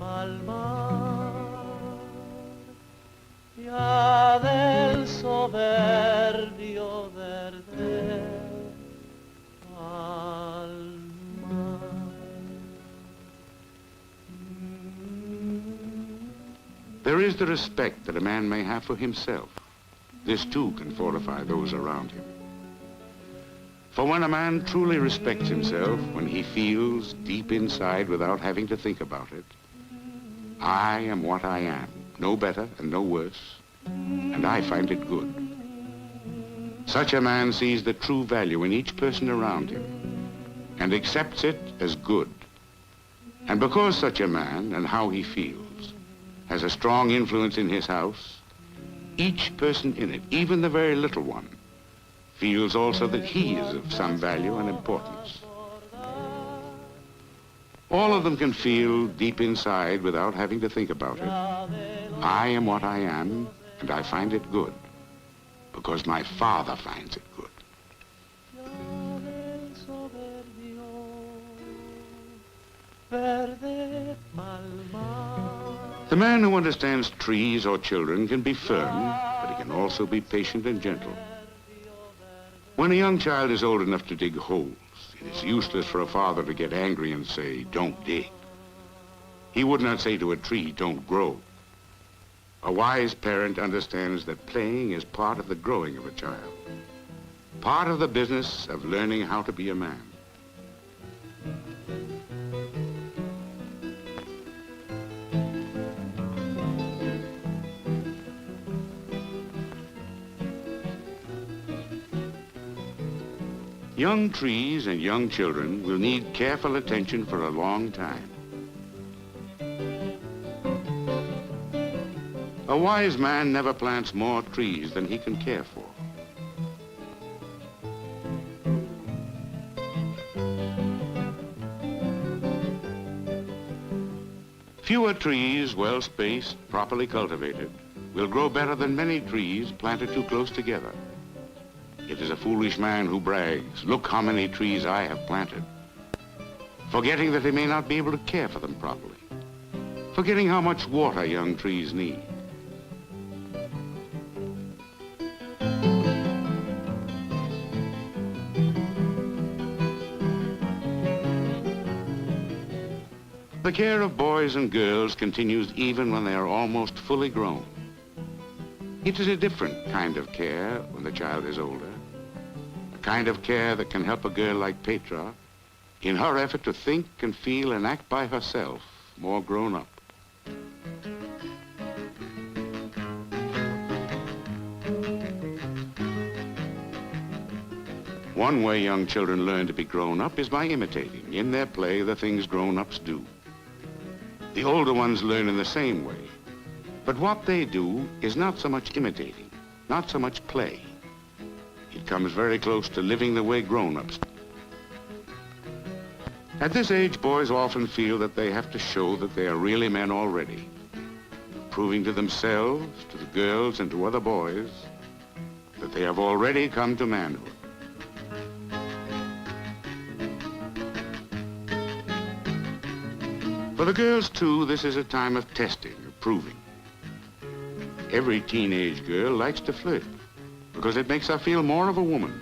al mar, ya del soberbio verde al mar. There is the respect that a man may have for himself. This too can fortify those around him. For when a man truly respects himself, when he feels deep inside without having to think about it, I am what I am, no better and no worse, and I find it good. Such a man sees the true value in each person around him and accepts it as good. And because such a man and how he feels has a strong influence in his house, each person in it, even the very little one, feels also that he is of some value and importance. All of them can feel deep inside without having to think about it. I am what I am, and I find it good, because my Father finds it good. The man who understands trees or children can be firm, but he can also be patient and gentle. When a young child is old enough to dig holes, it is useless for a father to get angry and say, "Don't dig." He would not say to a tree, "Don't grow." A wise parent understands that playing is part of the growing of a child, part of the business of learning how to be a man. Young trees and young children will need careful attention for a long time. A wise man never plants more trees than he can care for. Fewer trees, well spaced, properly cultivated, will grow better than many trees planted too close together. It is a foolish man who brags, "Look how many trees I have planted," forgetting that he may not be able to care for them properly, forgetting how much water young trees need. The care of boys and girls continues even when they are almost fully grown. It is a different kind of care when the child is older, a kind of care that can help a girl like Petra in her effort to think and feel and act by herself, more grown up. One way young children learn to be grown up is by imitating, in their play, the things grown-ups do. The older ones learn in the same way. But what they do is not so much imitating, not so much play. It comes very close to living the way grown-ups do. At this age, boys often feel that they have to show that they are really men already, proving to themselves, to the girls, and to other boys that they have already come to manhood. For the girls, too, this is a time of testing, of proving. Every teenage girl likes to flirt because it makes her feel more of a woman.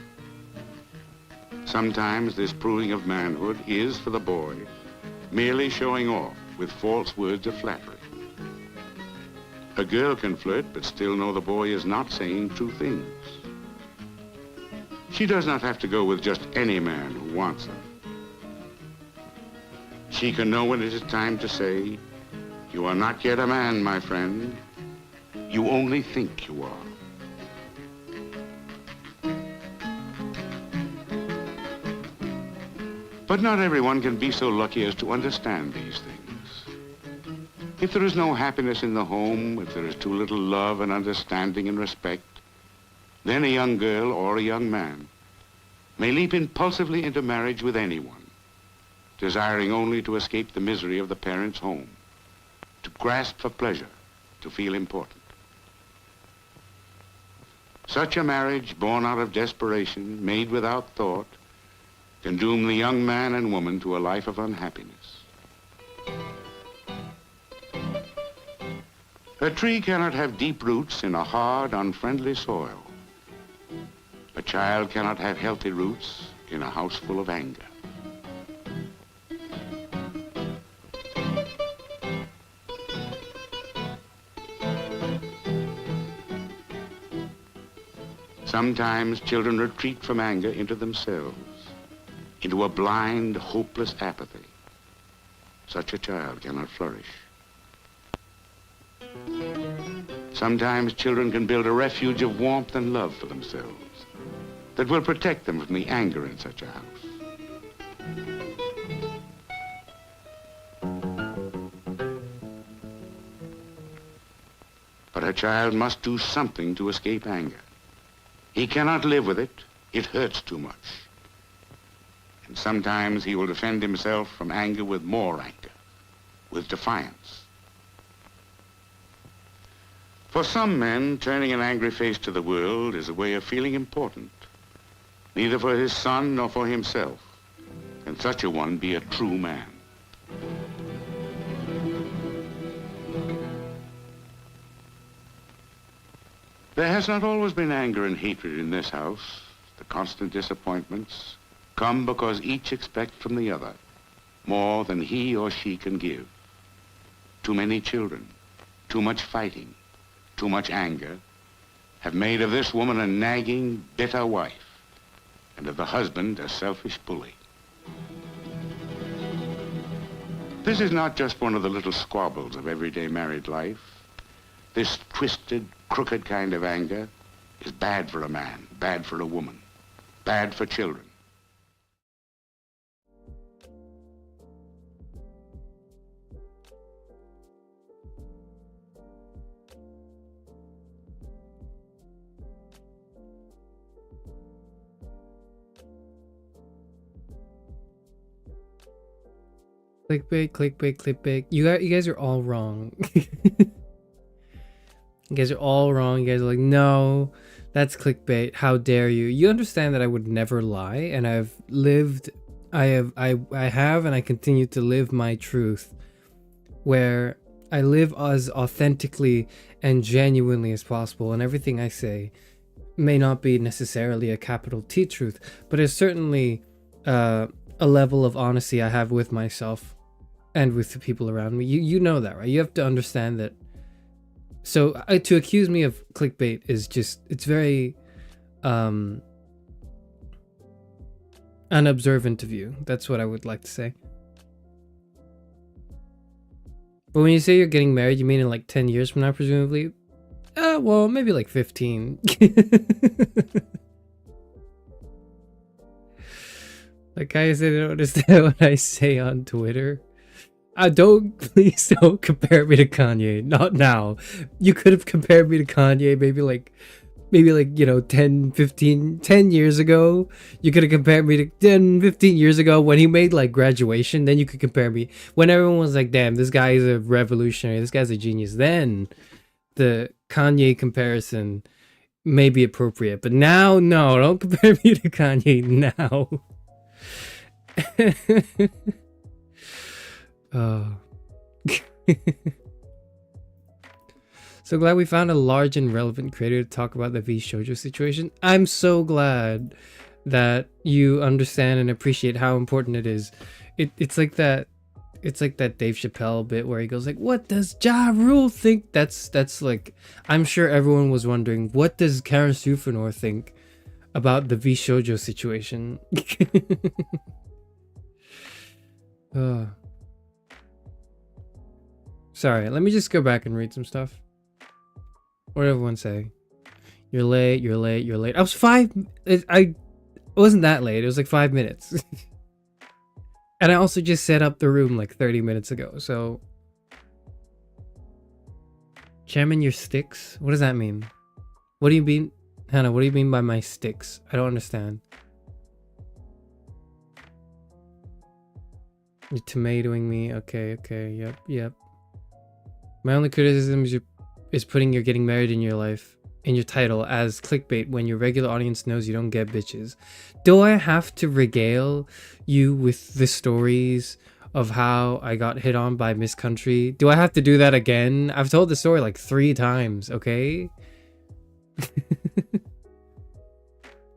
Sometimes this proving of manhood is, for the boy, merely showing off with false words of flattery. A girl can flirt but still know the boy is not saying true things. She does not have to go with just any man who wants her. She can know when it is time to say, "You are not yet a man, my friend. You only think you are." But not everyone can be so lucky as to understand these things. If there is no happiness in the home, if there is too little love and understanding and respect, then a young girl or a young man may leap impulsively into marriage with anyone, desiring only to escape the misery of the parents' home, to grasp for pleasure, to feel important. Such a marriage, born out of desperation, made without thought, can doom the young man and woman to a life of unhappiness. A tree cannot have deep roots in a hard, unfriendly soil. A child cannot have healthy roots in a house full of anger. Sometimes children retreat from anger into themselves, into a blind, hopeless apathy. Such a child cannot flourish. Sometimes children can build a refuge of warmth and love for themselves that will protect them from the anger in such a house. But a child must do something to escape anger. He cannot live with it. It hurts too much. And sometimes he will defend himself from anger with more anger, with defiance. For some men, turning an angry face to the world is a way of feeling important, neither for his son nor for himself. Can such a one be a true man? There has not always been anger and hatred in this house. The constant disappointments come because each expects from the other more than he or she can give. Too many children, too much fighting, too much anger have made of this woman a nagging, bitter wife, and of the husband a selfish bully. This is not just one of the little squabbles of everyday married life. This twisted, crooked kind of anger is bad for a man, bad for a woman, bad for children. Clickbait, clickbait, clickbait. You guys are all wrong. You guys are all wrong. You guys are like, no, that's clickbait. How dare you? You understand that I would never lie, and I have and I continue to live my truth, where I live as authentically and genuinely as possible, and everything I say may not be necessarily a capital T truth, but it's certainly a level of honesty I have with myself and with the people around me. You know that, right? You have to understand that. So to accuse me of clickbait is just, it's very unobservant of you. That's what I would like to say. But when you say you're getting married, you mean in like 10 years from now, presumably? Well, maybe like 15. Like guys, I don't understand what I say on Twitter. Please don't compare me to Kanye. Not now. You could have compared me to Kanye maybe like, 10 years ago. You could have compared me to 10, 15 years ago when he made like Graduation. Then you could compare me when everyone was like, damn, this guy is a revolutionary. This guy's a genius. Then the Kanye comparison may be appropriate. But now, no, don't compare me to Kanye now. So glad we found a large and relevant creator to talk about the vshojo situation. I'm so glad that you understand and appreciate how important it is. It's like that Dave Chappelle bit where he goes like, what does Ja Rule think? That's like, I'm sure everyone was wondering, what does Charis Euphranor think about the vshojo situation? Sorry, let me just go back and read some stuff. What did everyone say? You're late, you're late, you're late. I wasn't that late. It was like 5 minutes. And I also just set up the room like 30 minutes ago, so... Jamming your sticks? What does that mean? What do you mean? Hannah, what do you mean by my sticks? I don't understand. You're tomatoing me. Okay, yep. My only criticism is putting you're getting married in your life, in your title, as clickbait when your regular audience knows you don't get bitches. Do I have to regale you with the stories of how I got hit on by Miss Country. Do I have to do that again? I've told the story like 3 times, okay?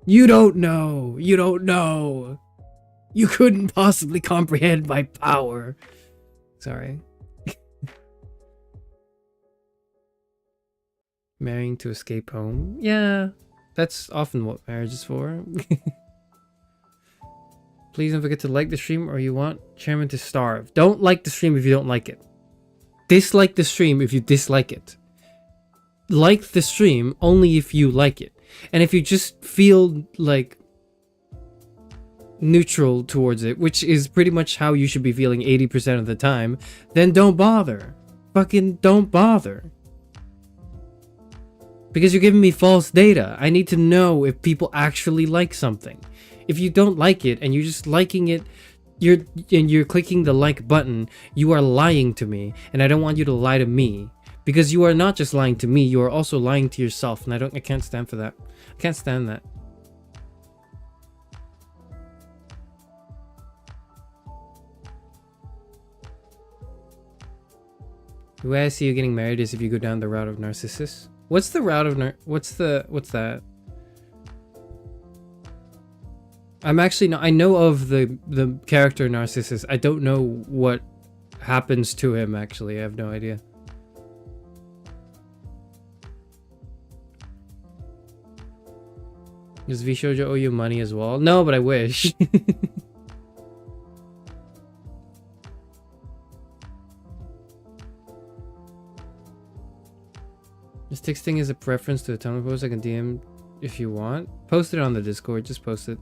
You don't know. You don't know. You couldn't possibly comprehend my power. Sorry. Marrying to escape home? Yeah, that's often what marriage is for. Please don't forget to like the stream or you want Chairman to starve. Don't like the stream if you don't like it. Dislike the stream if you dislike it. Like the stream only if you like it. And if you just feel like neutral towards it, which is pretty much how you should be feeling 80% of the time, then don't bother. Fucking don't bother. Because you're giving me false data. I need to know if people actually like something. If you don't like it and you're just liking it, you're clicking the like button, you are lying to me, and I don't want you to lie to me. Because you are not just lying to me, you are also lying to yourself, and I can't stand for that. I can't stand that. The way I see you getting married is if you go down the route of Narcissus. What's the route of what's that? I'm actually not. I know of the character Narcissus. I don't know what happens to him actually. I have no idea. Does vshojo owe you money as well? No, but I wish. This texting is a preference to a Tumblr post. I can DM if you want. Post it on the Discord. Just post it.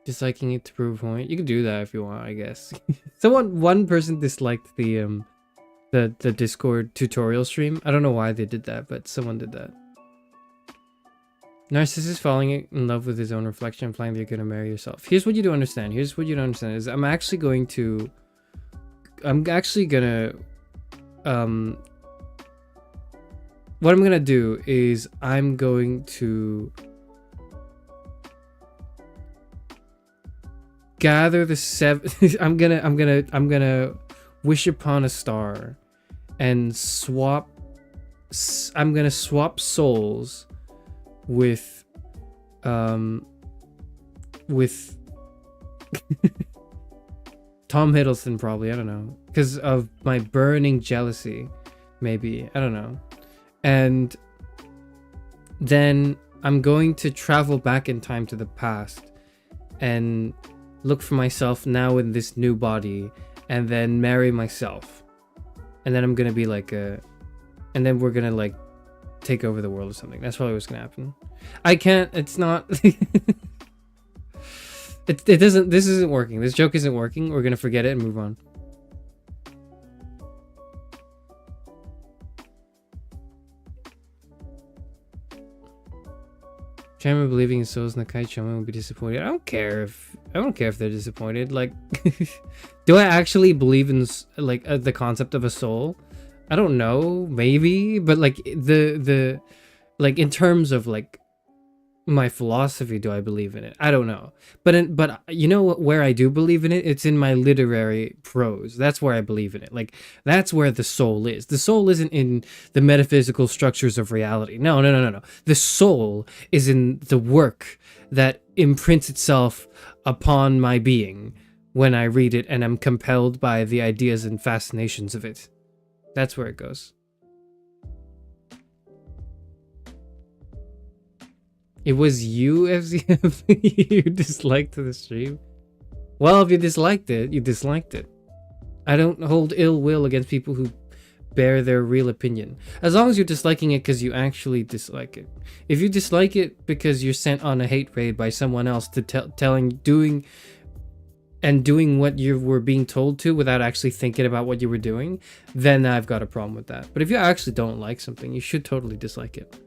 Disliking it to prove a point. You can do that if you want, I guess. One person disliked the Discord tutorial stream. I don't know why they did that, but someone did that. Narcissus falling in love with his own reflection, implying that you're gonna marry yourself. Here's what you don't understand. Here's what you don't understand is I'm actually gonna what I'm gonna do is I'm going to gather the 7 I'm gonna wish upon a star and swap. I'm gonna swap souls with Tom Hiddleston, probably. I don't know, because of my burning jealousy, maybe. I don't know. And then I'm going to travel back in time to the past and look for myself now in this new body, and then marry myself, and then I'm gonna be like and then we're gonna like take over the world or something. That's probably what's gonna happen. I can't. It's not. It doesn't. This isn't working. This joke isn't working. We're gonna forget it and move on. Chairman believing in souls in the kite shaman will be disappointed. I don't care if they're disappointed. Like, do I actually believe in like the concept of a soul? I don't know, maybe, but like the like in terms of like my philosophy, do I believe in it? I don't know. But you know where I do believe in it? It's in my literary prose. That's where I believe in it. Like, that's where the soul is. The soul isn't in the metaphysical structures of reality. No. The soul is in the work that imprints itself upon my being when I read it and am compelled by the ideas and fascinations of it. That's where it goes. It was you, FCF, you disliked the stream? Well, if you disliked it, you disliked it. I don't hold ill will against people who bear their real opinion. As long as you're disliking it because you actually dislike it. If you dislike it because you're sent on a hate raid by someone else to doing what you were being told to without actually thinking about what you were doing, then I've got a problem with that. But if you actually don't like something, you should totally dislike it.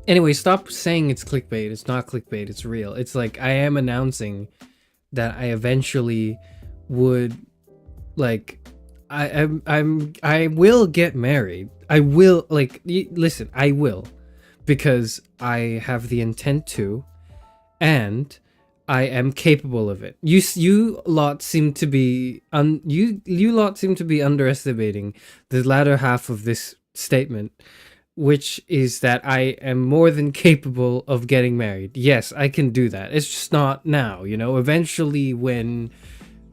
Anyway, stop saying it's clickbait. It's not clickbait. It's real. It's like I am announcing that I eventually would, like, I will get married. I will, like, listen, I will, because I have the intent to, and I am capable of it. You lot seem to be you lot seem to be underestimating the latter half of this statement, which is that I am more than capable of getting married. Yes, I can do that. It's just not now, you know. Eventually, when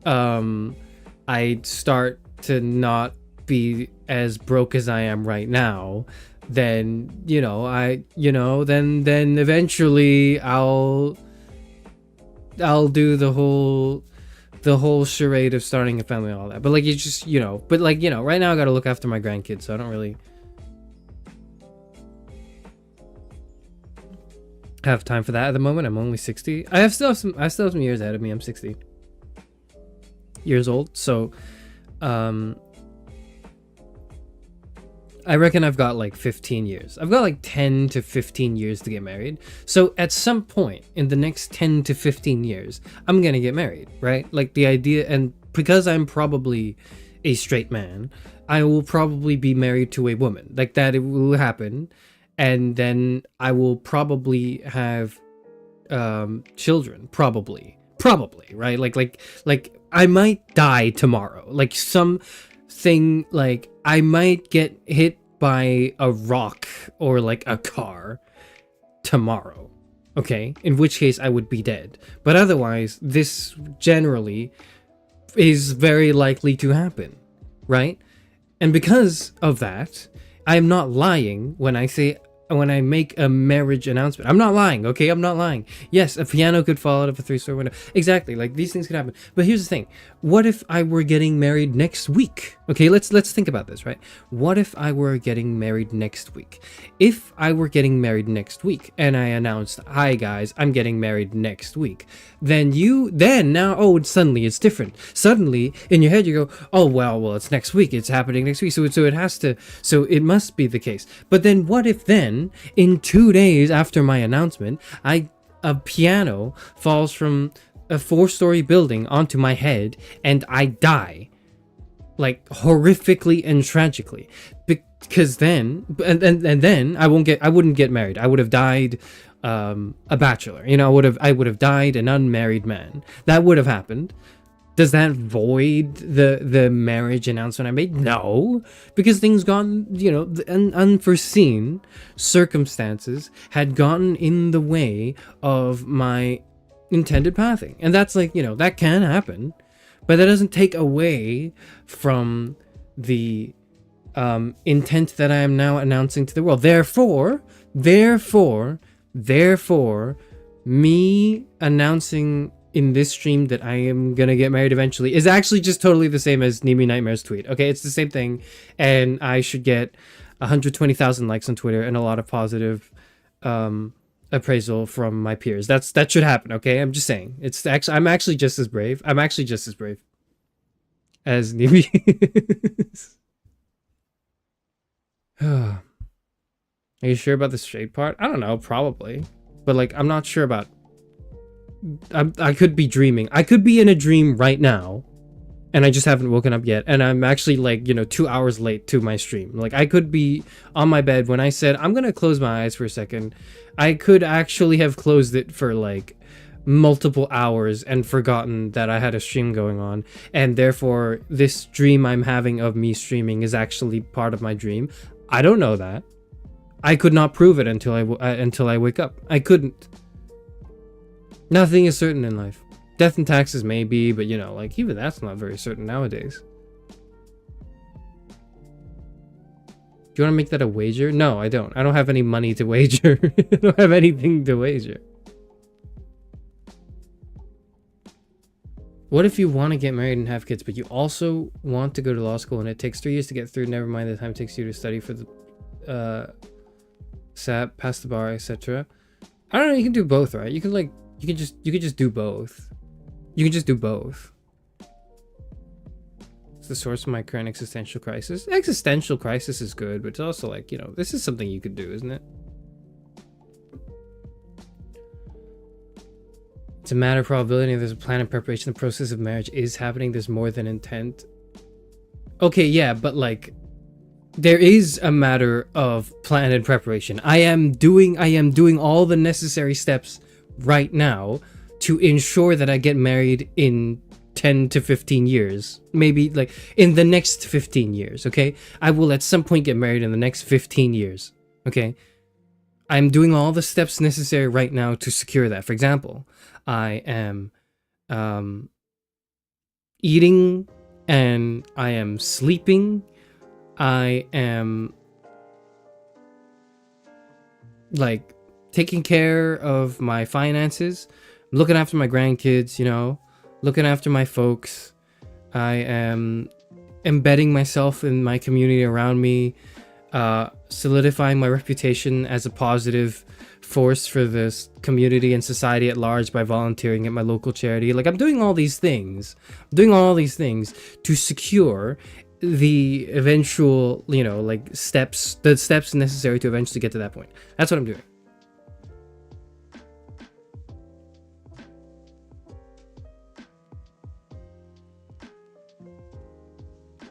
I start to not be as broke as I am right now, then then eventually I'll do the whole charade of starting a family and all that. But like, you just, right now I gotta look after my grandkids, so I don't really have time for that at the moment. I'm only 60. I still have some years ahead of me. I'm 60 years old, so I reckon I've got like 15 years. I've got like 10 to 15 years to get married. So at some point in the next 10 to 15 years, I'm gonna get married, right? Like, the idea, and because I'm probably a straight man, I will probably be married to a woman. Like, that it will happen, and then I will probably have children, probably, right? Like I might die tomorrow. Like, something, like I might get hit by a rock or like a car tomorrow, okay? In which case I would be dead. But otherwise, this generally is very likely to happen, right? And because of that, I am not lying when I make a marriage announcement. I'm not lying, okay? I'm not lying. Yes, a piano could fall out of a 3-story window. Exactly, like, these things could happen. But here's the thing. What if I were getting married next week? Okay, let's think about this, right? What if I were getting married next week? If I were getting married next week and I announced, "Hi guys, I'm getting married next week," then suddenly it's different. Suddenly in your head you go, "Oh, well, it's next week. It's happening next week." So it must be the case. But then what if then, in 2 days after my announcement, a piano falls from a 4-story building onto my head and I die, like, horrifically and tragically? Because then, and then I wouldn't get married. I would have died a bachelor. I would have died an unmarried man. That would have happened. Does that void the marriage announcement I made? No, because things gone, unforeseen circumstances had gotten in the way of my intended pathing. And that's like, that can happen, but that doesn't take away from the intent that I am now announcing to the world. Therefore, me announcing in this stream that I am gonna get married eventually is actually just totally the same as Nemi Nightmare's tweet. Okay, it's the same thing, and I should get 120,000 likes on Twitter and a lot of positive appraisal from my peers. That should happen. Okay, I'm just saying. I'm actually just as brave. I'm actually just as brave as Nemi is. Are you sure about the straight part? I don't know, probably, but like, I'm not sure about. I could be dreaming. I could be in a dream right now, and I just haven't woken up yet, and I'm actually like 2 hours late to my stream. Like, I could be on my bed when I said I'm gonna close my eyes for a second. I could actually have closed it for like multiple hours and forgotten that I had a stream going on, and therefore this dream I'm having of me streaming is actually part of my dream. I don't know that. I could not prove it until I wake up. I couldn't. Nothing is certain in life. Death and taxes may be, but like, even that's not very certain nowadays. Do you want to make that a wager? No, I don't. I don't have any money to wager. I don't have anything to wager. What if you want to get married and have kids, but you also want to go to law school and it takes 3 years to get through, never mind the time it takes you to study for the SAT, pass the bar, etc.? I don't know, you can do both, right? You can just do both. You can just do both. It's the source of my current existential crisis. Existential crisis is good, but it's also like, this is something you could do, isn't it? It's a matter of probability. There's a plan and preparation. The process of marriage is happening. There's more than intent. Okay, yeah, but like, there is a matter of plan and preparation. I am doing all the necessary steps right now to ensure that I get married in 10 to 15 years. Maybe like in the next 15 years, okay? I will at some point get married in the next 15 years, okay? I'm doing all the steps necessary right now to secure that. For example, I am eating and I am sleeping. I am like taking care of my finances, looking after my grandkids, you know, looking after my folks. I am embedding myself in my community around me, solidifying my reputation as a positive force for this community and society at large by volunteering at my local charity. Like, I'm doing all these things. To secure the eventual, you know, like the steps necessary to eventually get to that point. That's what I'm doing.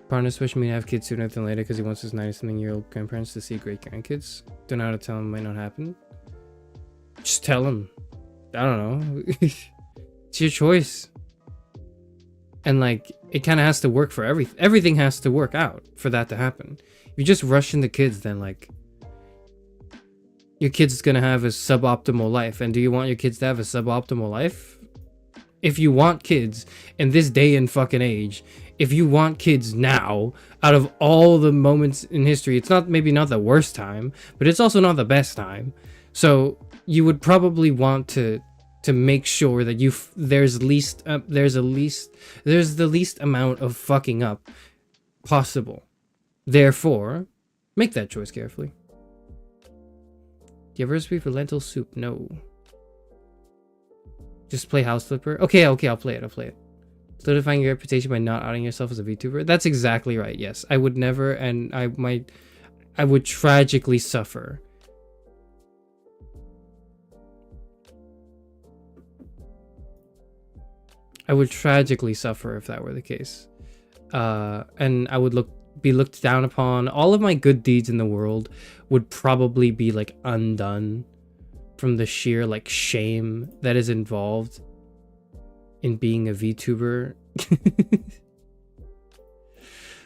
Partner's wishing me to have kids sooner than later because he wants his 90-something-year-old grandparents to see great grandkids. Don't know how to tell him it might not happen. Just tell him. I don't know. It's your choice. And like, it kind of has to work for everything has to work out for that to happen. If you just rush into kids, then like, your kid's gonna have a suboptimal life. And do you want your kids to have a suboptimal life? If you want kids in this day and fucking age, if you want kids now, out of all the moments in history, it's maybe not the worst time, but it's also not the best time. So you would probably want to make sure that there's the least amount of fucking up possible. Therefore, make that choice carefully. Do you have a recipe for lentil soup? No. Just play House Flipper? Okay, I'll play it. Solidifying your reputation by not outing yourself as a VTuber? That's exactly right, yes. I would never, and I would tragically suffer. I would tragically suffer if that were the case. And I would be looked down upon. All of my good deeds in the world would probably be like undone from the sheer like shame that is involved in being a VTuber.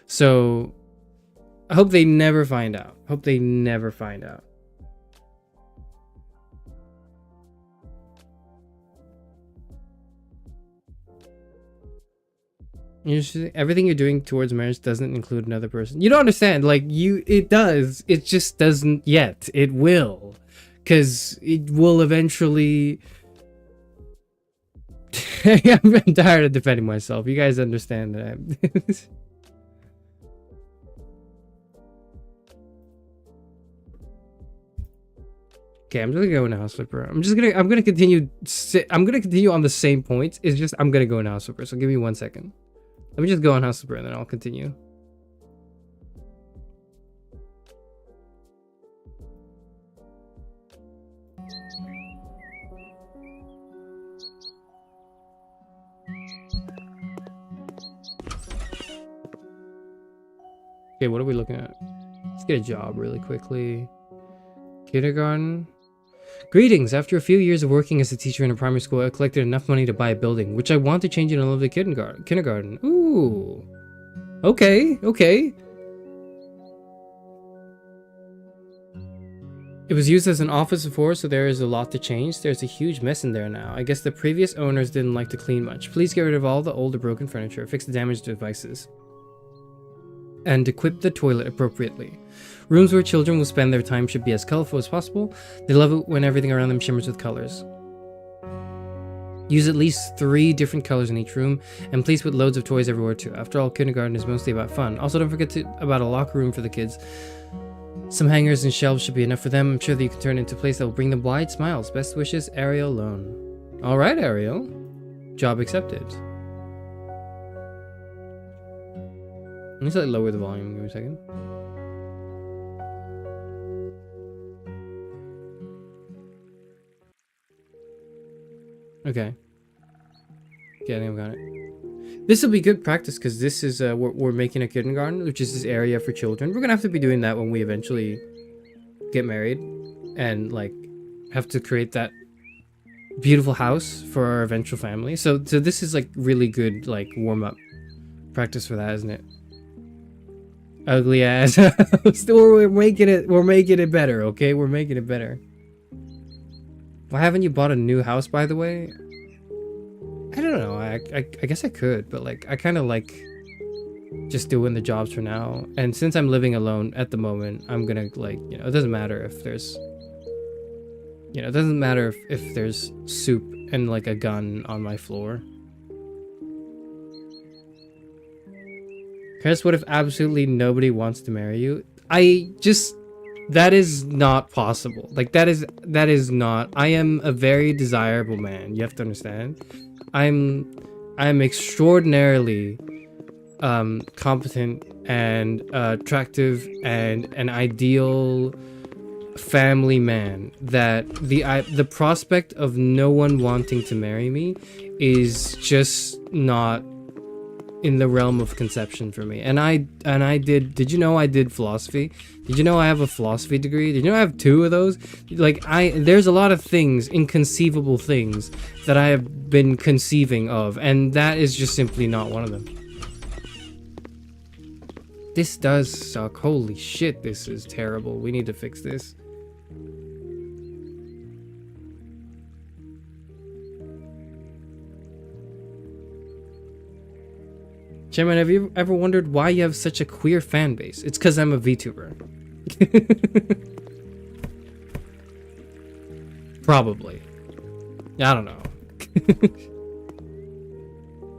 So I hope they never find out. Everything you're doing towards marriage doesn't include another person. You don't understand. Like, it does. It just doesn't yet. It will. Because it will eventually... I'm tired of defending myself. You guys understand that I'm... Okay, I'm just gonna go into House Flipper. I'm gonna continue on the same point. It's just I'm gonna go into House Flipper. So give me 1 second. Let me just go on House Flipper and then I'll continue. Okay, what are we looking at? Let's get a job really quickly. Kindergarten. Greetings! After a few years of working as a teacher in a primary school, I collected enough money to buy a building, which I want to change into a lovely kindergarten. Ooh. Okay. It was used as an office before, so there is a lot to change. There's a huge mess in there now. I guess the previous owners didn't like to clean much. Please get rid of all the old or broken furniture, fix the damaged devices, and equip the toilet appropriately. Rooms where children will spend their time should be as colorful as possible. They love it when everything around them shimmers with colors. Use at least 3 different colors in each room, and please put loads of toys everywhere too. After all, kindergarten is mostly about fun. Also, don't forget about a locker room for the kids. Some hangers and shelves should be enough for them. I'm sure that you can turn it into a place that will bring them wide smiles. Best wishes, Ariel Lone. Alright, Ariel. Job accepted. Let me just lower the volume. Give me a second. Okay. Getting got it. This will be good practice because this is we're making a kindergarten, which is this area for children. We're gonna have to be doing that when we eventually get married, and like have to create that beautiful house for our eventual family. So this is like really good like warm up practice for that, isn't it? Ugly ass. We're making it better, okay? We're making it better. Why haven't you bought a new house, by the way? I don't know. I guess I could, but like I kind of like just doing the jobs for now. And since I'm living alone at the moment, I'm gonna like, you know, it doesn't matter if there's, you know, it doesn't matter if there's soup and like a gun on my floor. Chris, what if absolutely nobody wants to marry you? That is not possible. Like that is not. I am a very desirable man. You have to understand. I'm extraordinarily competent and attractive and an ideal family man, that the prospect of no one wanting to marry me is just not in the realm of conception for me. And I did you know I did philosophy? Did you know I have a philosophy degree? Did you know I have 2 of those? Like there's a lot of things, inconceivable things that I have been conceiving of, and that is just simply not one of them. This does suck. Holy shit, this is terrible. We need to fix this. Chairman, have you ever wondered why you have such a queer fan base? It's because I'm a VTuber. Probably. I don't know.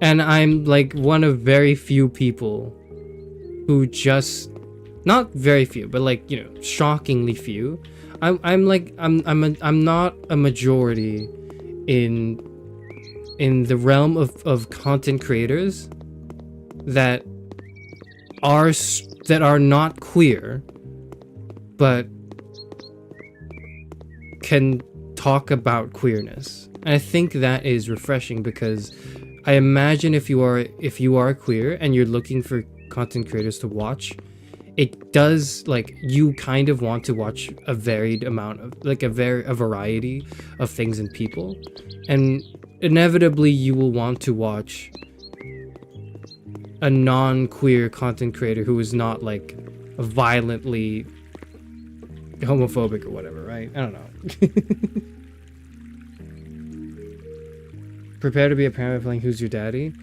And I'm like one of very few people who just, not very few, but like, you know, shockingly few. I'm not a majority in the realm of content creators that are not queer but can talk about queerness. And I think that is refreshing, because I imagine if you are queer and you're looking for content creators to watch, it does, like, you kind of want to watch a varied amount of, like, a variety of things and people, and inevitably you will want to watch a non-queer content creator who is not like violently homophobic or whatever, right? I don't know. Prepare to be a parent playing Who's Your Daddy?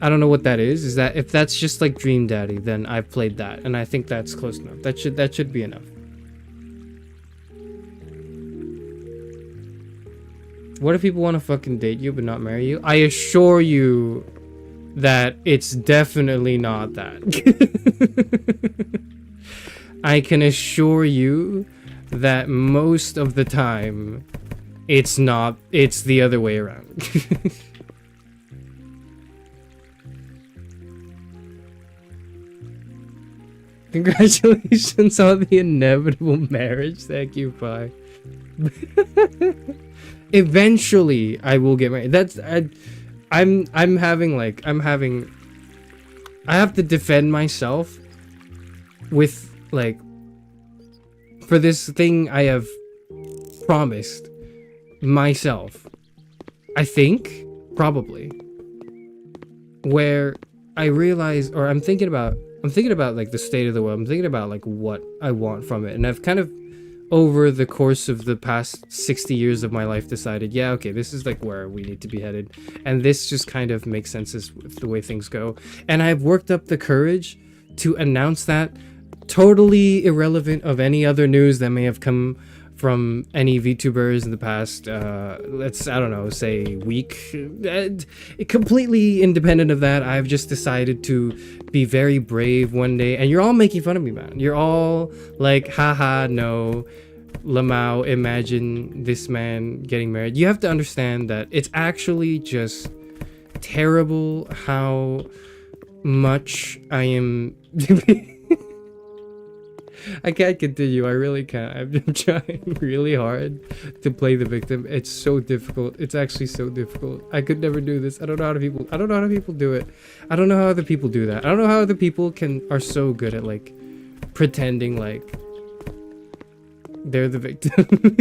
I don't know what that is. Is that, if that's just like Dream Daddy, then I've played that, and I think that's close enough. That should be enough. What if people want to fucking date you but not marry you? I assure you that it's definitely not that. I can assure you that most of the time it's not, it's the other way around. Congratulations on the inevitable marriage. Thank you, bye. Eventually I will get married. I have to defend myself with, like, for this thing I have promised myself, I think, probably, where I realize, or I'm thinking about like the state of the world. I'm thinking about like what I want from it, and I've kind of, over the course of the past 60 years of my life, decided, yeah, okay, this is like where we need to be headed, and this just kind of makes sense with the way things go. And I've worked up the courage to announce that, totally irrelevant of any other news that may have come from any VTubers in the past, I don't know, say week. Completely independent of that, I've just decided to be very brave one day, and you're all making fun of me, man. You're all like, haha, no, Lamau, imagine this man getting married. You have to understand that it's actually just terrible how much I am I can't continue. I really can't. I'm trying really hard to play the victim. It's so difficult. It's actually so difficult. I could never do this. I don't know how people do it. I don't know how other people do that. I don't know how other people are so good at like pretending like they're the victim.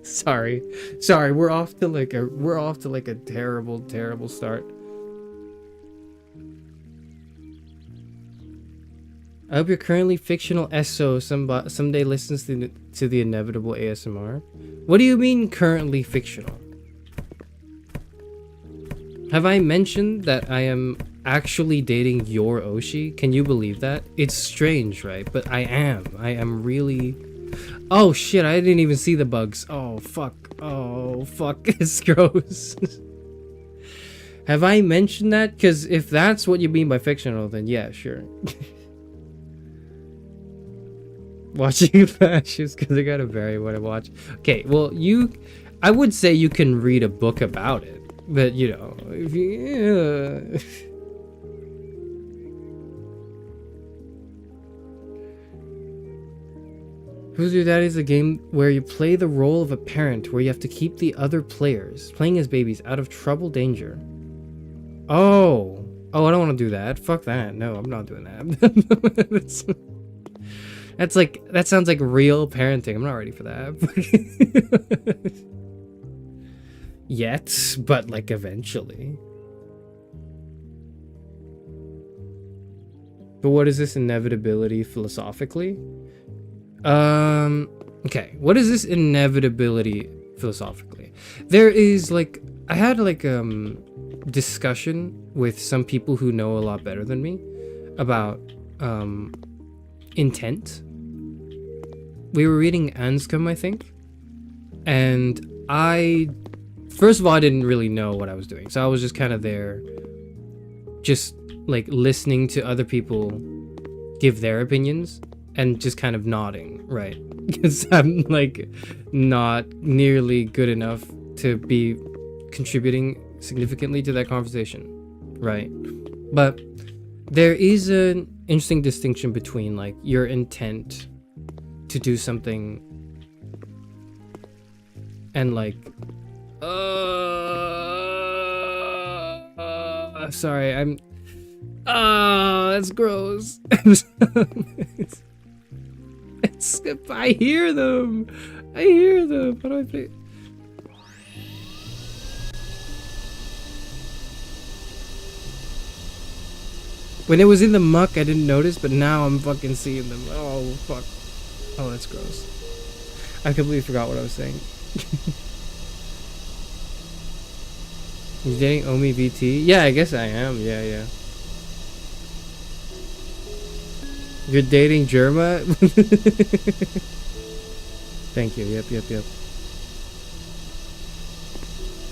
Sorry. We're off to like a terrible start. I hope your currently fictional SO someday listens to the inevitable ASMR. What do you mean currently fictional? Have I mentioned that I am actually dating your Oshi? Can you believe that? It's strange, right? But I am really... Oh shit, I didn't even see the bugs. Oh fuck, it's gross. Have I mentioned that? Because if that's what you mean by fictional, then yeah, sure. Watching flashes because I gotta vary what I watch. Okay, well, I would say you can read a book about it, but you know, if you... Who's Your Daddy is a game where you play the role of a parent, where you have to keep the other players, playing as babies, out of trouble, danger. Oh, I don't want to do that. Fuck that. No, I'm not doing that. That sounds like real parenting. I'm not ready for that. Yet, but like eventually. But what is this inevitability philosophically? Okay, what is this inevitability philosophically? There is like, I had like discussion with some people who know a lot better than me about intent. We were reading Anscombe, I think, and first of all, I didn't really know what I was doing, so I was just kind of there, just like listening to other people give their opinions and just kind of nodding, right? Because I'm like not nearly good enough to be contributing significantly to that conversation, right? But there is an interesting distinction between like your intent to do something and like sorry, I'm that's gross. I hear them. How do I play? When it was in the muck, I didn't notice, but now I'm fucking seeing them. Oh, fuck. Oh, that's gross. I completely forgot what I was saying. You dating Omi VT? Yeah, I guess I am. Yeah. You're dating Germa? Thank you. Yep.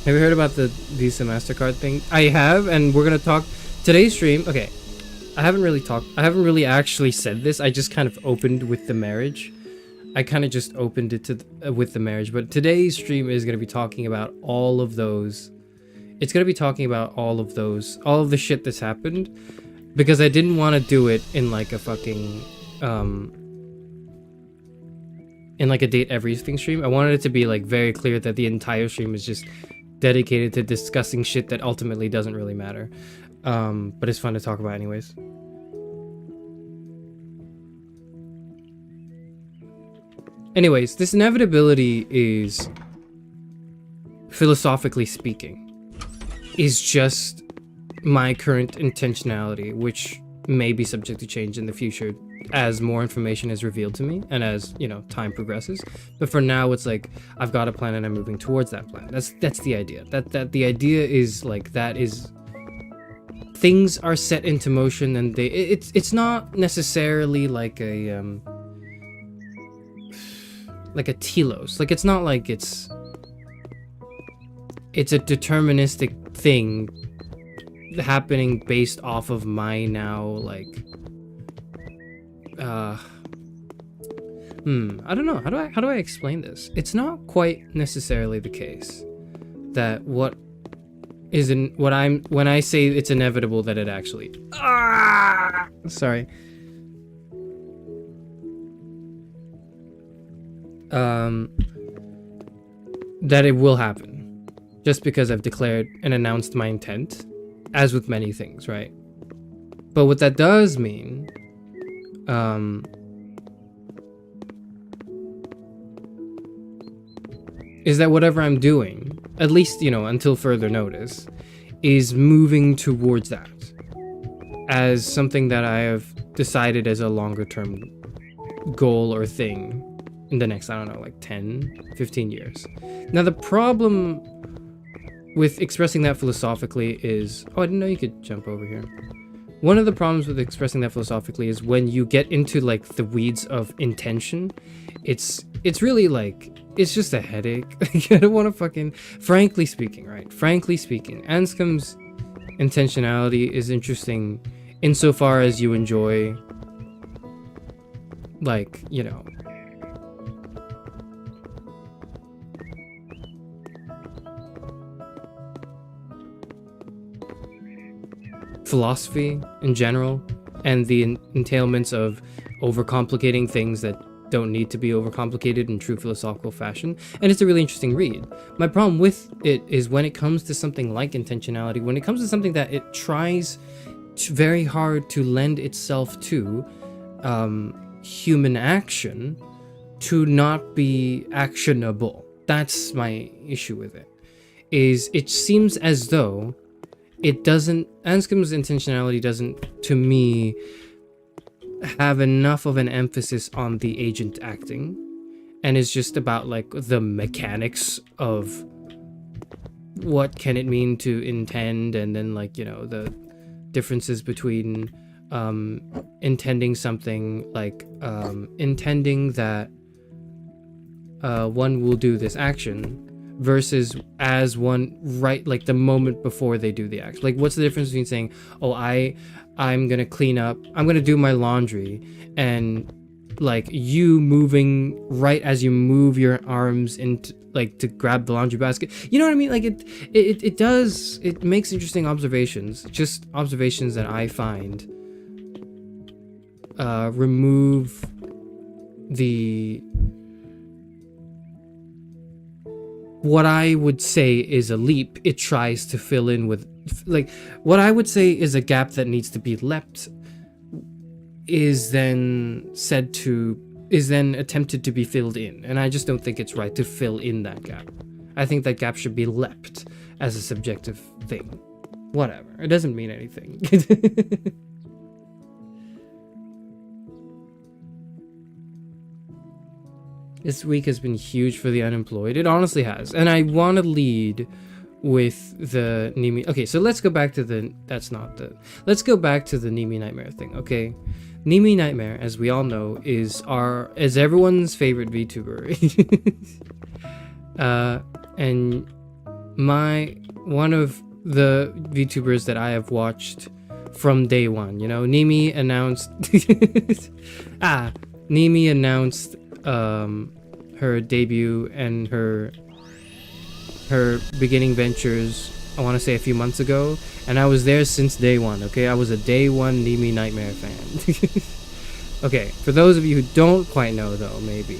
Have you heard about the Visa MasterCard thing? I have, and we're gonna talk today's stream. Okay, I haven't really actually said this. I just kind of opened with the marriage. I kind of just opened it to with the marriage, but today's stream is gonna be talking about all of those. It's gonna be talking about all of the shit that's happened, because I didn't want to do it in like a fucking in like a date everything stream. I wanted it to be like very clear that the entire stream is just dedicated to discussing shit that ultimately doesn't really matter, but it's fun to talk about anyways. Anyways, this inevitability is, philosophically speaking, is just my current intentionality, which may be subject to change in the future as more information is revealed to me and as, you know, time progresses. But for now, it's like I've got a plan and I'm moving towards that plan. That's the idea. That the idea is like, that is, things are set into motion, and it's not necessarily like a telos. Like, it's not like it's a deterministic thing happening based off of my now, like, I don't know, how do I explain this? It's not quite necessarily the case that when I say it's inevitable that it actually, sorry. that it will happen, just because I've declared and announced my intent, as with many things, right? But what that does mean, is that whatever I'm doing, at least, you know, until further notice, is moving towards that as something that I have decided as a longer term goal or thing in the next, I don't know, like 10, 15 years. Now, the problem with expressing that philosophically is, oh, I didn't know you could jump over here. One of the problems with expressing that philosophically is when you get into like the weeds of intention, it's really like, it's just a headache. Like, I don't want to fucking, frankly speaking, right? Frankly speaking, Anscombe's intentionality is interesting insofar as you enjoy, like, you know, philosophy in general, and the entailments of overcomplicating things that don't need to be overcomplicated in true philosophical fashion. And it's a really interesting read. My problem with it is when it comes to something like intentionality, when it comes to something that it tries very hard to lend itself to human action, to not be actionable. That's my issue with it. Is it seems as though it doesn't, Anscombe's intentionality doesn't, to me, have enough of an emphasis on the agent acting, and it's just about like the mechanics of what can it mean to intend, and then, like, you know, the differences between intending something, like intending that one will do this action versus as one, right, like the moment before they do the act. Like, what's the difference between saying, oh, I'm gonna clean up, I'm gonna do my laundry, and like you moving right as you move your arms into, like, to grab the laundry basket, you know what I mean? Like, it makes interesting observations, just observations that I find remove the, what I would say is a leap it tries to fill in with, like, what I would say is a gap that needs to be leapt is then attempted to be filled in, and I just don't think it's right to fill in that gap. I think that gap should be leapt as a subjective thing. Whatever, it doesn't mean anything. This week has been huge for the unemployed. It honestly has. And I want to lead with the Nimi. Okay, so let's go back to the, let's go back to the Nimi Nightmare thing, okay? Nimi Nightmare, as we all know, is everyone's favorite VTuber. And one of the VTubers that I have watched from day one, you know, Nimi announced Nimi announced her debut and her beginning ventures, I want to say a few months ago, and I was there since day one, okay? I was a day one Nimi Nightmare fan. Okay, for those of you who don't quite know, though, maybe,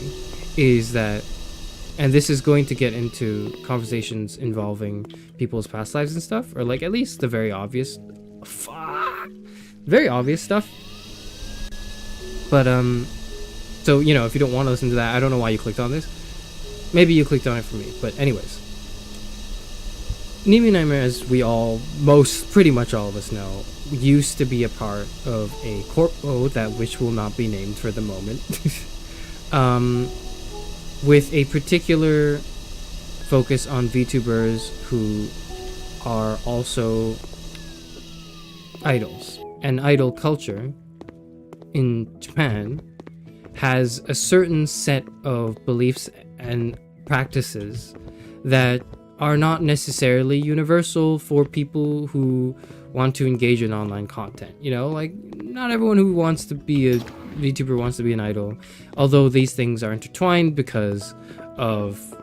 is that, and this is going to get into conversations involving people's past lives and stuff, or like at least the very obvious stuff, but so, you know, if you don't want to listen to that, I don't know why you clicked on this. Maybe you clicked on it for me. But anyways, Nimi Nightmare, as we all, pretty much all of us know, used to be a part of a corpo that which will not be named for the moment. With a particular focus on VTubers who are also idols. And idol culture in Japan has a certain set of beliefs and practices that are not necessarily universal for people who want to engage in online content. You know, like, not everyone who wants to be a VTuber wants to be an idol, although these things are intertwined because of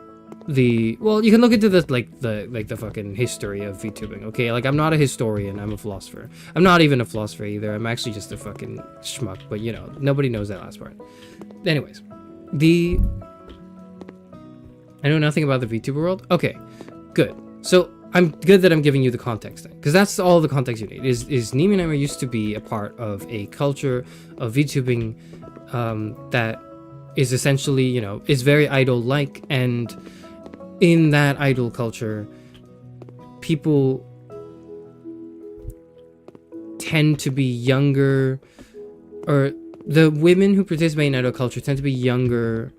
well, you can look into the fucking history of VTubing, okay? Like, I'm not a historian, I'm a philosopher. I'm not even a philosopher either, I'm actually just a fucking schmuck, but, you know, nobody knows that last part. Anyways, I know nothing about the VTuber world. Okay, good. So I'm good that I'm giving you the context then, because that's all the context you need. Is Neimanheimer used to be a part of a culture of VTubing that is essentially, you know, is very idol-like, and in that idol culture, people tend to be younger, or the women who participate in idol culture tend to be younger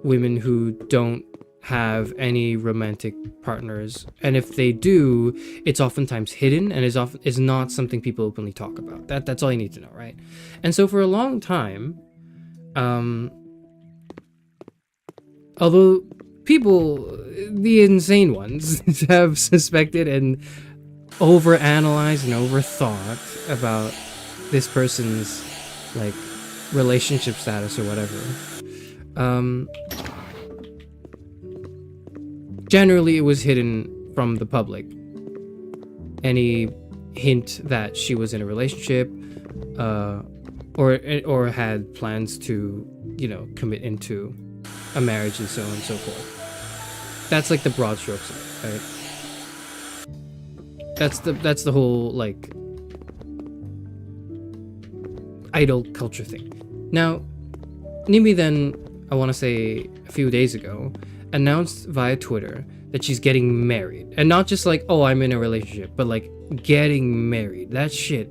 women who don't have any romantic partners, and if they do, it's oftentimes hidden and is not something people openly talk about. That's all you need to know, right? And so for a long time, although people, the insane ones, have suspected and overanalyzed and overthought about this person's like relationship status or whatever, generally it was hidden from the public. Any hint that she was in a relationship or had plans to, you know, commit into a marriage and so on and so forth. That's like the broad strokes of it, right? That's the whole like idol culture thing. Now, Nimi then, I want to say a few days ago, announced via Twitter that she's getting married. And not just like, oh, I'm in a relationship, but like getting married. That shit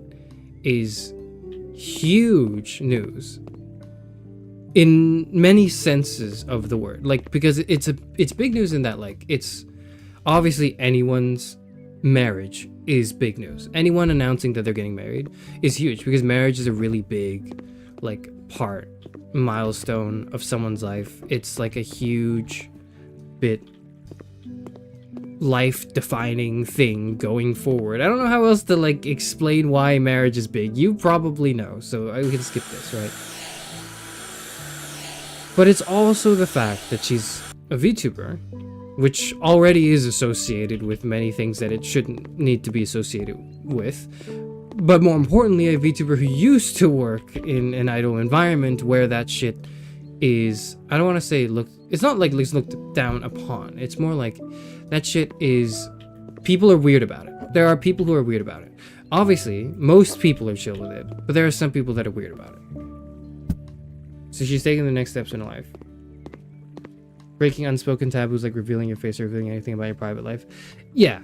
is huge news in many senses of the word. Like, because it's big news in that, like, it's obviously anyone's marriage is big news. Anyone announcing that they're getting married is huge, because marriage is a really big, like, milestone of someone's life. It's like a huge bit life-defining thing going forward. I don't know how else to like explain why marriage is big. You probably know, so we can skip this, right? But it's also the fact that she's a VTuber, which already is associated with many things that it shouldn't need to be associated with. But more importantly, a VTuber who used to work in an idol environment where that shit is, I don't want to say it's not like it's looked down upon. It's more like that shit is, people are weird about it. There are people who are weird about it. Obviously, most people are chill with it, but there are some people that are weird about it. So she's taking the next steps in her life. Breaking unspoken taboos like revealing your face or revealing anything about your private life. Yeah.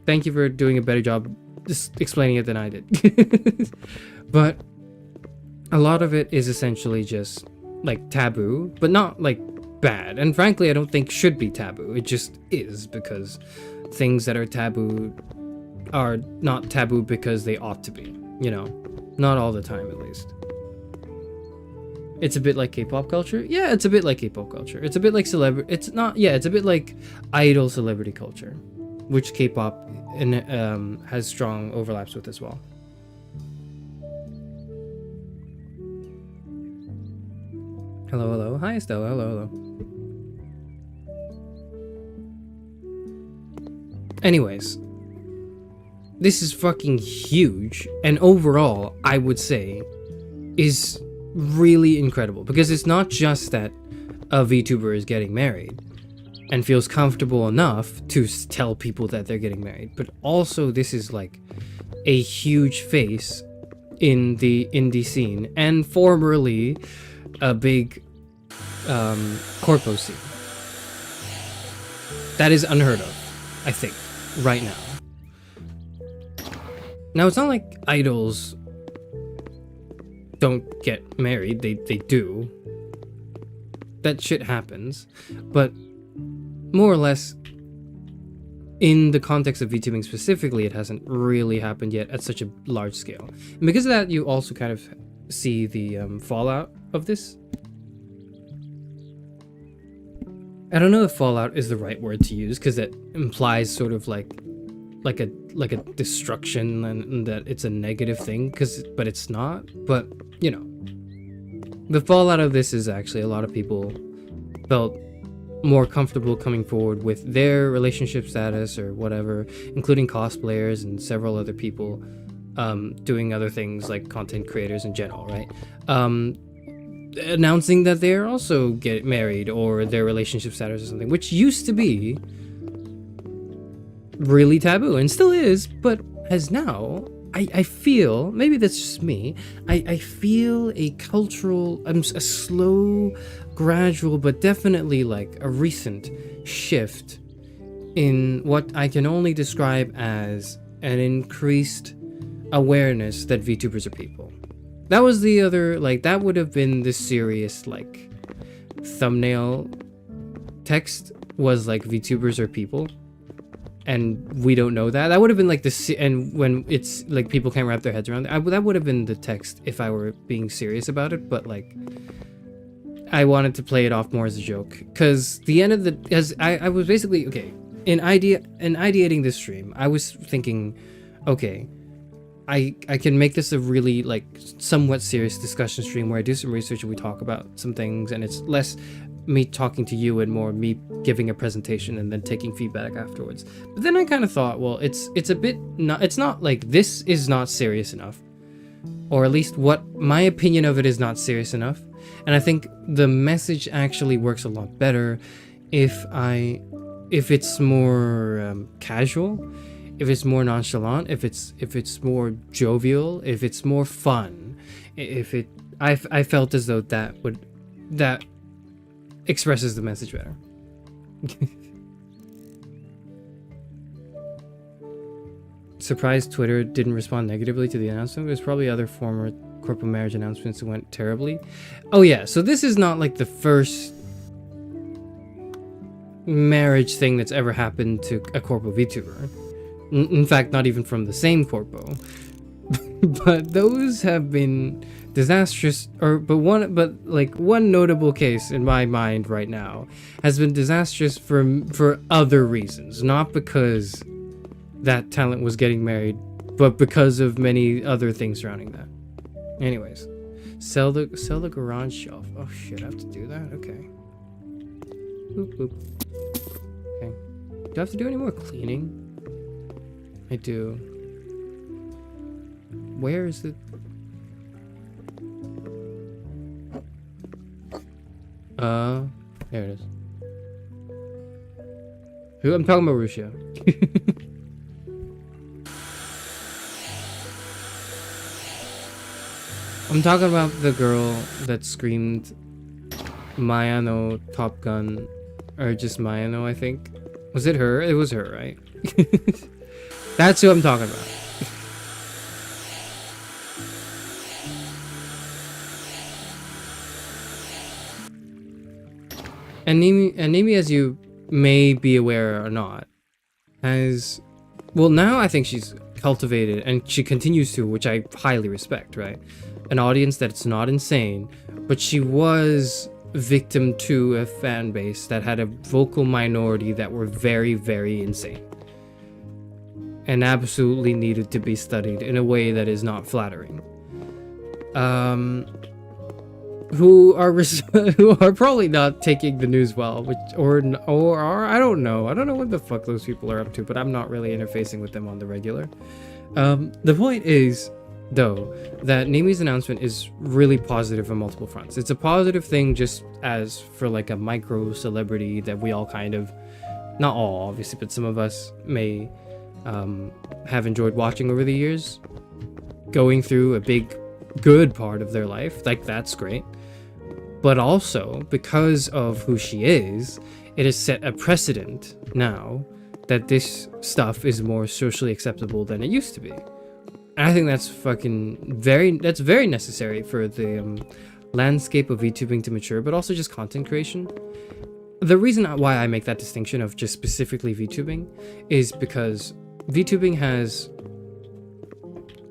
Thank you for doing a better job just explaining it than I did. But a lot of it is essentially just like taboo, but not like bad. And frankly, I don't think should be taboo. It just is, because things that are taboo are not taboo because they ought to be, you know, not all the time at least. It's a bit like K-pop culture. Yeah, it's a bit like K-pop culture. It's a bit like it's a bit like idol celebrity culture, which K-pop has strong overlaps with as well. Hello. Hi, Estella. Hello. Anyways, this is fucking huge, and overall, I would say, is really incredible, because it's not just that a VTuber is getting married and feels comfortable enough to tell people that they're getting married, but also this is like a huge face in the indie scene and formerly a big corpo scene. That is unheard of, I think, right now. Now, it's not like idols don't get married. They do. That shit happens. But more or less, in the context of VTubing specifically, it hasn't really happened yet at such a large scale. And because of that, you also kind of see the fallout of this. I don't know if fallout is the right word to use, because it implies sort of like a destruction and that it's a negative thing, but it's not. But you know, the fallout of this is actually a lot of people felt more comfortable coming forward with their relationship status or whatever, including cosplayers and several other people doing other things like content creators in general, right? announcing that they're also get married or their relationship status or something, which used to be really taboo and still is, but has now, I feel, maybe that's just me, I feel a cultural, a slow, gradual, but definitely like a recent shift in what I can only describe as an increased awareness that VTubers are people. That was the other, like, that would have been the serious, like, thumbnail text was like, VTubers are people. And we don't know that. That would have been like the, and when it's like people can't wrap their heads around it, that would have been the text if I were being serious about it. But like, I wanted to play it off more as a joke, because the end of the, as I was basically, okay, in ideating this stream, I was thinking, okay, I can make this a really like somewhat serious discussion stream where I do some research and we talk about some things, and it's less me talking to you and more me giving a presentation and then taking feedback afterwards. But then I kind of thought, well, it's a bit not, it's not like, this is not serious enough, or at least what my opinion of it is not serious enough. And I think the message actually works a lot better if it's more casual, if it's more nonchalant, if it's more jovial, if it's more fun, I felt as though that expresses the message better. Surprised Twitter didn't respond negatively to the announcement. There's probably other former corporate marriage announcements that went terribly. Oh yeah, so this is not like the first marriage thing that's ever happened to a corpo VTuber. In fact, not even from the same corpo. But those have been disastrous, but one notable case in my mind right now has been disastrous for other reasons, not because that talent was getting married, but because of many other things surrounding that. Anyways, sell the garage shelf. Oh shit, I have to do that? Okay. Boop, boop. Okay. Do I have to do any more cleaning? I do. Where is it? There it is. Who? I'm talking about Russia. I'm talking about the girl that screamed Mayano Top Gun, or just Mayano, I think. Was it her? It was her, right? That's who I'm talking about. And Nimi, as you may be aware or not, has, well, now I think she's cultivated, and she continues to, which I highly respect, right? An audience that's not insane, but she was victim to a fan base that had a vocal minority that were very, very insane. And absolutely needed to be studied in a way that is not flattering. Who are probably not taking the news well, or are, I don't know what the fuck those people are up to, but I'm not really interfacing with them on the regular. The point is, though, that Nimi's announcement is really positive on multiple fronts. It's a positive thing just as for like a micro celebrity that we all kind of, not all obviously, but some of us may have enjoyed watching over the years, going through a big good part of their life. Like, that's great. But also, because of who she is, it has set a precedent now that this stuff is more socially acceptable than it used to be. And I think that's that's very necessary for the landscape of VTubing to mature, but also just content creation. The reason why I make that distinction of just specifically VTubing is because VTubing has,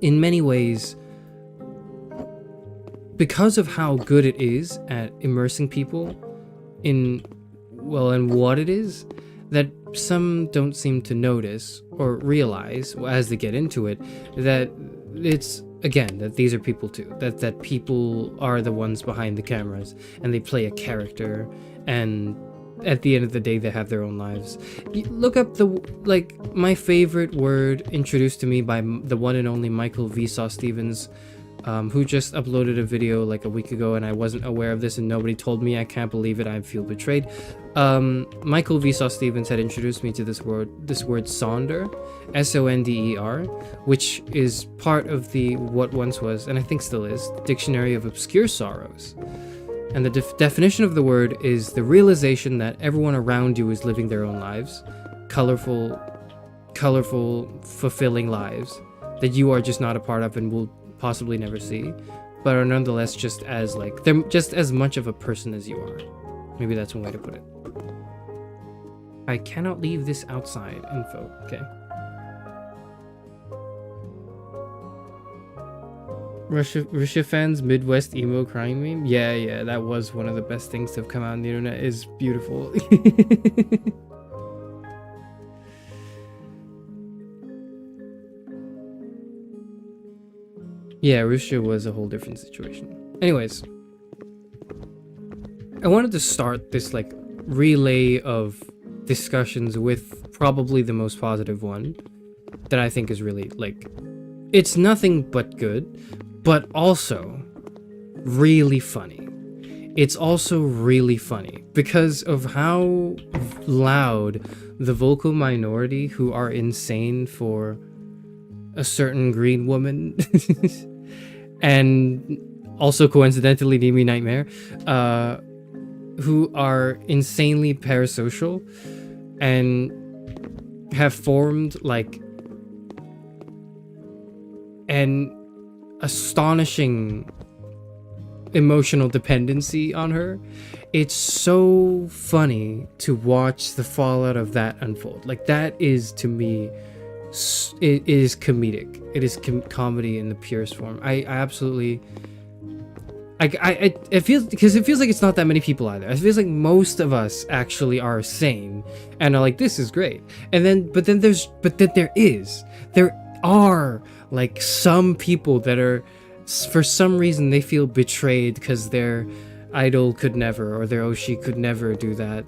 in many ways, because of how good it is at immersing people in what it is, that some don't seem to notice or realize as they get into it, that it's, again, that these are people too, that people are the ones behind the cameras and they play a character, and at the end of the day they have their own lives. Look up my favorite word introduced to me by the one and only Michael Vshojo Stevens who just uploaded a video like a week ago, and I wasn't aware of this and nobody told me. I can't believe it. I feel betrayed. Michael Vsauce Stevens had introduced me to this word Sonder, S-O-N-D-E-R, which is part of the what once was, and I think still is, Dictionary of Obscure Sorrows. And the definition of the word is the realization that everyone around you is living their own lives, colorful, fulfilling lives that you are just not a part of and will possibly never see, but are nonetheless just as like, they're just as much of a person as you are. Maybe that's one way to put it. I cannot leave this outside info. Okay. Russia fans Midwest emo crying meme. Yeah, that was one of the best things to have come out on the internet. Is beautiful. Yeah, Russia was a whole different situation. Anyways, I wanted to start this like relay of discussions with probably the most positive one that I think is really like, it's nothing but good, but also really funny. It's also really funny because of how loud the vocal minority who are insane for a certain green woman and also coincidentally Nimi Nightmare, who are insanely parasocial and have formed like an astonishing emotional dependency on her. It's so funny to watch the fallout of that unfold. Like that is, to me, it is comedic. It is comedy in the purest form. I absolutely, it feels, because it feels like it's not that many people either. It feels like most of us actually are sane and are like, this is great. And then, but then there are like some people that are, for some reason, they feel betrayed because their idol could never, or their Oshi could never do that.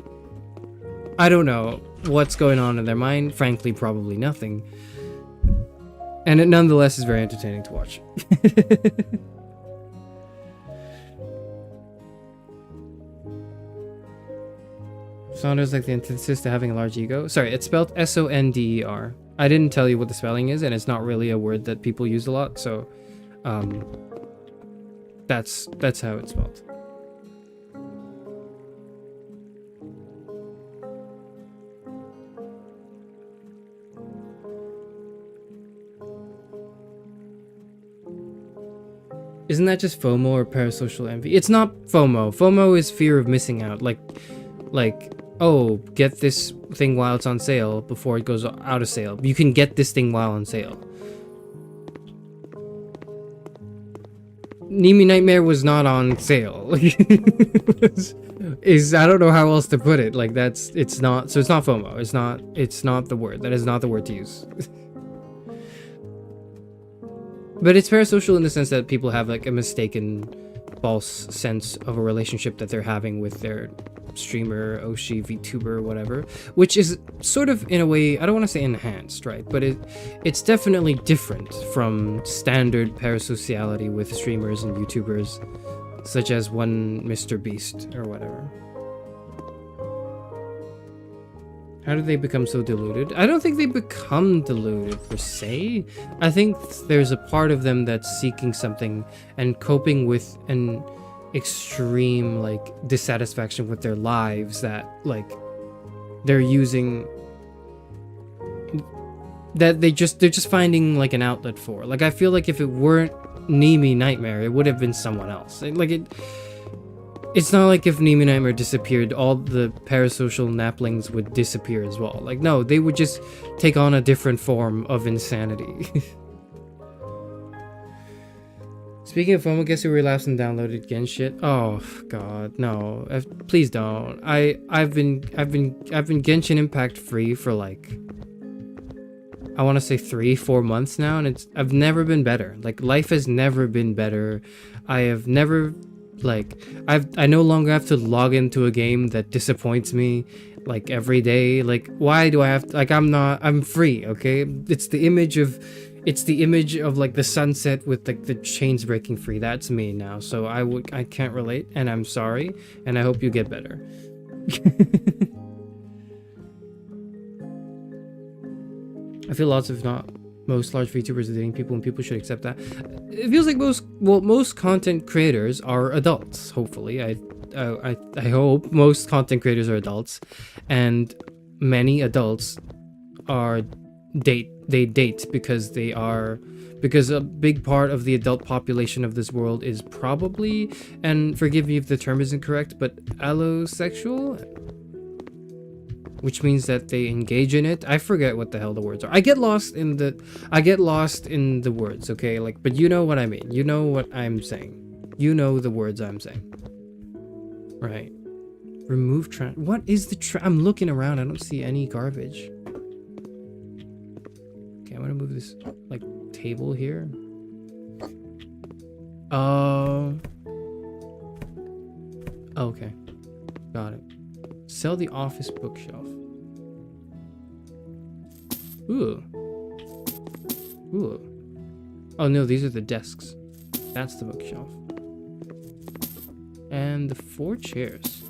I don't know what's going on in their mind. Frankly, probably nothing. And it nonetheless is very entertaining to watch. Sonder's like the antithesis to having a large ego. Sorry, it's spelled S-O-N-D-E-R. I didn't tell you what the spelling is, and it's not really a word that people use a lot, so that's how it's spelled. Isn't that just FOMO or parasocial envy? It's not FOMO. FOMO is fear of missing out. Like, oh, get this thing while it's on sale before it goes out of sale. You can get this thing while on sale. Nimi Nightmare was not on sale. I don't know how else to put it. Like it's not FOMO. It's not the word. That is not the word to use. But it's parasocial in the sense that people have like a mistaken, false sense of a relationship that they're having with their streamer, Oshi, VTuber, whatever, which is sort of, in a way, I don't want to say enhanced, right? But it's definitely different from standard parasociality with streamers and YouTubers, such as one Mr. Beast or whatever. How do they become so deluded? I don't think they become deluded per se. I think there's a part of them that's seeking something and coping with an extreme like dissatisfaction with their lives that like they're using, that they're just finding like an outlet for. Like I feel like if it weren't Nimi Nightmare, it would have been someone else. Like it's not like if Nimi Nightmare disappeared, all the parasocial naplings would disappear as well. Like, no, they would just take on a different form of insanity. Speaking of FOMO, guess who relapsed and downloaded again? Shit. Oh God, no! Please don't. I've been Genshin Impact free for like, I want to say 3-4 months now, and I've never been better. Like life has never been better. I have never. Like, I no longer have to log into a game that disappoints me, like, every day. Like, why do I have to, like, I'm free, okay? It's the image of It's the image of like the sunset with like the chains breaking free. That's me now. So I can't relate, and I'm sorry, and I hope you get better. I feel lots, if not most, large VTubers are dating people, and people should accept that. It feels like most content creators are adults. Hopefully, I hope most content creators are adults, and many adults are date because a big part of the adult population of this world is probably, and forgive me if the term is incorrect, but allosexual, which means that they engage in it. I forget what the hell the words are. I get lost in the words, okay? Like, but you know what I mean. You know what I'm saying. You know the words I'm saying. Right. Remove what is the I'm looking around. I don't see any garbage. Okay, I'm gonna move this like table here. Okay. Got it. Sell the office bookshelf. Ooh. Ooh. Oh no, these are the desks. That's the bookshelf. And the 4 chairs.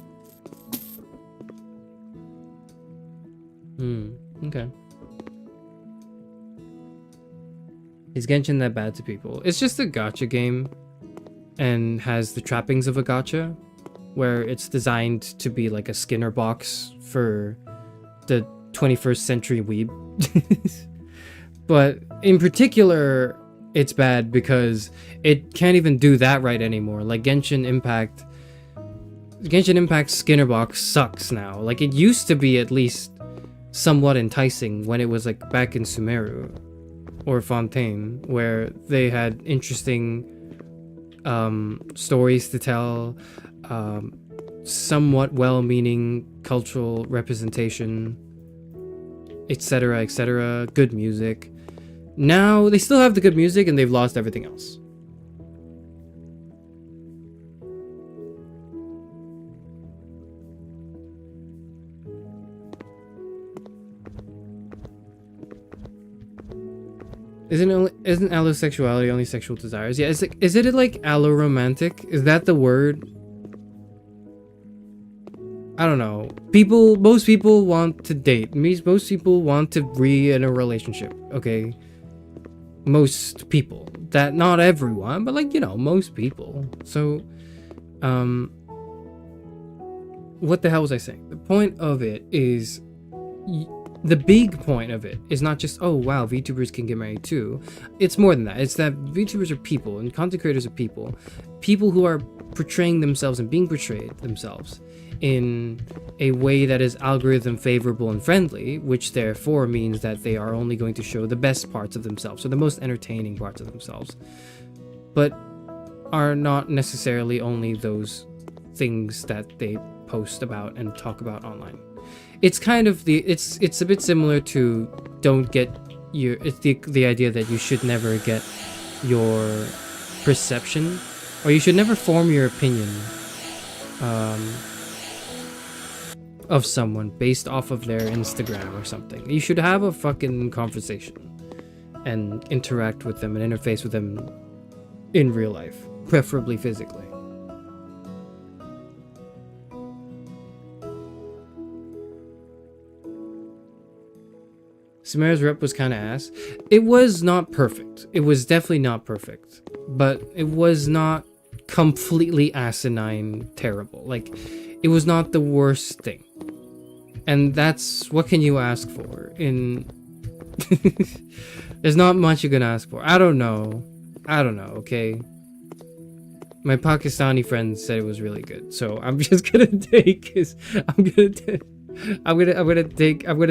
Okay. Is Genshin that bad to people? It's just a gacha game and has the trappings of a gacha, where it's designed to be like a Skinner box for the 21st century weeb. But in particular, it's bad because it can't even do that right anymore. Like Genshin Impact Skinner box sucks now. Like it used to be at least somewhat enticing when it was like back in Sumeru or Fontaine, where they had interesting stories to tell, somewhat well-meaning cultural representation, etc., etc., good music. Now they still have the good music and they've lost everything else. Isn't allosexuality only sexual desires? Yeah, is it like alloromantic? Is that the word? I don't know. Most people want to date. Most people want to be in a relationship. Okay, most people. That not everyone, but like, you know, most people. So, what the hell was I saying? The point of it is. The big point of it is not just, oh wow, VTubers can get married too. It's more than that. It's that VTubers are people and content creators are people. People who are portraying themselves and being portrayed themselves in a way that is algorithm favorable and friendly, which therefore means that they are only going to show the best parts of themselves, or the most entertaining parts of themselves, but are not necessarily only those things that they post about and talk about online. It's kind of it's a bit similar to it's the idea that you should never get your perception, or you should never form your opinion of someone based off of their Instagram or something. You should have a fucking conversation and interact with them and interface with them in real life, preferably physically. Samara's rep was kind of ass. It was not perfect. It was definitely not perfect. But it was not completely asinine terrible. Like, it was not the worst thing. And that's, what can you ask for? There's not much you can ask for. I don't know, okay? My Pakistani friend said it was really good. So I'm just gonna take his... I'm gonna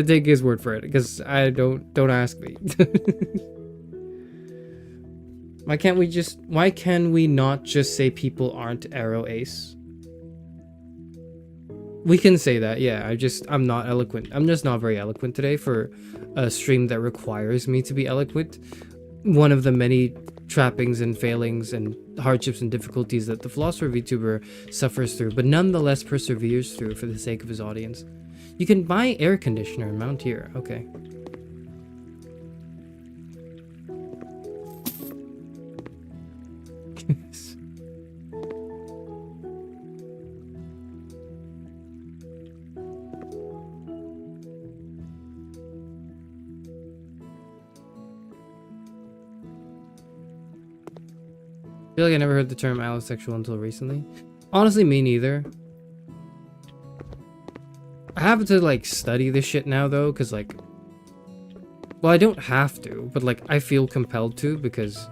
take his word for it, because I don't ask me. Why can we not just say people aren't arrow ace? We can say that, yeah. I'm not eloquent. I'm just not very eloquent today for a stream that requires me to be eloquent. One of the many trappings and failings and hardships and difficulties that the philosopher VTuber suffers through, but nonetheless perseveres through for the sake of his audience. You can buy air conditioner and mount here. Okay. feel like I never heard the term allosexual until recently. Honestly, me neither. I have to like study this shit now though, because like, well, I don't have to, but like I feel compelled to because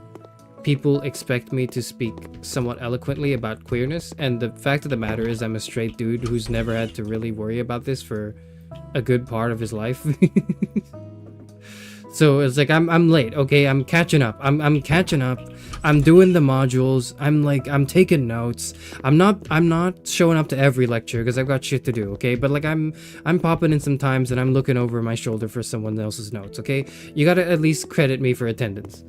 people expect me to speak somewhat eloquently about queerness, and the fact of the matter is I'm a straight dude who's never had to really worry about this for a good part of his life. So it's like I'm late, okay? I'm catching up. I'm catching up. I'm doing the modules. I'm taking notes. I'm not showing up to every lecture because I've got shit to do, okay? But like I'm popping in sometimes and I'm looking over my shoulder for someone else's notes, okay? You gotta at least credit me for attendance.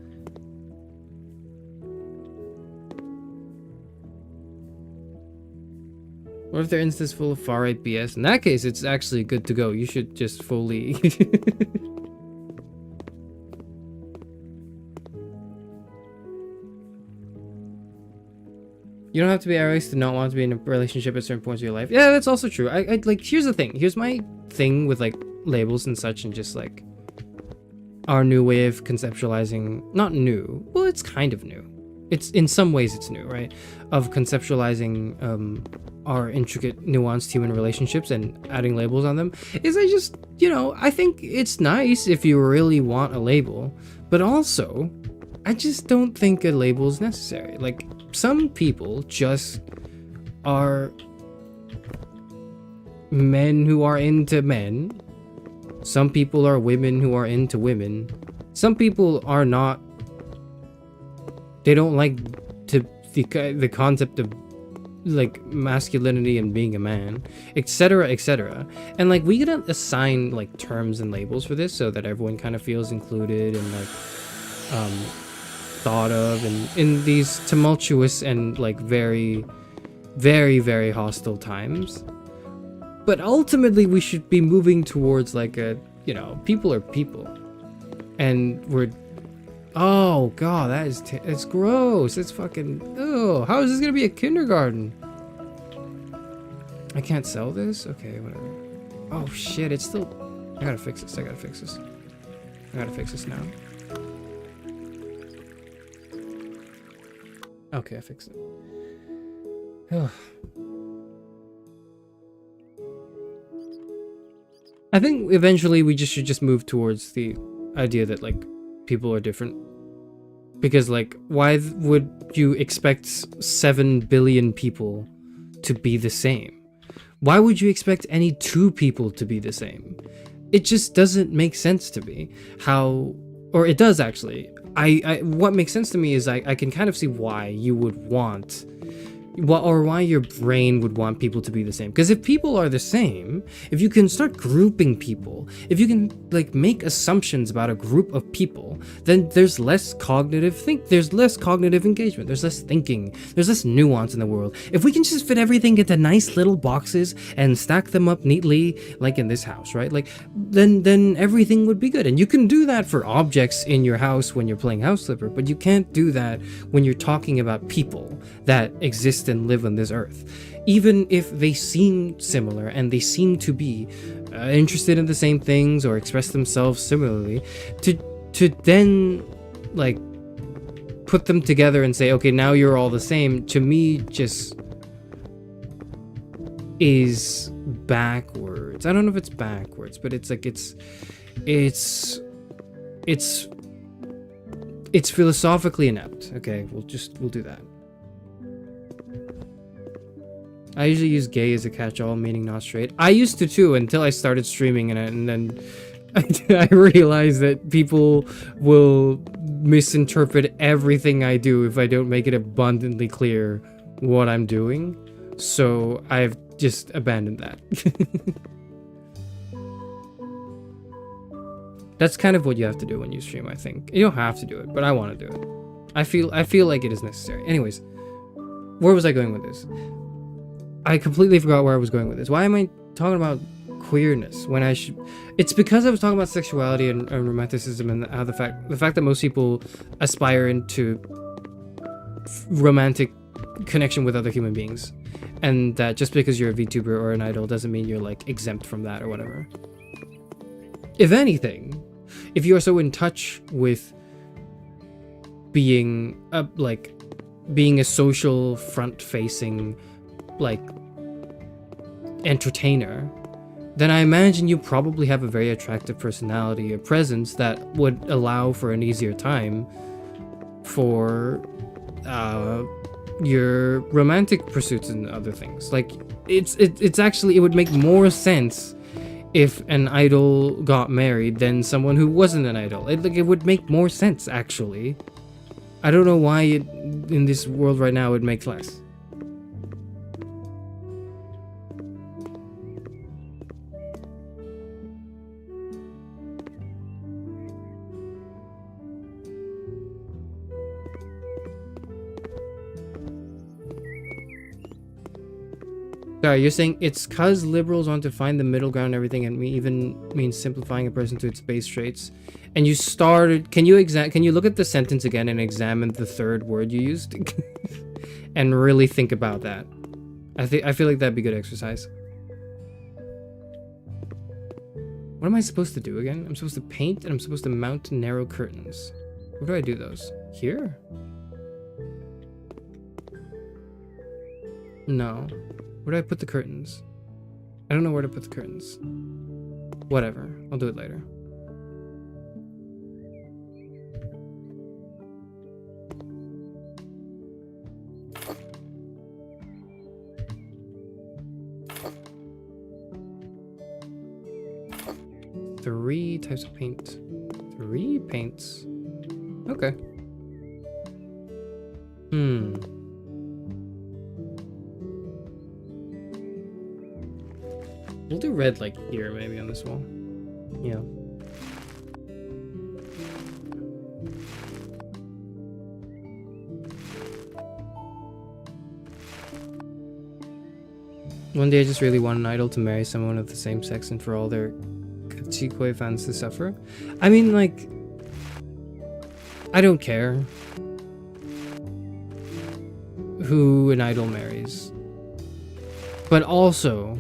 What if their Insta's full of far-right BS? In that case, it's actually good to go. You should just fully... You don't have to be Aries to not want to be in a relationship at certain points of your life. Yeah, that's also true. I like, here's the thing. Here's my thing with like labels and such, and just like our new way of conceptualizing, not new. Well, it's kind of new. It's in some ways it's new, right? Of conceptualizing our intricate, nuanced human relationships and adding labels on them. Is I just, you know, I think it's nice if you really want a label, but also I just don't think a label is necessary. Like, some people just are men who are into men. Some people are women who are into women. Some people are not. They don't like the concept of like masculinity and being a man, etc., etc. And like we gotta assign like terms and labels for this so that everyone kind of feels included and like thought of, and in these tumultuous and like very, very, very hostile times. But ultimately we should be moving towards like a, you know, people are people, and we're, oh god, that is it's gross. It's fucking, oh, how is this gonna be a kindergarten? I can't sell this? Okay, whatever. Oh shit, it's still, I gotta fix this. I gotta fix this now. Okay, I fixed it. I think eventually we should just move towards the idea that like people are different. Because like, why would you expect 7 billion people to be the same? Why would you expect any 2 people to be the same? It just doesn't make sense to me. How, or it does actually. What makes sense to me is I can kind of see why you would want, or why your brain would want people to be the same. Because if people are the same, if you can start grouping people, if you can like make assumptions about a group of people, then there's less cognitive there's less cognitive engagement, there's less thinking, there's less nuance in the world. If we can just fit everything into nice little boxes and stack them up neatly, like in this house, right? Like then everything would be good. And you can do that for objects in your house when you're playing House Flipper, but you can't do that when you're talking about people that exist and live on this earth, even if they seem similar and they seem to be interested in the same things or express themselves similarly. To then like put them together and say, okay, now you're all the same, to me just is backwards. I don't know if it's backwards, but it's like it's philosophically inept. Okay, we'll do that. I usually use gay as a catch-all, meaning not straight. I used to too, until I started streaming and then I realized that people will misinterpret everything I do if I don't make it abundantly clear what I'm doing. So I've just abandoned that. That's kind of what you have to do when you stream, I think. You don't have to do it, but I want to do it. I feel like it is necessary. Anyways, where was I going with this? I completely forgot where I was going with this. Why am I talking about queerness when I should? It's because I was talking about sexuality and romanticism, and how the fact that most people aspire into romantic connection with other human beings, and that just because you're a VTuber or an idol doesn't mean you're like exempt from that or whatever. If anything, if you are so in touch with being like being a social front-facing like entertainer, then I imagine you probably have a very attractive personality or presence that would allow for an easier time for your romantic pursuits and other things. Like it's actually, it would make more sense if an idol got married than someone who wasn't an idol. It would make more sense, actually. I don't know why in this world right now it makes less. Sorry, you're saying it's cause liberals want to find the middle ground and everything, and even means simplifying a person to its base traits. And you started, can you look at the sentence again and examine the third word you used? And really think about that. I feel like that'd be good exercise. What am I supposed to do again? I'm supposed to paint and I'm supposed to mount narrow curtains. Where do I do those? Here? No. Where do I put the curtains? I don't know where to put the curtains. Whatever. I'll do it later. Three types of paint. 3 paints. Okay. We'll do red like here, maybe on this wall. Yeah. One day I just really want an idol to marry someone of the same sex and for all their Kachikoi fans to suffer. I mean, like, I don't care who an idol marries. But also,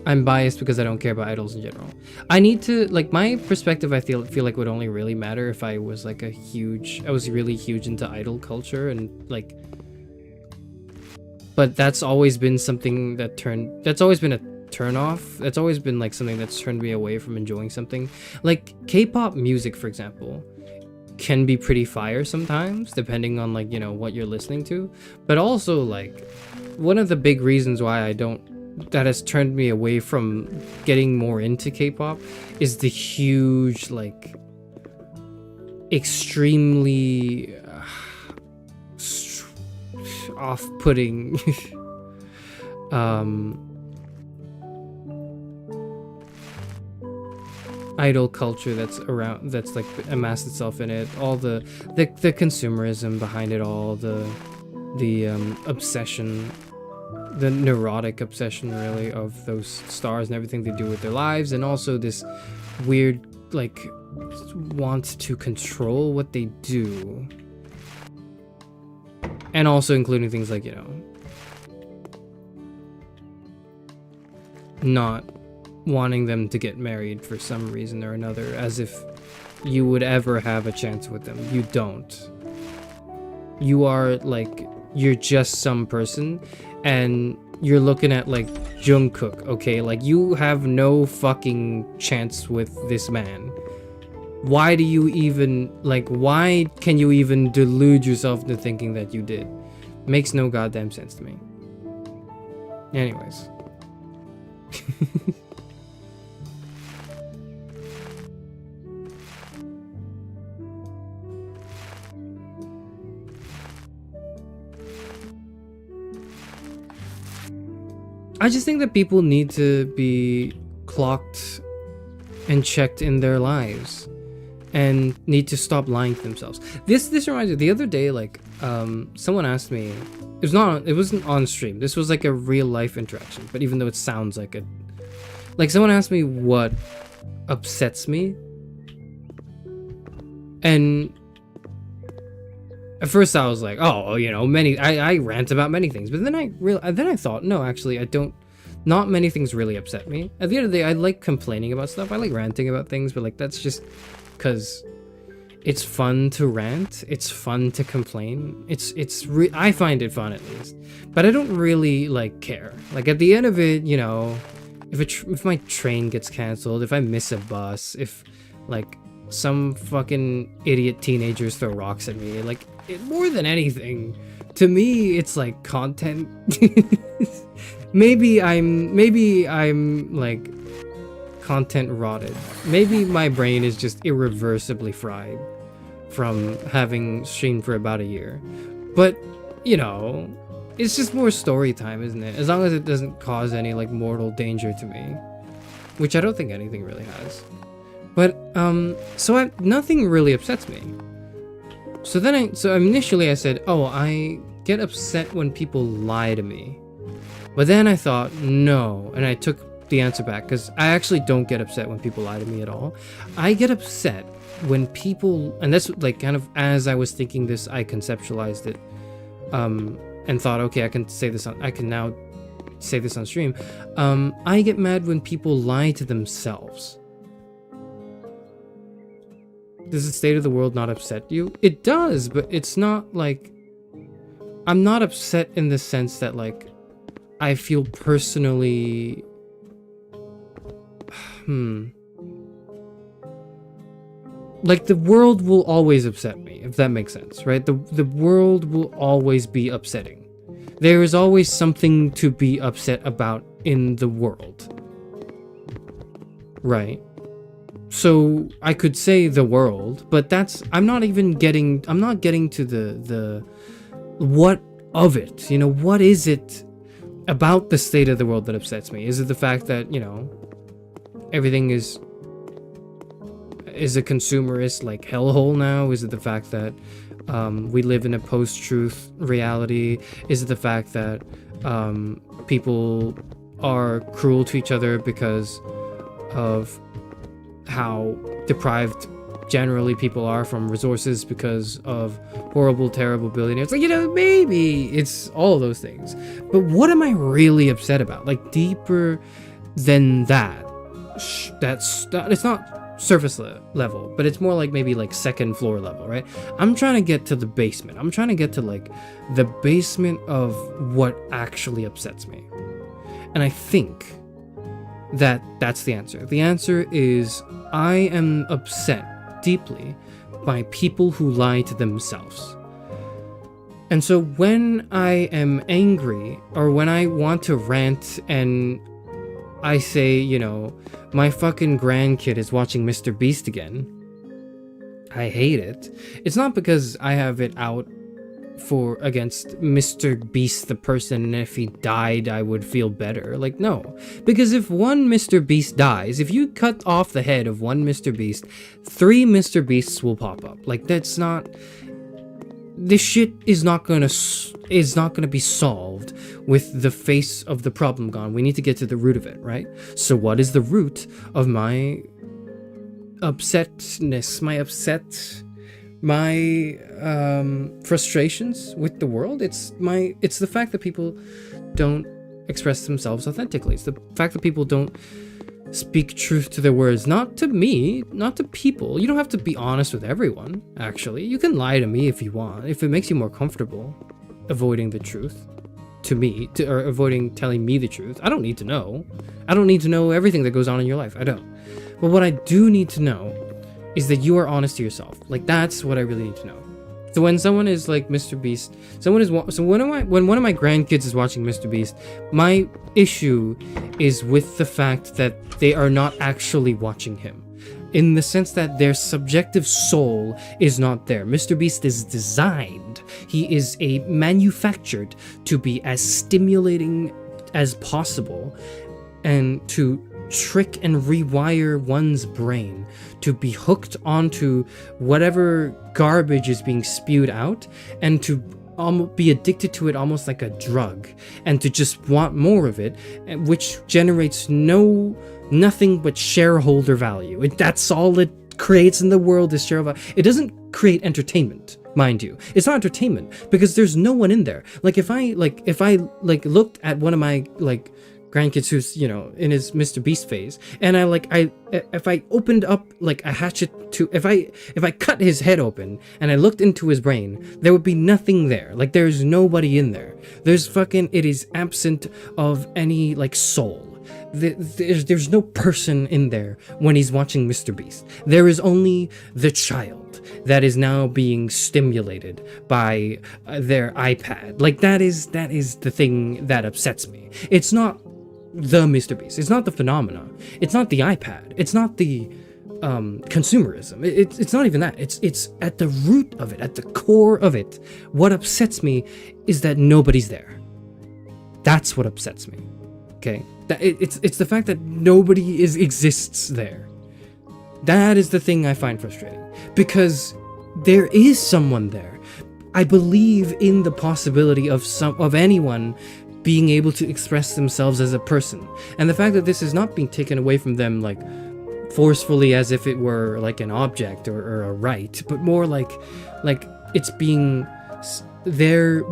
I'm biased because I don't care about idols in general. I need to, like, my perspective I feel like would only really matter if I was like I was really huge into idol culture and like, but that's always been something that's always been a turn off. That's always been like something that's turned me away from enjoying something. Like K-pop music, for example, can be pretty fire sometimes, depending on like, you know, what you're listening to. But also like, one of the big reasons why that has turned me away from getting more into K-pop is the huge, like, extremely off-putting idol culture that's like amassed itself in it, all the consumerism behind it all, the obsession, the neurotic obsession really of those stars and everything they do with their lives, and also this weird like want to control what they do, and also including things like, you know, not wanting them to get married for some reason or another, as if you would ever have a chance with them. You don't. You are like, you're just some person, and you're looking at like Jungkook, okay? Like, you have no fucking chance with this man. Why do you even, like, why can you even delude yourself into thinking that you did? Makes no goddamn sense to me. Anyways. I just think that people need to be clocked and checked in their lives, and need to stop lying to themselves. This reminds me, the other day, like, someone asked me, it wasn't on stream, this was like a real life interaction, but even though it sounds like it, like, someone asked me what upsets me, and at first I was like, oh, you know, I rant about many things, but then I thought, no, actually, not many things really upset me. At the end of the day, I like complaining about stuff, I like ranting about things, but like, that's just because it's fun to rant, it's fun to complain. I find it fun at least, but I don't really like care. Like at the end of it, you know, if my train gets canceled, if I miss a bus, if like some fucking idiot teenagers throw rocks at me, like more than anything, to me it's like content. maybe I'm like content rotted. Maybe my brain is just irreversibly fried from having streamed for about a year. But, you know, it's just more story time, isn't it? As long as it doesn't cause any like mortal danger to me, which I don't think anything really has. But so nothing really upsets me. So initially I said, oh, I get upset when people lie to me. But then I thought, no, and I took the answer back, because I actually don't get upset when people lie to me at all. I get upset when people, and that's like kind of as I was thinking this, I conceptualized it, and thought, okay, I can now say this on stream. I get mad when people lie to themselves. Does the state of the world not upset you? It does, but it's not like, I'm not upset in the sense that like I feel personally like the world will always upset me, if that makes sense, right? The world will always be upsetting. There is always something to be upset about in the world, right? So I could say the world, but I'm not getting to the what of it, you know, what is it about the state of the world that upsets me? Is it the fact that, you know, everything is a consumerist like hellhole now? Is it the fact that we live in a post-truth reality? Is it the fact that people are cruel to each other because of how deprived generally people are from resources because of horrible, terrible billionaires? Like, you know, maybe it's all of those things. But what am I really upset about? Like, deeper than that. It's not surface level, but it's more like maybe like second floor level, right? I'm trying to get to the basement. I'm trying to get to like the basement of what actually upsets me. And I think that's the answer. The answer is I am upset deeply by people who lie to themselves. And so when I am angry or when I want to rant and I say, you know, my fucking grandkid is watching Mr. Beast again, I hate it. It's not because I have it out against Mr. Beast the person, and if he died I would feel better. Like, no. Because if one Mr. Beast dies, if you cut off the head of one Mr. Beast, 3 Mr. Beasts will pop up. Like, that's not... This shit is not gonna be solved with the face of the problem gone. We need to get to the root of it, right? So what is the root of my upsetness, my frustrations with the world? It's the fact that people don't express themselves authentically. It's the fact that people don't speak truth to their words. Not to me, not to people. You don't have to be honest with everyone, actually. You can lie to me if you want, if it makes you more comfortable avoiding the truth to me, or avoiding telling me the truth. I don't need to know. I don't need to know everything that goes on in your life. I don't. But what I do need to know is that you are honest to yourself. Like, that's what I really need to know. So when someone is like Mr. Beast, when one of my grandkids is watching Mr. Beast, my issue is with the fact that they are not actually watching him, in the sense that their subjective soul is not there. Mr. Beast is designed. He is manufactured to be as stimulating as possible and to trick and rewire one's brain to be hooked onto whatever garbage is being spewed out and to be addicted to it almost like a drug, and to just want more of it, which generates nothing but shareholder value. That's all it creates in the world, is shareholder value. It doesn't create entertainment, mind you. It's not entertainment because there's no one in there. Like if I looked at one of my like grandkids who's, you know, in his Mr. Beast phase, and if I opened up like a hatchet to, if I cut his head open and I looked into his brain, there would be nothing there. Like, there's nobody in there. It is absent of any like soul. There's no person in there when he's watching Mr. Beast. There is only the child that is now being stimulated by their iPad. Like, that is the thing that upsets me. It's not the Mr. Beast. It's not the phenomena. It's not the iPad. It's not the consumerism. It's not even that. It's at the root of it, at the core of it. What upsets me is that nobody's there. That's what upsets me. Okay? It's the fact that nobody exists there. That is the thing I find frustrating, because there is someone there. I believe in the possibility of anyone being able to express themselves as a person, and the fact that this is not being taken away from them like forcefully as if it were like an object or a right, but more like it's being their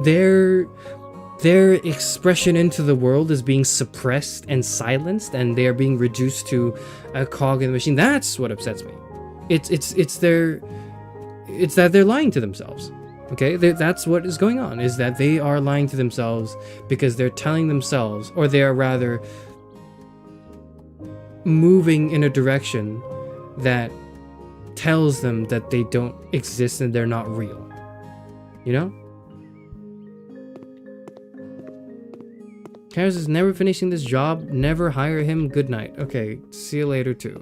expression into the world is being suppressed and silenced, and they're being reduced to a cog in the machine. That's what upsets me. It's that they're lying to themselves. Okay, that's what is going on, is that they are lying to themselves because they're telling themselves, or they are rather moving in a direction that tells them that they don't exist and they're not real. You know? Charis is never finishing this job. Never hire him. Good night. Okay, see you later too.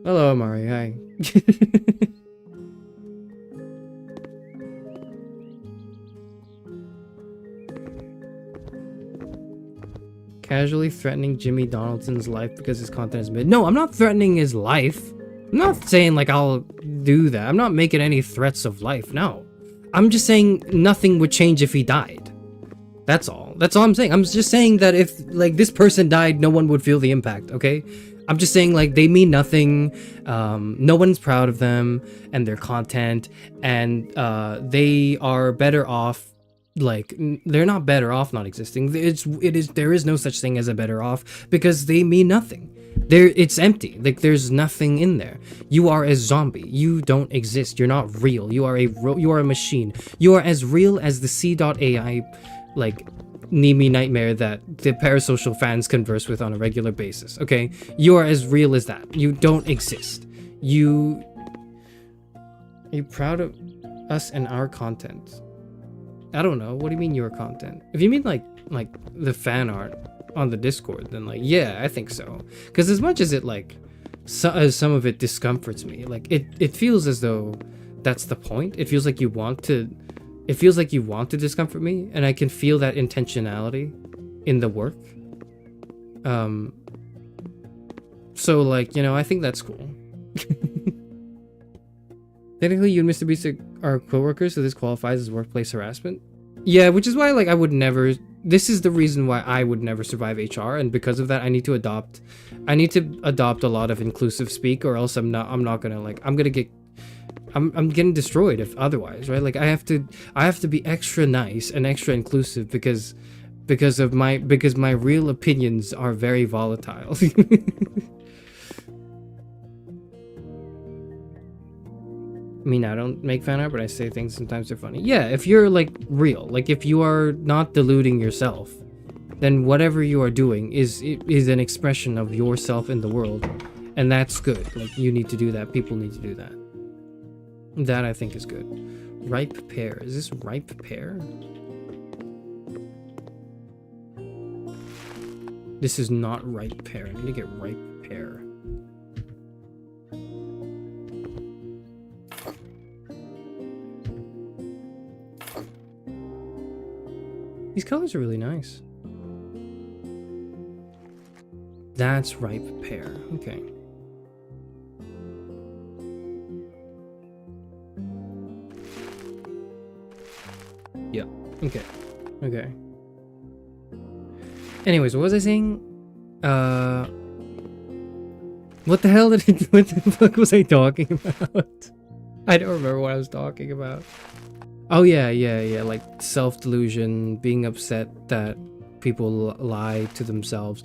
Hello, Amari. Hi. Casually threatening Jimmy Donaldson's life because his content is mid. No, I'm not threatening his life. I'm not saying like I'll do that. I'm not making any threats of life. No. I'm just saying nothing would change if he died. That's all. That's all I'm saying. I'm just saying that if like this person died, no one would feel the impact, okay? I'm just saying like they mean nothing. No one's proud of them and their content, and they are better off. Like, they're not better off not existing. There is no such thing as a better off, because they mean nothing. It's empty. Like, there's nothing in there. You are a zombie. You don't exist. You're not real. You are a machine. You are as real as the C.AI like Nemi nightmare that the parasocial fans converse with on a regular basis. Okay, you are as real as that. You don't exist. Are you proud of us and our content? I don't know. What do you mean your content? If you mean like the fan art on the Discord, then like, yeah, I think so. Because as much as it like as some of it discomforts me, like it feels as though that's the point. It feels like you want to discomfort me, and I can feel that intentionality in the work. So like, you know, I think that's cool. Technically, you and Mr. Beast are co-workers, so this qualifies as workplace harassment. Yeah, which is why like I would never. This is the reason why I would never survive HR, and because of that, I need to adopt a lot of inclusive speak, or else I'm not gonna like. I'm getting destroyed if otherwise, right? Like I have to be extra nice and extra inclusive because my real opinions are very volatile. I mean, I don't make fan art, but I say things sometimes they're funny. Yeah, if you're like real, like if you are not deluding yourself, then whatever you are doing is an expression of yourself in the world, and that's good. Like you need to do that. People need to do that. That I think is good. Ripe pear. Is this ripe pear? This is not ripe pear. I need to get ripe pear. These colors are really nice. That's ripe pear. Okay. Yeah. Okay. Okay. Anyways, what was I saying? What the hell what the fuck was I talking about? I don't remember what I was talking about. Oh yeah, yeah, yeah. Like self-delusion, being upset that people lie to themselves.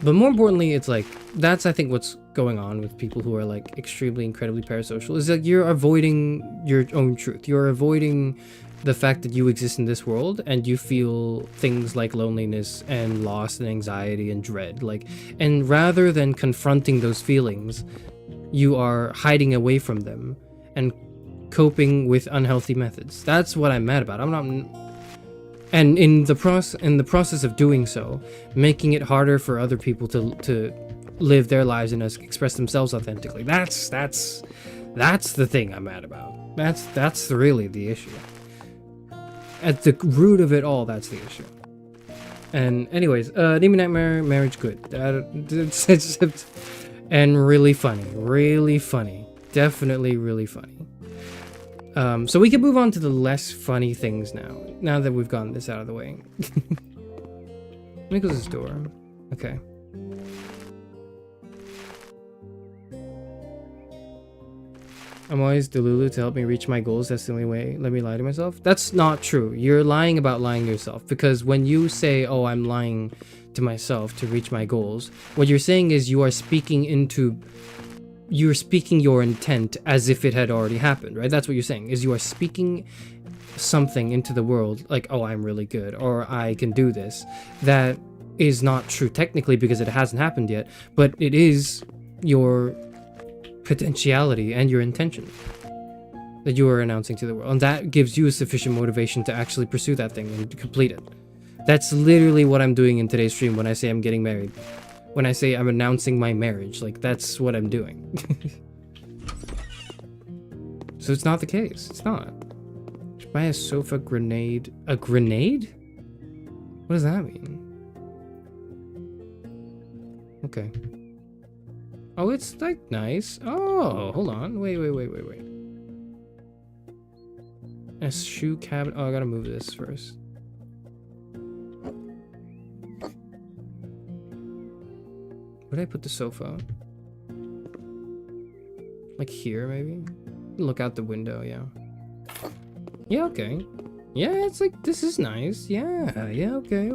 But more importantly, it's like that's I think what's going on with people who are like extremely incredibly parasocial is that you're avoiding your own truth. You're avoiding the fact that you exist in this world and you feel things like loneliness and loss and anxiety and dread. Like, and rather than confronting those feelings, you are hiding away from them and coping with unhealthy methods. That's what I'm mad about. I'm not, and in the process of doing so, making it harder for other people to live their lives and express themselves authentically. That's the thing I'm mad about. That's really the issue. At the root of it all, that's the issue. And anyways, Demon Nightmare, marriage good. And really funny, definitely really funny. So we can move on to the less funny things now that we've gotten this out of the way. Let me close this door. Okay. I'm always Delulu to help me reach my goals. That's the only way. Let me lie to myself. That's not true. You're lying about lying to yourself, because when you say, oh, I'm lying to myself to reach my goals, what you're saying is you're speaking your intent as if it had already happened, right? That's what you're saying, is you are speaking something into the world like, oh, I'm really good, or I can do this. That is not true technically because it hasn't happened yet, but it is your potentiality and your intention that you are announcing to the world, and that gives you a sufficient motivation to actually pursue that thing and complete it. That's literally what I'm doing in today's stream when I say I'm getting married. When I say I'm announcing my marriage, like that's what I'm doing. So it's not the case. It's not. Should buy a sofa grenade. A grenade? What does that mean? Okay. Oh, it's like nice. Oh, hold on. Wait. A shoe cabinet. Oh, I gotta move this first. Where did I put the sofa? Like here, maybe? Look out the window, yeah. Yeah, okay. Yeah, it's like, this is nice. Yeah, okay.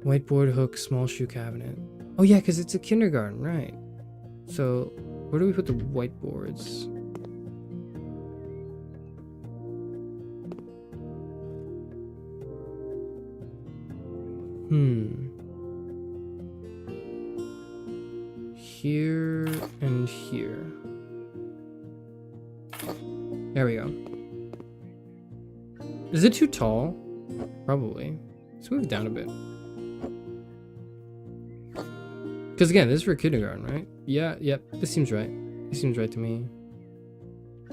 Whiteboard hook, small shoe cabinet. Oh yeah, because it's a kindergarten, right? So, where do we put the whiteboards? Here and here. There we go. Is it too tall? Probably. Let's move it down a bit. Because again, this is for kindergarten, right? Yeah, yep. This seems right. This seems right to me.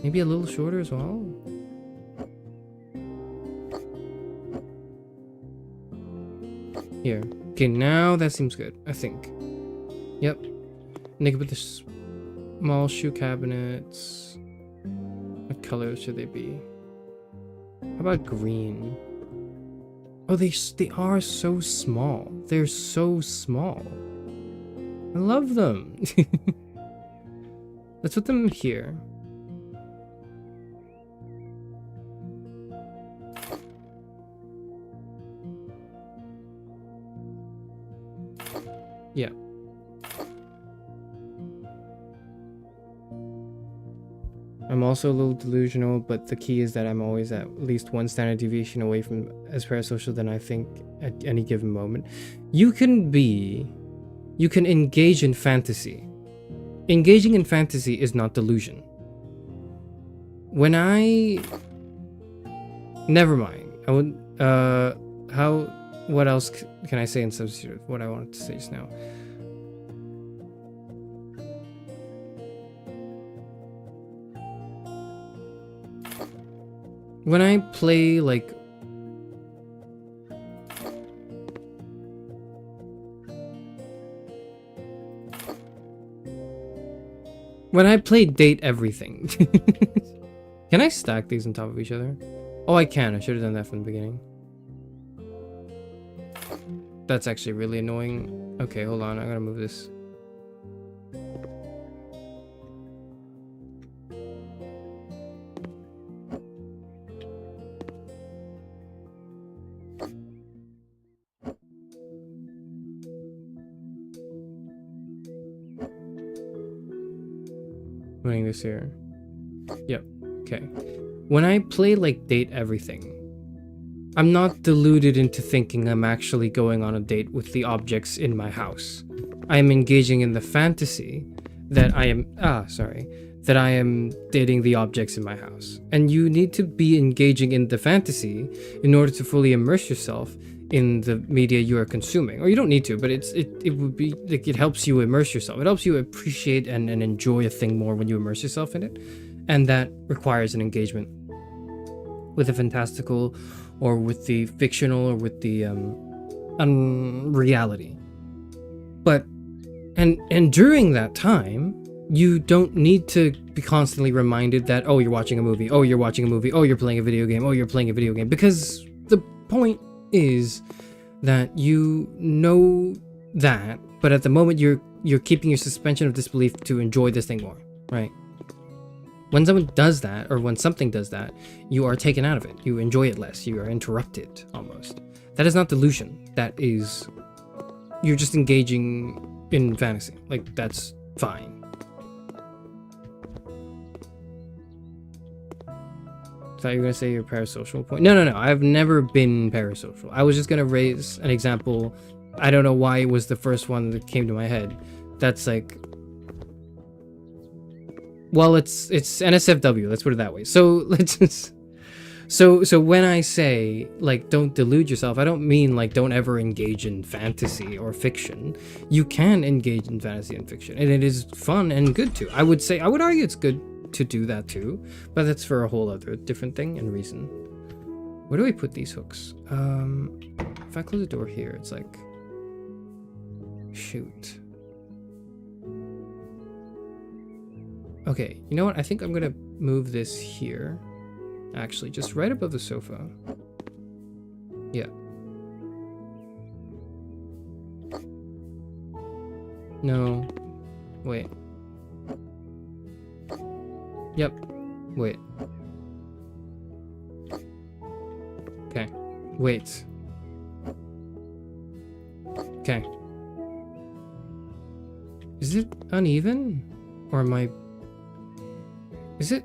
Maybe a little shorter as well? Here. Okay, now that seems good, I think. Yep. And they can put the small shoe cabinets. What colors should they be? How about green? Oh, they are so small. They're so small. I love them. Let's put them here. Yeah. I'm also a little delusional, but the key is that I'm always at least one standard deviation away from as parasocial than I think at any given moment. You can engage in fantasy. Engaging in fantasy is not delusion. Never mind. I would, what else can I say in substitute of what I wanted to say just now? When I play, like... When I play Date Everything... Can I stack these on top of each other? Oh, I can. I should have done that from the beginning. That's actually really annoying. Okay, hold on. I gotta move this. Putting this here. Yep. Okay. When I play like date everything, I'm not deluded into thinking I'm actually going on a date with the objects in my house. I am engaging in the fantasy that I am dating the objects in my house. And you need to be engaging in the fantasy in order to fully immerse yourself in the media you are consuming. Or you don't need to, but it would be like, it helps you immerse yourself. It helps you appreciate and enjoy a thing more when you immerse yourself in it. And that requires an engagement with the fantastical or with the fictional or with the reality. But and during that time, you don't need to be constantly reminded that, oh, you're watching a movie, oh, you're watching a movie, oh, you're playing a video game, oh, you're playing a video game. Because the point is that you know that, but at the moment you're keeping your suspension of disbelief to enjoy this thing more, right? When someone does that, or when something does that, you are taken out of it. You enjoy it less. You are interrupted, almost. That is not delusion. That is... You're just engaging in fantasy. Like, that's fine. Thought you were gonna say your parasocial point. No. I've never been parasocial. I was just gonna raise an example. I don't know why it was the first one that came to my head. That's like... Well, it's NSFW. Let's put it that way. So let's just... So when I say, like, don't delude yourself, I don't mean, like, don't ever engage in fantasy or fiction. You can engage in fantasy and fiction, and it is fun and good too. I would argue it's good to do that too, but that's for a whole other different thing and reason. Where do we put these hooks? If I close the door here, it's like... Shoot. Okay, you know what? I think I'm gonna move this here. Actually, just right above the sofa. Yeah. No. Wait. Yep. Wait. Okay. Wait. Okay. Is it uneven? Or am I... Is it...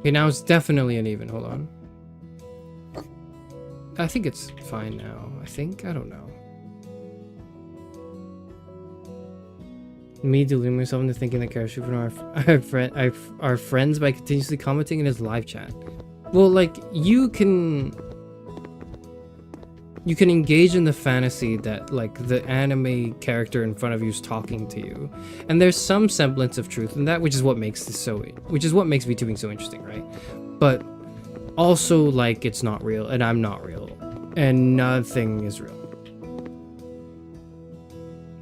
Okay, now it's definitely uneven. Hold on. I think it's fine now. I don't know. Me deluding myself into thinking that Charis Euphranor are friends by continuously commenting in his live chat. Well, like, you can engage in the fantasy that, like, the anime character in front of you is talking to you, and there's some semblance of truth in that, which is what makes VTubing so interesting, right? But also, like, it's not real, and I'm not real, and nothing is real.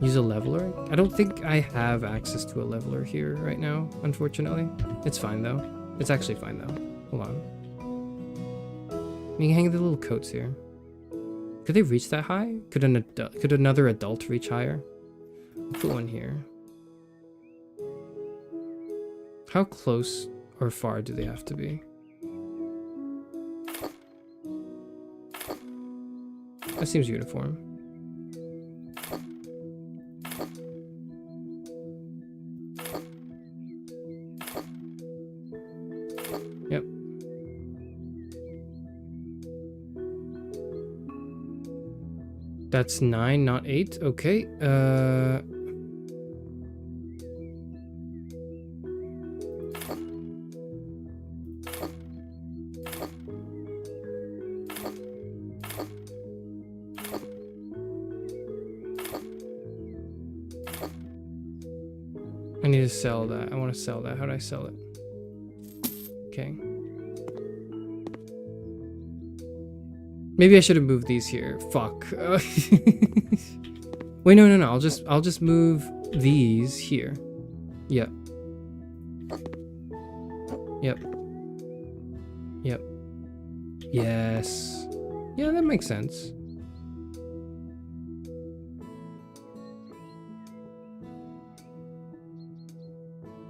Use a leveler? I don't think I have access to a leveler here right now, unfortunately. It's fine though. It's actually fine though. Hold on. You can hang the little coats here. Could they reach that high? Could another adult reach higher? I'll put one here. How close or far do they have to be? That seems uniform. Yep. That's 9, not 8. Okay. I need to sell that. I want to sell that. How do I sell it? Okay. Maybe I should have moved these here. Fuck. Wait, no. I'll just move these here. Yep. Yep. Yep. Yes. Yeah, that makes sense.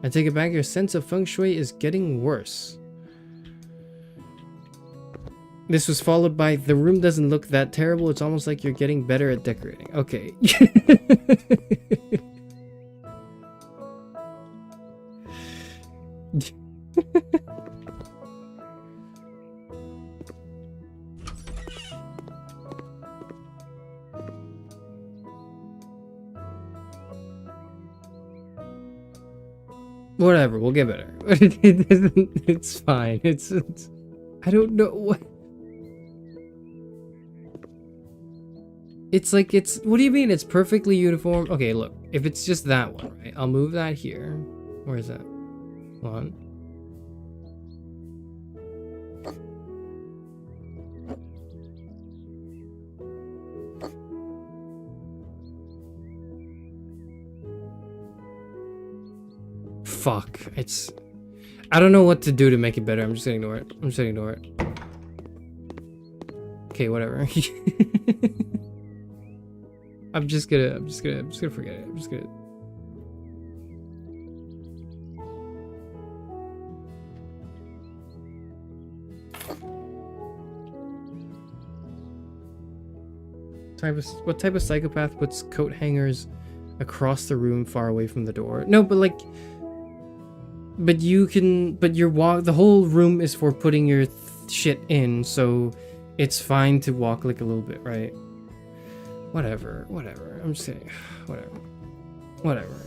I take it back, your sense of feng shui is getting worse. This was followed by, the room doesn't look that terrible, it's almost like you're getting better at decorating. Okay. Whatever, we'll get better. It's fine. It's I don't know what. It's like what do you mean it's perfectly uniform? Okay, look, if it's just that one, right? I'll move that here. Where is that? Hold on. Fuck, I don't know what to do to make it better. I'm just gonna ignore it. I'm just gonna ignore it. Okay, whatever. I'm just gonna forget it. I'm just gonna. What type of psychopath puts coat hangers across the room far away from the door? No, but like, but the whole room is for putting your shit in, so it's fine to walk like a little bit, right? Whatever. I'm just saying, whatever.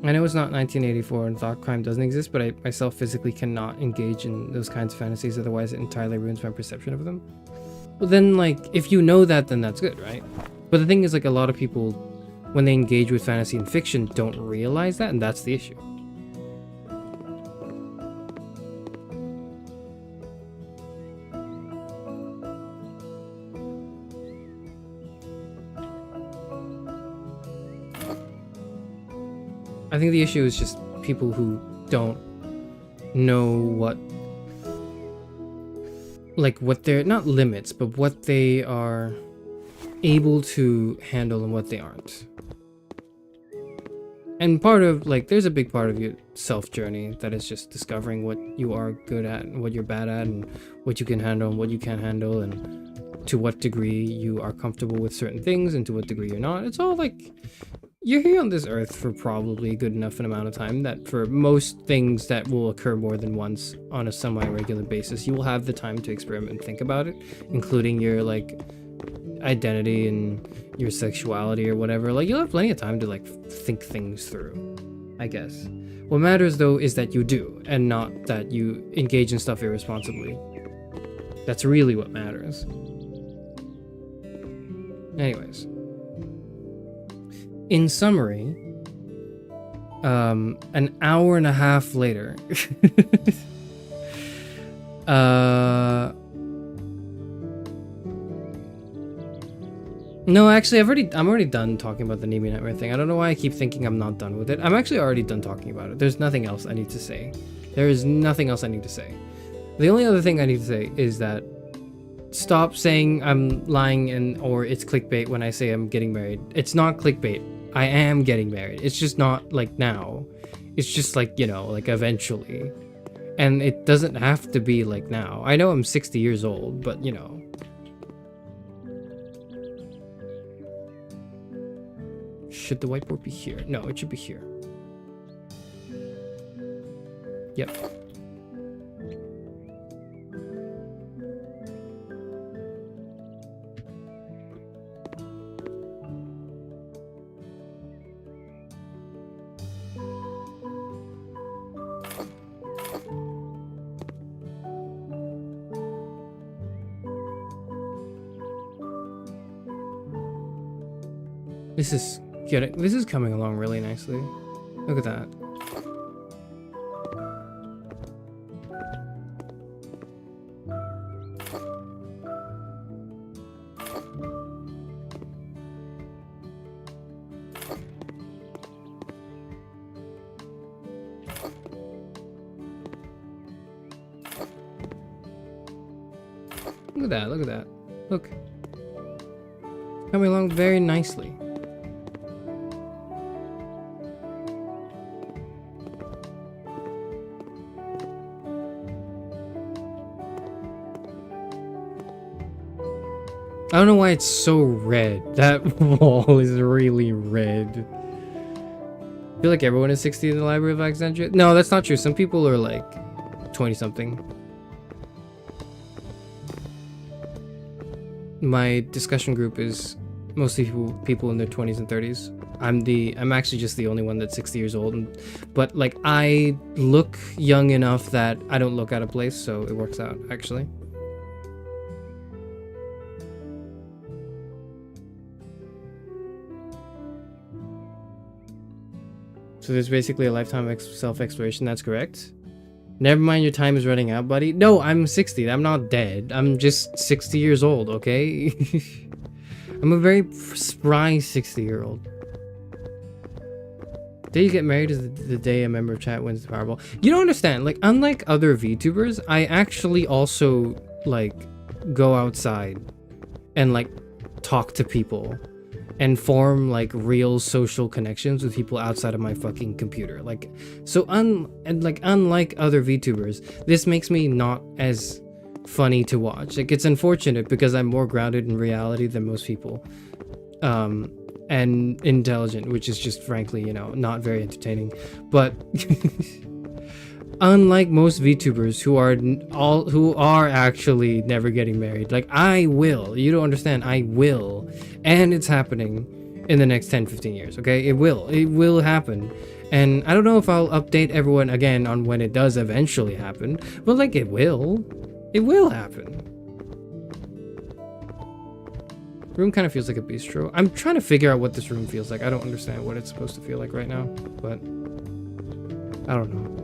I know it's not 1984 and thought crime doesn't exist, but I myself physically cannot engage in those kinds of fantasies, otherwise it entirely ruins my perception of them. Well then, like, if you know that, then that's good, right? But the thing is, like, a lot of people, when they engage with fantasy and fiction, don't realize that, and that's the issue. I think the issue is just people who don't know what they're, not limits, but what they are able to handle and what they aren't. And part of, like, there's a big part of your self journey that is just discovering what you are good at and what you're bad at and what you can handle and what you can't handle and to what degree you are comfortable with certain things and to what degree you're not. It's all like, you're here on this earth for probably a good enough an amount of time that for most things that will occur more than once on a semi-regular basis, you will have the time to experiment and think about it, including your, like, identity and your sexuality or whatever. Like, you'll have plenty of time to, like, think things through, I guess. What matters, though, is that you do, and not that you engage in stuff irresponsibly. That's really what matters. Anyways. In summary, an hour and a half later, no, actually, I'm already done talking about the Nemi Nightmare thing. I don't know why I keep thinking I'm not done with it. I'm actually already done talking about it. There's nothing else I need to say. There is nothing else I need to say. The only other thing I need to say is that stop saying I'm lying or it's clickbait when I say I'm getting married. It's not clickbait. I am getting married. It's just not like now. It's just like, you know, like eventually. And it doesn't have to be like now. I know I'm 60 years old, but you know. Should the whiteboard be here? No, it should be here. Yep. This is coming along really nicely. Look at that. Look at that, look at that. Look. Coming along very nicely. I don't know why it's so red. That wall is really red. I feel like everyone is 60 in the Library of Alexandria. No, that's not true. Some people are like 20 something. my discussion group is mostly people in their 20s and 30s. I'm actually just the only one that's 60 years old, but like I look young enough that I don't look out of place, so it works out actually. So there's basically a lifetime of self-exploration. That's correct. Never mind, your time is running out, buddy. No, I'm 60. I'm not dead. I'm just 60 years old, okay? I'm a very spry 60-year-old. Day you get married is the day a member of chat wins the Powerball. You don't understand. Like, unlike other VTubers, I actually also, like, go outside and, like, talk to people and form like real social connections with people outside of my fucking computer. Like, so unlike other VTubers, this makes me not as funny to watch. Like, it's unfortunate because I'm more grounded in reality than most people, and intelligent, which is just frankly, you know, not very entertaining. But unlike most VTubers who are actually never getting married, like I will. You don't understand. I will. And it's happening in the next 10-15 years, okay? It will happen. And I don't know if I'll update everyone again on when it does eventually happen, but like it will happen. Room kind of feels like a bistro. I'm trying to figure out what this room feels like. I don't understand what it's supposed to feel like right now, but I don't know.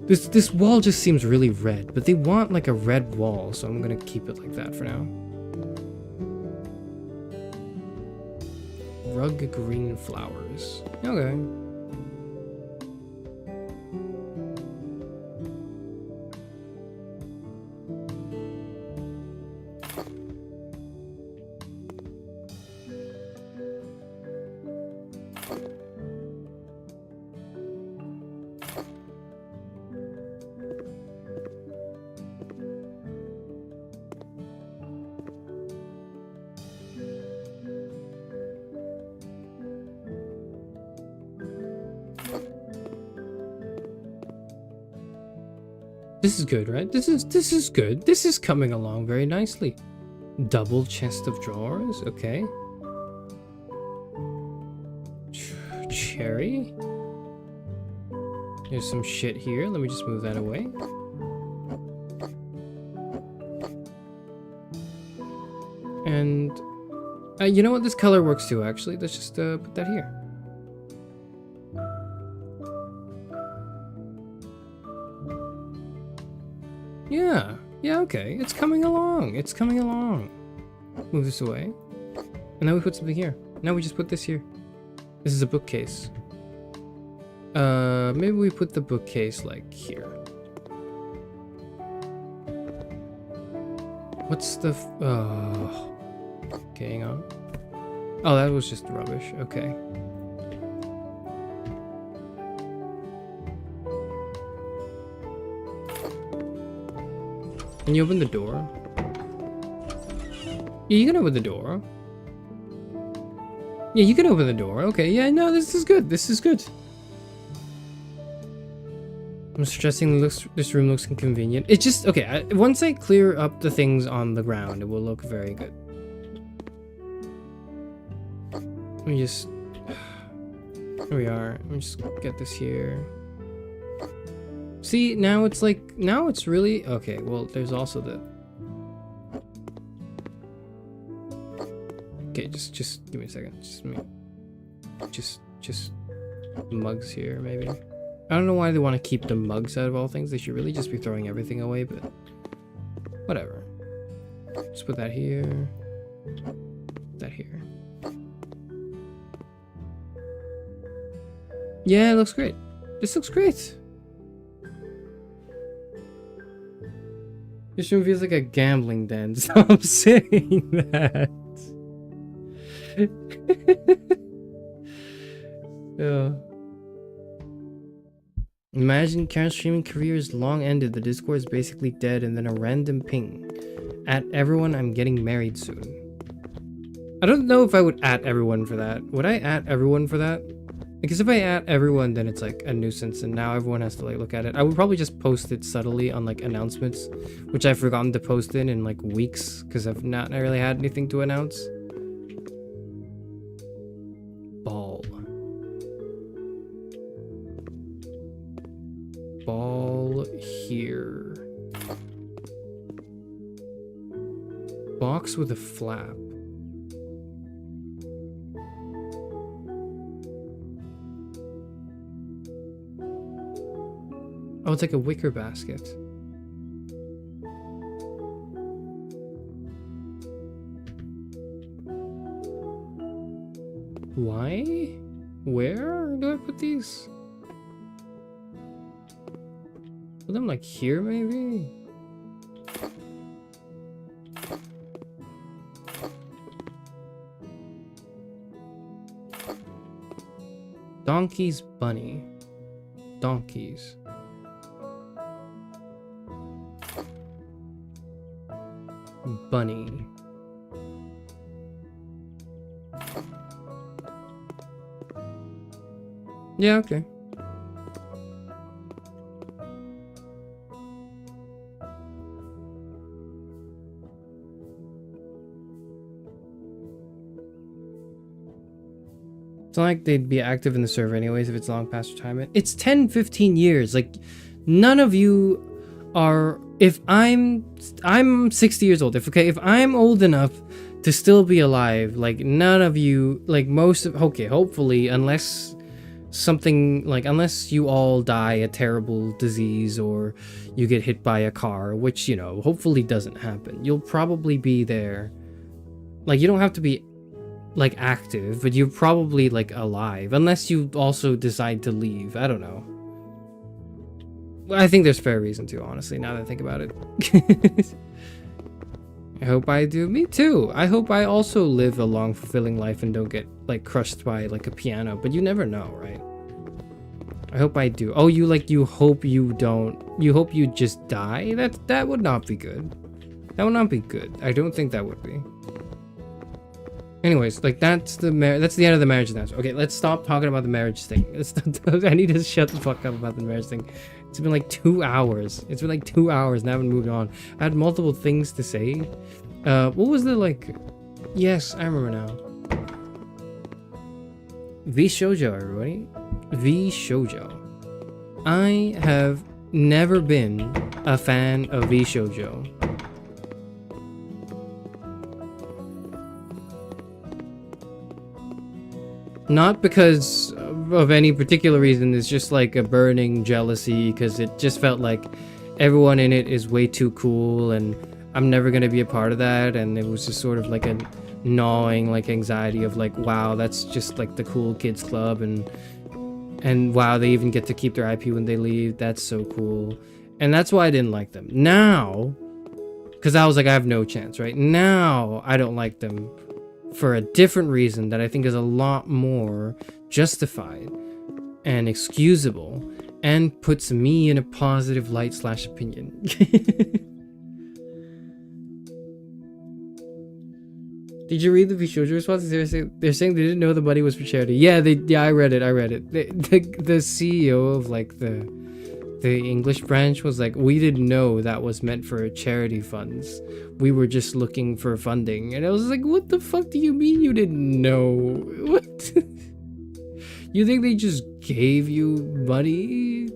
This wall just seems really red, but they want like a red wall, so I'm gonna keep it like that for now. Rug green flowers. Okay. This is good, right? This is good. This is coming along very nicely. Double chest of drawers, okay. Cherry. There's some shit here. Let me just move that away. And you know what? This color works too, actually. Let's just put that here. Yeah, okay. It's coming along. It's coming along. Move this away. And now we put something here. Now we just put this here. This is a bookcase. Maybe we put the bookcase like here. What's the okay, hang on. Oh, that was just rubbish. Okay. Can you open the door? Yeah, you can open the door. Yeah, you can open the door. Okay, yeah, no, this is good. This is good. I'm stressing this room looks inconvenient. It's just, okay, once I clear up the things on the ground, it will look very good. Let me just... Here we are. Let me just get this here. See, now it's like, now it's really, okay, well, there's also the, okay, just give me a second, just mugs here, maybe. I don't know why they want to keep the mugs out of all things. They should really just be throwing everything away, but whatever. Just put that here, that here. Yeah, it looks great. This looks great. This room feels like a gambling den. Stop saying that. Yeah. Imagine Charis streaming career is long ended. The Discord is basically dead, and then a random ping. At everyone, I'm getting married soon. I don't know if I would at everyone for that. Would I at everyone for that? Because if I add everyone, then it's like a nuisance, and now everyone has to like look at it. I would probably just post it subtly on like announcements, which I've forgotten to post in like weeks because I've not really had anything to announce. Ball. Ball here. Box with a flap. Oh, it's like a wicker basket. Why? Where do I put these? Put them like here, maybe? Donkey's bunny. Donkeys. Bunny. Yeah, okay. It's not like they'd be active in the server anyways if it's long past retirement. It's 10-15 years. Like, none of you are... If I'm 60 years old. If I'm old enough to still be alive, like, none of you... Like, most of... Okay, hopefully, unless something... Like, unless you all die a terrible disease or you get hit by a car, which, you know, hopefully doesn't happen. You'll probably be there. Like, you don't have to be... like active, but you're probably like alive unless you also decide to leave. I don't know. I think there's fair reason to, honestly, now that I think about it. I hope I do. Me too. I hope I also live a long, fulfilling life and don't get like crushed by like a piano, but you never know, right? I hope I do. Oh, you hope you don't. You hope you just die? That would not be good. That would not be good. I don't think that would be. Anyways, like that's the end of the marriage announcement. Okay, let's stop talking about the marriage thing. I need to shut the fuck up about the marriage thing. It's been like 2 hours. It's been like 2 hours and I haven't moved on. I had multiple things to say. What was the like? Yes, I remember now. Vshojo, everybody. Vshojo. I have never been a fan of vshojo. Not because of any particular reason, it's just like a burning jealousy because it just felt like everyone in it is way too cool and I'm never going to be a part of that, and it was just sort of like a gnawing like anxiety of like, wow, that's just like the cool kids club, and wow, they even get to keep their IP when they leave. That's so cool. And that's why I didn't like them. Now, because I was like, I have no chance, right? Now I don't like them for a different reason that I think is a lot more justified and excusable and puts me in a positive light / opinion. Did you read the vshojo response? They're saying they didn't know the money was for charity. Yeah, I read it. The CEO of like the English branch was like, we didn't know that was meant for charity funds. We were just looking for funding. And I was like, what the fuck do you mean you didn't know? What? You think they just gave you money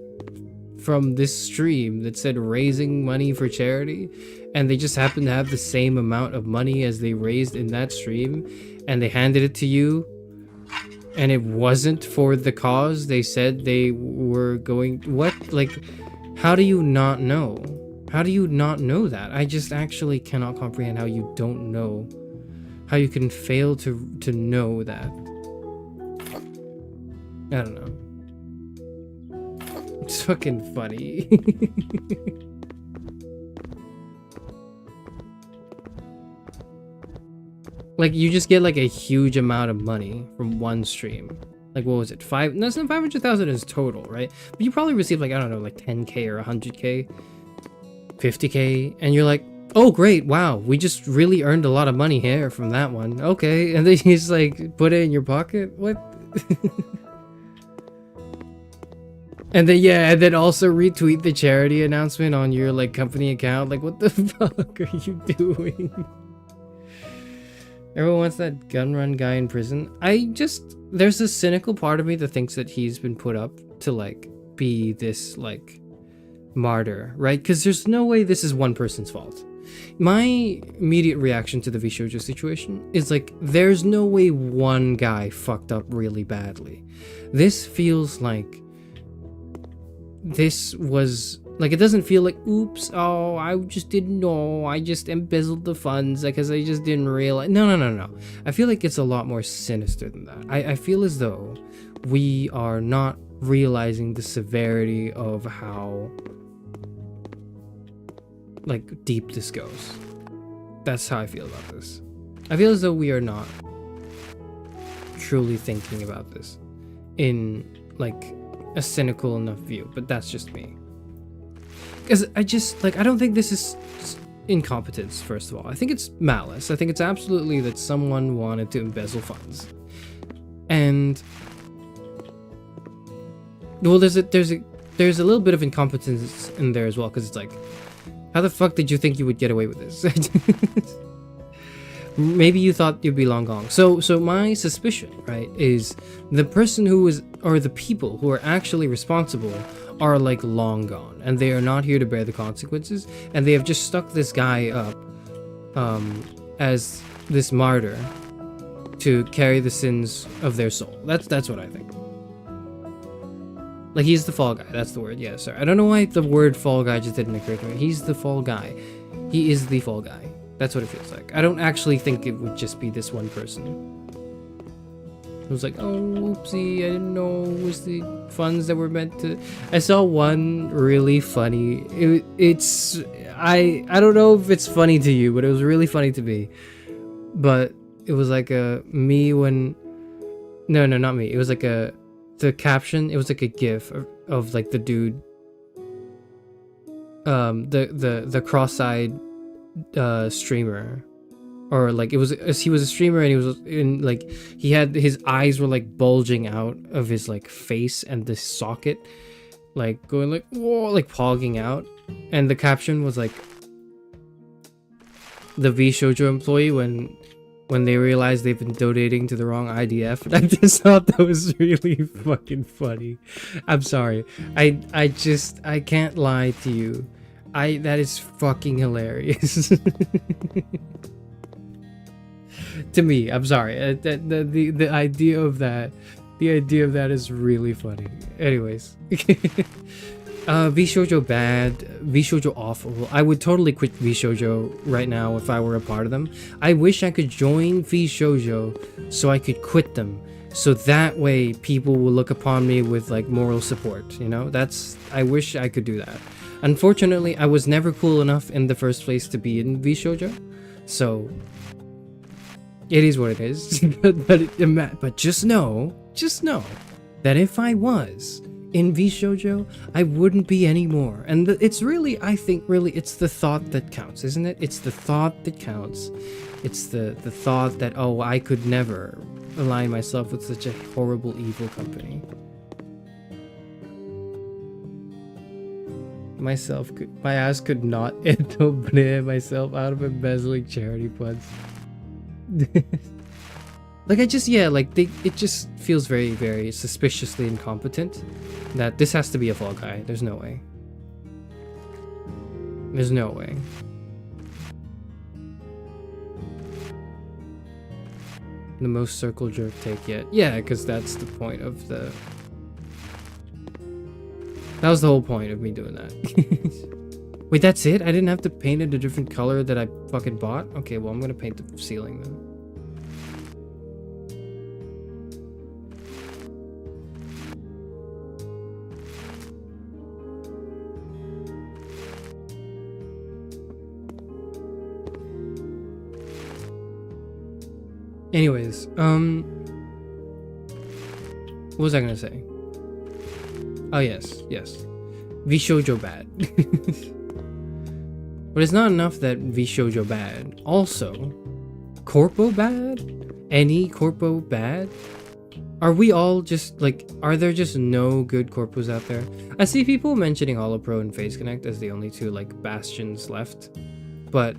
from this stream that said raising money for charity? And they just happened to have the same amount of money as they raised in that stream, and they handed it to you, and it wasn't for the cause they said they were going... What? Like, how do you not know? How do you not know that? I just actually cannot comprehend how you don't know. How you can fail to know that. I don't know. It's fucking funny. Like, you just get like a huge amount of money from one stream. Like, what was it? No, it's not 500,000 is total, right? But you probably received like, I don't know, like 10K or 100K, 50K, and you're like, oh great, wow, we just really earned a lot of money here from that one. Okay, and then you just like put it in your pocket. What? And then yeah, and then also retweet the charity announcement on your like company account. Like, what the fuck are you doing? Everyone wants that gun run guy in prison. There's a cynical part of me that thinks that he's been put up to like be this like martyr, right? Because there's no way this is one person's fault. My immediate reaction to the vshojo situation is like, there's no way one guy fucked up really badly. This feels like this was like, it doesn't feel like, oops, oh, I just didn't know, I just embezzled the funds because I just didn't realize. No. I feel like it's a lot more sinister than that. I feel as though we are not realizing the severity of how like deep this goes. That's how I feel about this. I feel as though we are not truly thinking about this in like a cynical enough view, but that's just me. Because I don't think this is incompetence, first of all. I think it's malice. I think it's absolutely that someone wanted to embezzle funds. And well, there's a little bit of incompetence in there as well, because it's like, how the fuck did you think you would get away with this? Maybe you thought you'd be long gone. So my suspicion, right, is the person who is, or the people who are actually responsible are like long gone, and they are not here to bear the consequences, and they have just stuck this guy up as this martyr to carry the sins of their soul. That's what I think. Like, he's the fall guy. That's the word. Yeah, sorry. I don't know why the word fall guy just didn't occur to me. He's the fall guy. He is the fall guy. That's what it feels like. I don't actually think it would just be this one person. It was like, oh, oopsie, I didn't know it was the funds that were meant to... I saw one really funny... I don't know if it's funny to you, but it was really funny to me. But it was like a me when... No, not me. It was like a... The caption, it was like a gif of like the dude... the cross-eyed streamer. Or like he was a streamer, and he was in like, he had his eyes were like bulging out of his like face and the socket, like going like, whoa, like pogging out. And the caption was like, the vshojo employee when they realized they've been donating to the wrong IDF. And I just thought that was really fucking funny. I'm sorry. I can't lie to you. That is fucking hilarious. To me, I'm sorry. The idea of that is really funny. Anyways, vshojo bad, vshojo awful. I would totally quit vshojo right now if I were a part of them. I wish I could join vshojo so I could quit them, so that way people will look upon me with like moral support. You know, I wish I could do that. Unfortunately, I was never cool enough in the first place to be in vshojo, so. It is what it is. but just know that if I was in vshojo, I wouldn't be anymore. And it's really, I think, really, it's the thought that counts, isn't it? It's the thought that counts. It's the thought that, oh, I could never align myself with such a horrible, evil company. My ass could not myself out of embezzling charity funds. Like, it just feels very, very suspiciously incompetent that this has to be a fall guy. There's no way. There's no way. The most circle jerk take yet. Yeah, because that's the point of the... That was the whole point of me doing that. Wait, that's it? I didn't have to paint it a different color that I fucking bought? Okay, well, I'm gonna paint the ceiling then. Anyways, what was I gonna say? Oh, yes. vshojo bad. But it's not enough that vshojo bad. Also, corpo bad? Any corpo bad? Are we all just like, are there just no good corpos out there? I see people mentioning HoloPro and Face Connect as the only two like bastions left, but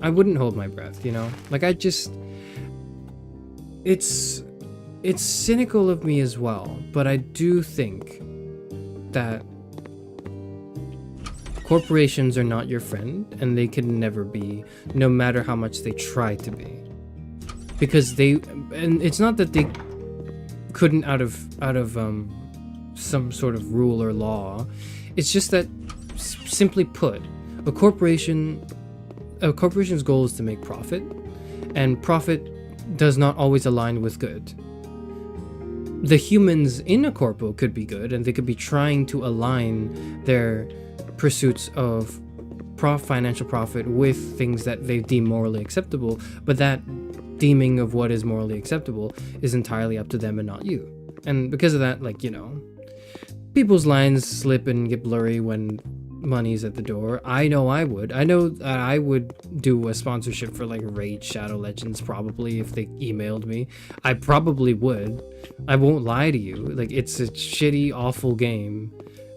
I wouldn't hold my breath, you know? Like I just, it's cynical of me as well, but I do think that corporations are not your friend, and they can never be, no matter how much they try to be. Because and it's not that they couldn't out of some sort of rule or law. It's just that, simply put, a corporation's goal is to make profit, and profit does not always align with good. The humans in a corpo could be good, and they could be trying to align their pursuits of financial profit with things that they deem morally acceptable, but that deeming of what is morally acceptable is entirely up to them and not you. And because of that, like, you know, people's lines slip and get blurry when money's at the door. I know I would do a sponsorship for like Raid Shadow Legends probably if they emailed me. I probably would. I won't lie to you. Like, it's a shitty, awful game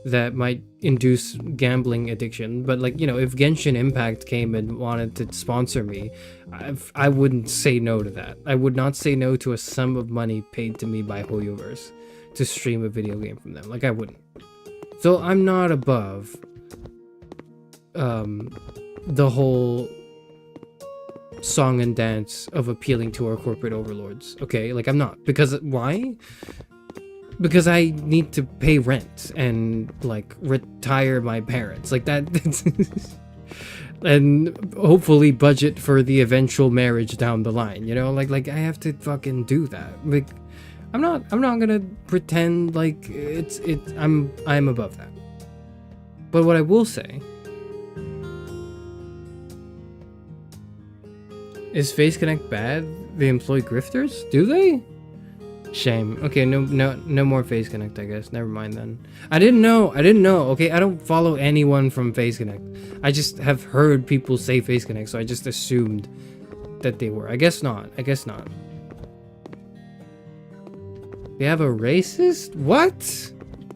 that might induce gambling addiction, but like, you know, if Genshin Impact came and wanted to sponsor me, I wouldn't say no to that. I would not say no to a sum of money paid to me by Hoyoverse to stream a video game from them. Like, I wouldn't. So I'm not above the whole song and dance of appealing to our corporate overlords, okay? Like, I'm not. Because why? Because I need to pay rent and like retire my parents, like that. And hopefully budget for the eventual marriage down the line, you know? Like I have to fucking do that. Like, I'm not gonna pretend like I'm above that. But what I will say is Face Connect bad? They employ grifters? Do they? Shame. Okay, no more Face Connect, I guess. Never mind then. I didn't know. Okay, I don't follow anyone from Face Connect. I just have heard people say Face Connect, so I just assumed that they were. I guess not. They have a racist? What?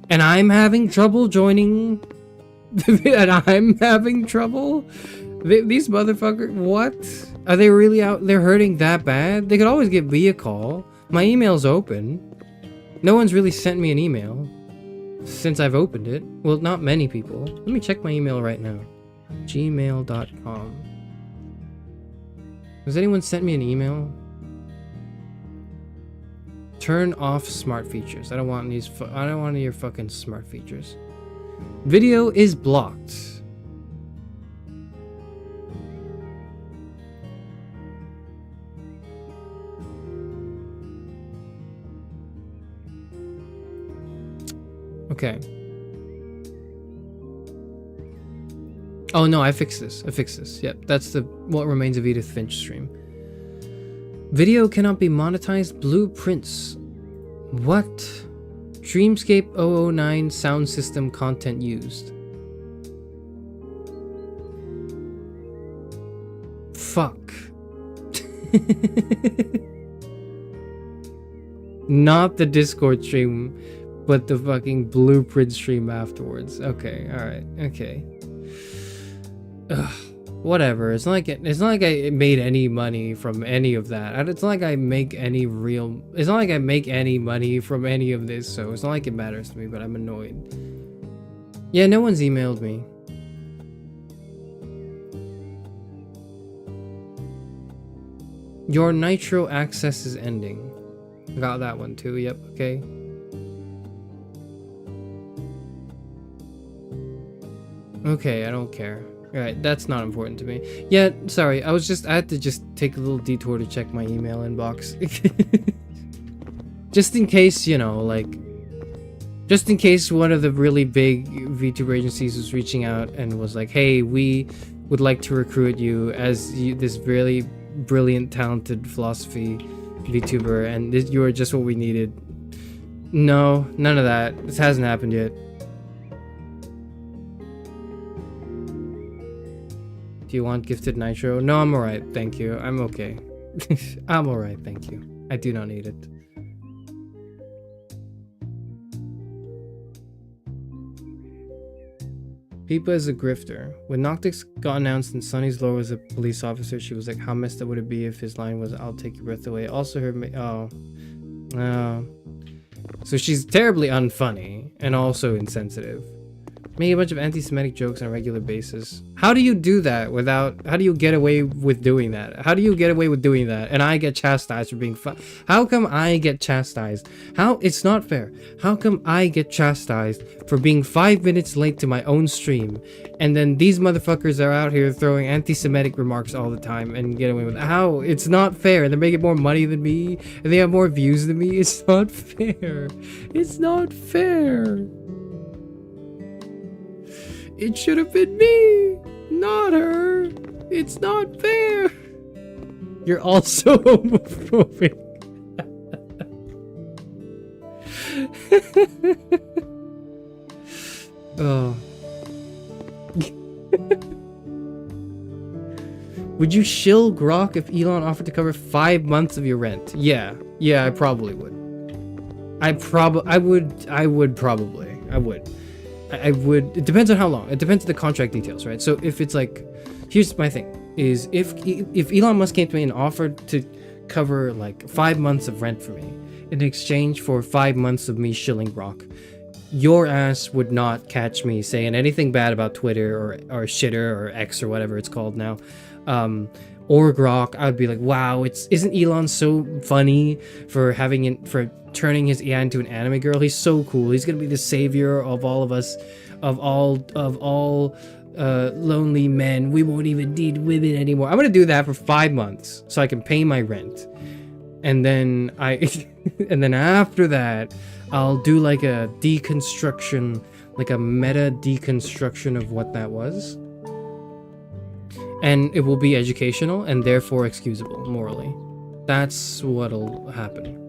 And I'm having trouble joining? And I'm having trouble? These motherfuckers, what? Are they really out there hurting that bad? They could always give me a call. My email's open. No one's really sent me an email since I've opened it. Well, not many people. Let me check my email right now. gmail.com. Has anyone sent me an email? Turn off smart features. I don't want these. I don't want any of your fucking smart features. Video is blocked. Okay. Oh no, I fixed this. Yep, that's the What Remains of Edith Finch stream. Video cannot be monetized. Blueprints. What? Dreamscape 009 sound system content used. Fuck. Not the Discord stream, but the fucking Blueprint stream afterwards. Okay, alright, okay. Ugh, whatever. It's not like I made any money from any of that. It's not like I make any money from any of this, so it's not like it matters to me, but I'm annoyed. Yeah, no one's emailed me. Your Nitro access is ending. Got that one too, yep, okay. Okay, I don't care. Alright, that's not important to me. Yeah, sorry, I had to just take a little detour to check my email inbox. Just in case, you know, like, just in case one of the really big VTuber agencies was reaching out and was like, hey, we would like to recruit you as this really brilliant, talented philosophy VTuber, and you are just what we needed. No, none of that. This hasn't happened yet. Do you want gifted Nitro? No, I'm alright, thank you. I'm okay. I'm alright, thank you. I do not need it. Peepa is a grifter. When Noctix got announced and Sunny's lore was a police officer, she was like, how messed up would it be if his line was, I'll take your breath away. Also her, so she's terribly unfunny and also insensitive. Make a bunch of anti-Semitic jokes on a regular basis. How do you do that without... How do you get away with doing that? How do you get away with doing that? And I get chastised for being fun. How come I get chastised? How? It's not fair. How come I get chastised for being 5 minutes late to my own stream? And then these motherfuckers are out here throwing anti-Semitic remarks all the time and get away with it. How? It's not fair. They're making more money than me. And they have more views than me. It's not fair. It's not fair. It should have been me, not her. It's not fair. You're also homophobic. Oh. Would you shill Grok if Elon offered to cover 5 months of your rent? Yeah, I probably would. I would probably. It depends on how long. It depends on the contract details, right? So if it's like, here's my thing, is if Elon Musk came to me and offered to cover like 5 months of rent for me in exchange for 5 months of me shilling Grok, your ass would not catch me saying anything bad about Twitter or Shitter or X or whatever it's called now. Or Grok. I would be like, wow, isn't Elon so funny for turning his AI into an anime girl? He's so cool. He's gonna be the savior of all of us, of all lonely men. We won't even need women anymore. I'm gonna do that for 5 months so I can pay my rent, and then and then after that, I'll do like a deconstruction, like a meta deconstruction of what that was. And it will be educational and therefore excusable morally. That's what'll happen.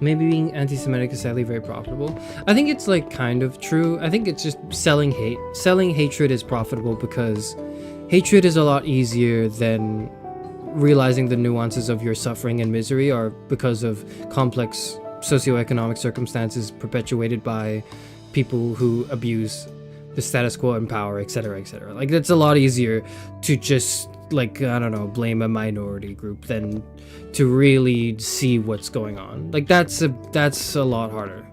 Maybe being anti-Semitic is sadly very profitable. I think it's like kind of true. I think it's just selling hate. Selling hatred is profitable because hatred is a lot easier than realizing the nuances of your suffering and misery, or because of complex socioeconomic circumstances perpetuated by people who abuse the status quo and power, etc., etc. Like, that's a lot easier to just, like, I don't know, blame a minority group than to really see what's going on. Like, that's a lot harder,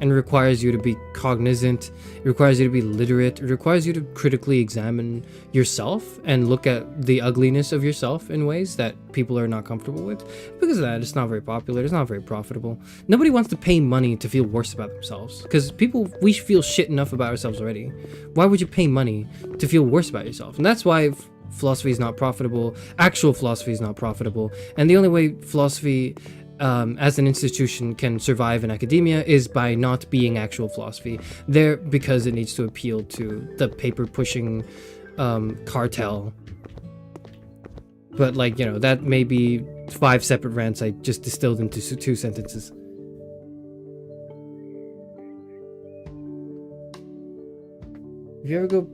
and requires you to be cognizant. It requires you to be literate. It requires you to critically examine yourself and look at the ugliness of yourself in ways that people are not comfortable with. Because of that, it's not very popular. It's not very profitable. Nobody wants to pay money to feel worse about themselves, because we feel shit enough about ourselves already. Why would you pay money to feel worse about yourself? And that's why philosophy is not profitable. Actual philosophy is not profitable. And the only way philosophy as an institution can survive in academia is by not being actual philosophy there, because it needs to appeal to the paper pushing cartel. But, like, you know, that may be 5 separate rants I just distilled into 2 sentences. If you ever go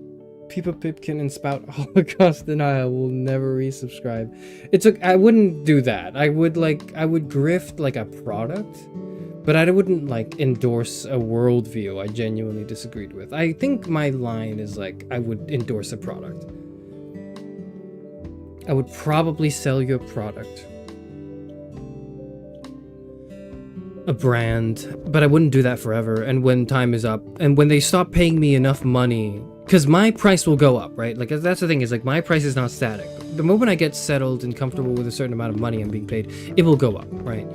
Peepa Pipkin and spout Holocaust denial, will never resubscribe. I wouldn't do that. I would grift like a product, but I wouldn't like endorse a worldview I genuinely disagreed with. I think my line is like, I would endorse a product. I would probably sell you a product, a brand, but I wouldn't do that forever. And when time is up, and when they stop paying me enough money, because my price will go up, right? Like, that's the thing, is like, my price is not static. The moment I get settled and comfortable with a certain amount of money I'm being paid, it will go up, right?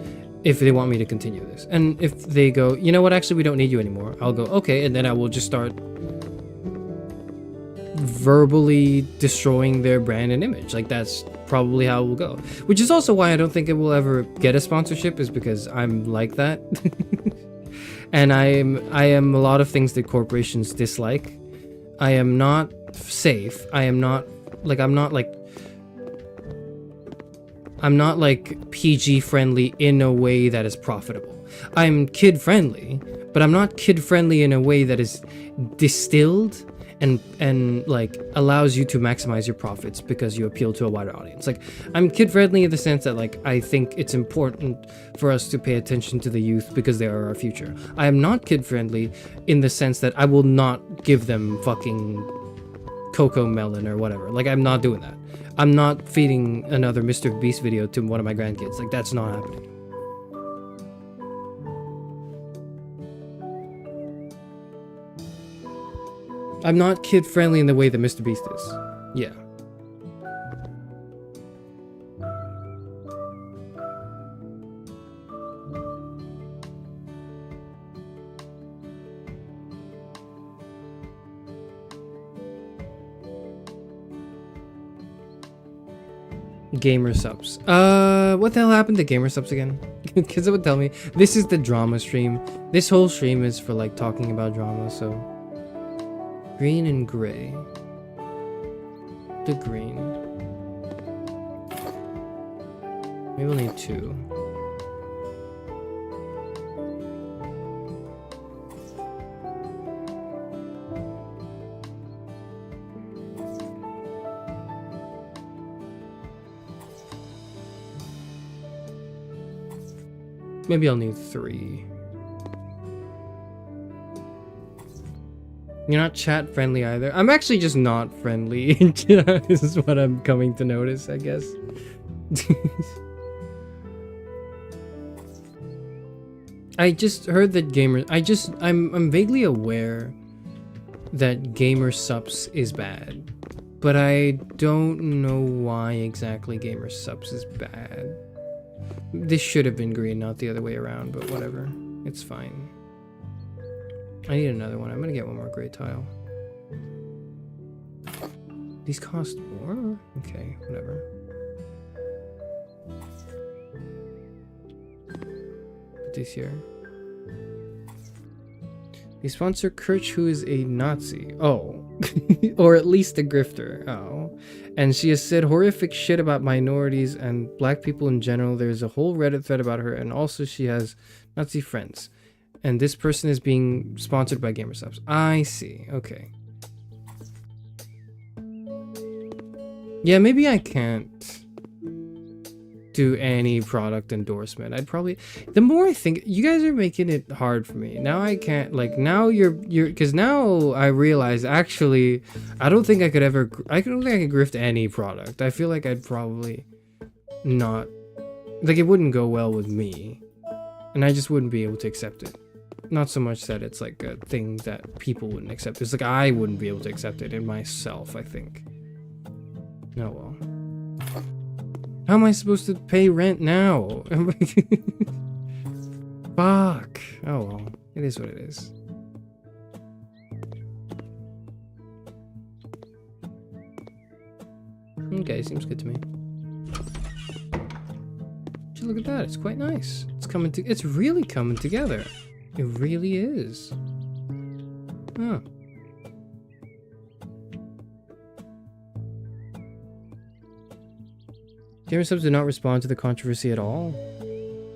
If they want me to continue this. And if they go, you know what, actually we don't need you anymore, I'll go, okay, and then I will just start verbally destroying their brand and image. Like, that's probably how it will go. Which is also why I don't think it will ever get a sponsorship, is because I'm like that. And I am a lot of things that corporations dislike. I am not safe. I'm not like PG friendly in a way that is profitable. I'm kid friendly, but I'm not kid friendly in a way that is distilled and like allows you to maximize your profits because you appeal to a wider audience. Like, I'm kid friendly in the sense that like I think it's important for us to pay attention to the youth because they are our future. I am not kid friendly in the sense that I will not give them fucking Cocoa Melon or whatever. Like, I'm not doing that. I'm not feeding another Mr. Beast video to one of my grandkids. Like, that's not happening. I'm not kid friendly in the way that Mr. Beast is. Yeah. Gamer subs. What the hell happened to gamer subs again? Because it would tell me. This is the drama stream. This whole stream is for like talking about drama, so. Green and gray. The green. Maybe we'll need 2. Maybe I'll need 3. You're not chat friendly either. I'm actually just not friendly. This is what I'm coming to notice, I guess. I just heard that I'm vaguely aware that gamer subs is bad, but I don't know why exactly gamer subs is bad. This should have been green, not the other way around, but whatever. It's fine. I need another one. I'm gonna get one more gray tile. These cost more? Okay, whatever. Put these here. They sponsor Kirch, who is a Nazi. Oh. Or at least a grifter. Oh. And she has said horrific shit about minorities and black people in general. There's a whole Reddit thread about her, and also she has Nazi friends. And this person is being sponsored by GamerSubs. I see. Okay. Yeah, maybe I can't do any product endorsement. I'd probably... The more I think... You guys are making it hard for me. Now I can't... Like, now you're... Because now I realize, actually, I don't think I could ever... I don't think I could grift any product. I feel like I'd probably not... Like, it wouldn't go well with me. And I just wouldn't be able to accept it. Not so much that it's like a thing that people wouldn't accept. It's like I wouldn't be able to accept it in myself, I think. Oh well. How am I supposed to pay rent now? Fuck. Oh well. It is what it is. Okay, seems good to me. Look at that. It's quite nice. It's really coming together. It really is. Huh. GamerSubs did not respond to the controversy at all.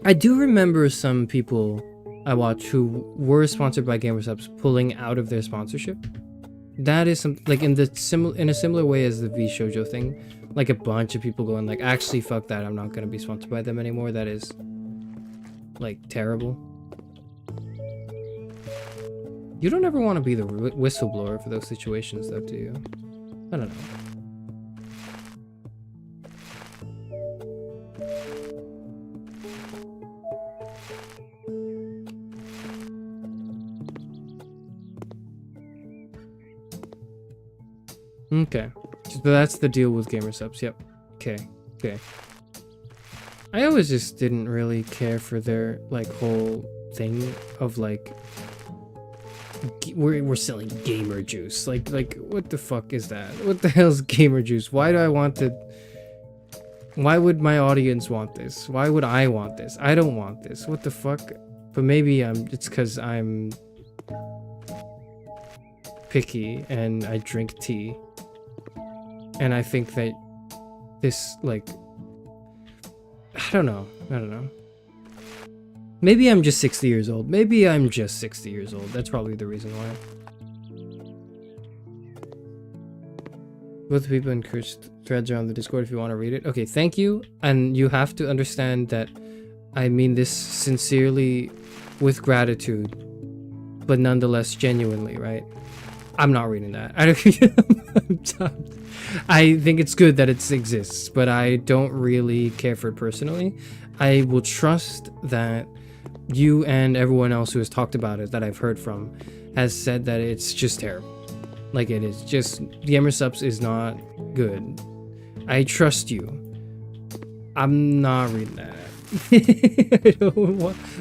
I do remember some people I watch who were sponsored by GamerSubs pulling out of their sponsorship. That is some like in a similar way as the vshojo thing. Like a bunch of people going like, actually fuck that, I'm not gonna be sponsored by them anymore. That is like terrible. You don't ever want to be the whistleblower for those situations though, do you? I don't know. Okay. So that's the deal with GamerSubs. Yep. Okay. Okay. I always just didn't really care for their like whole thing of like we're selling gamer juice. Like what the fuck is that? What the hell's gamer juice? Why do I want to? Why would my audience want this? Why would I want this? I don't want this. What the fuck? But maybe it's because I'm picky and I drink tea. And I think that this, like, I don't know. Maybe I'm just 60 years old. That's probably the reason why. Both people encouraged threads are on the Discord if you want to read it. Okay, thank you. And you have to understand that I mean this sincerely with gratitude, but nonetheless genuinely, right? I'm not reading that. I think it's good that it exists, but I don't really care for it personally. I will trust that you and everyone else who has talked about it that I've heard from has said that it's just terrible. Like, it is just, Gamer Subs is not good. I trust you. I'm not reading that.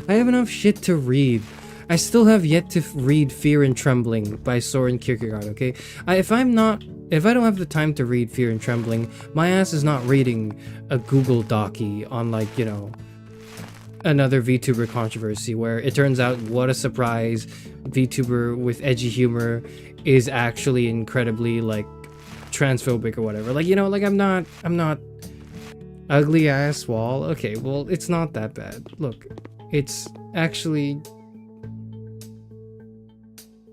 I have enough shit to read. I still have yet to read Fear and Trembling by Soren Kierkegaard, okay? If I don't have the time to read Fear and Trembling, my ass is not reading a Google docie on, like, you know, another VTuber controversy where it turns out, what a surprise, VTuber with edgy humor is actually incredibly, like, transphobic or whatever. Like, you know, like, I'm not ugly ass wall. Okay, well, it's not that bad. Look, it's actually,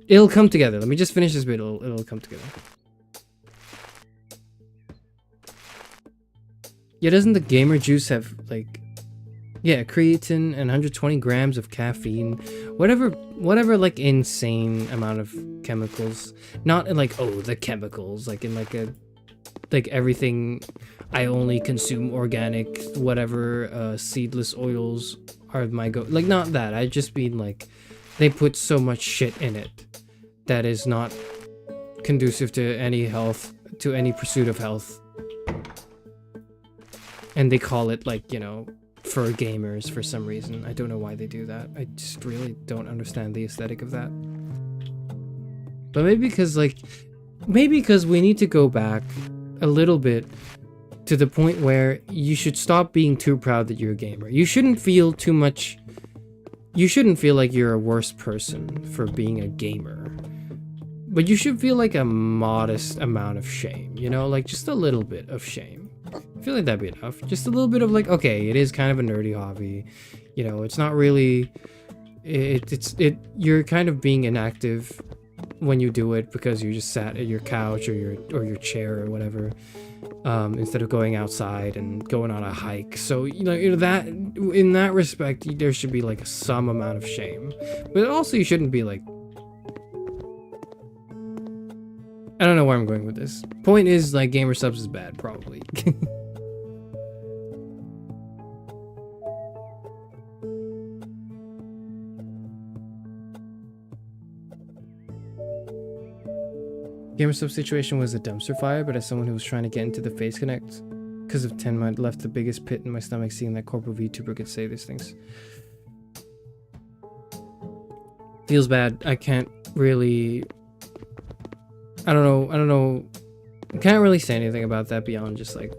it'll come together. Let me just finish this bit. It'll come together. Yeah, doesn't the gamer juice have, like, yeah, creatine and 120 grams of caffeine, whatever, like, insane amount of chemicals. Not in, like, oh, the chemicals, like, in, like, everything. I only consume organic, whatever, seedless oils are my go. Like, not that. I just mean, like, they put so much shit in it that is not conducive to any health, to any pursuit of health. And they call it, like, you know, for gamers for some reason. I don't know why they do that. I just really don't understand the aesthetic of that. But maybe because, like, we need to go back a little bit to the point where you should stop being too proud that you're a gamer. You shouldn't feel too much. You shouldn't feel like you're a worse person for being a gamer. But you should feel like a modest amount of shame, you know, like just a little bit of shame. I feel like that'd be enough. Just a little bit of, like, okay, it is kind of a nerdy hobby. You know, it's not really, you're kind of being inactive when you do it because you just sat at your couch or your chair or whatever, instead of going outside and going on a hike. So, you know that in that respect, there should be, like, some amount of shame, but also you shouldn't be, like, I don't know where I'm going with this. Point is, like, Gamer Subs is bad, probably. Gamer Subs situation was a dumpster fire, but as someone who was trying to get into the Face Connect, because of 10 months, left the biggest pit in my stomach seeing that corporate VTuber could say these things. Feels bad. I can't really... I don't know. I can't really say anything about that beyond just, like,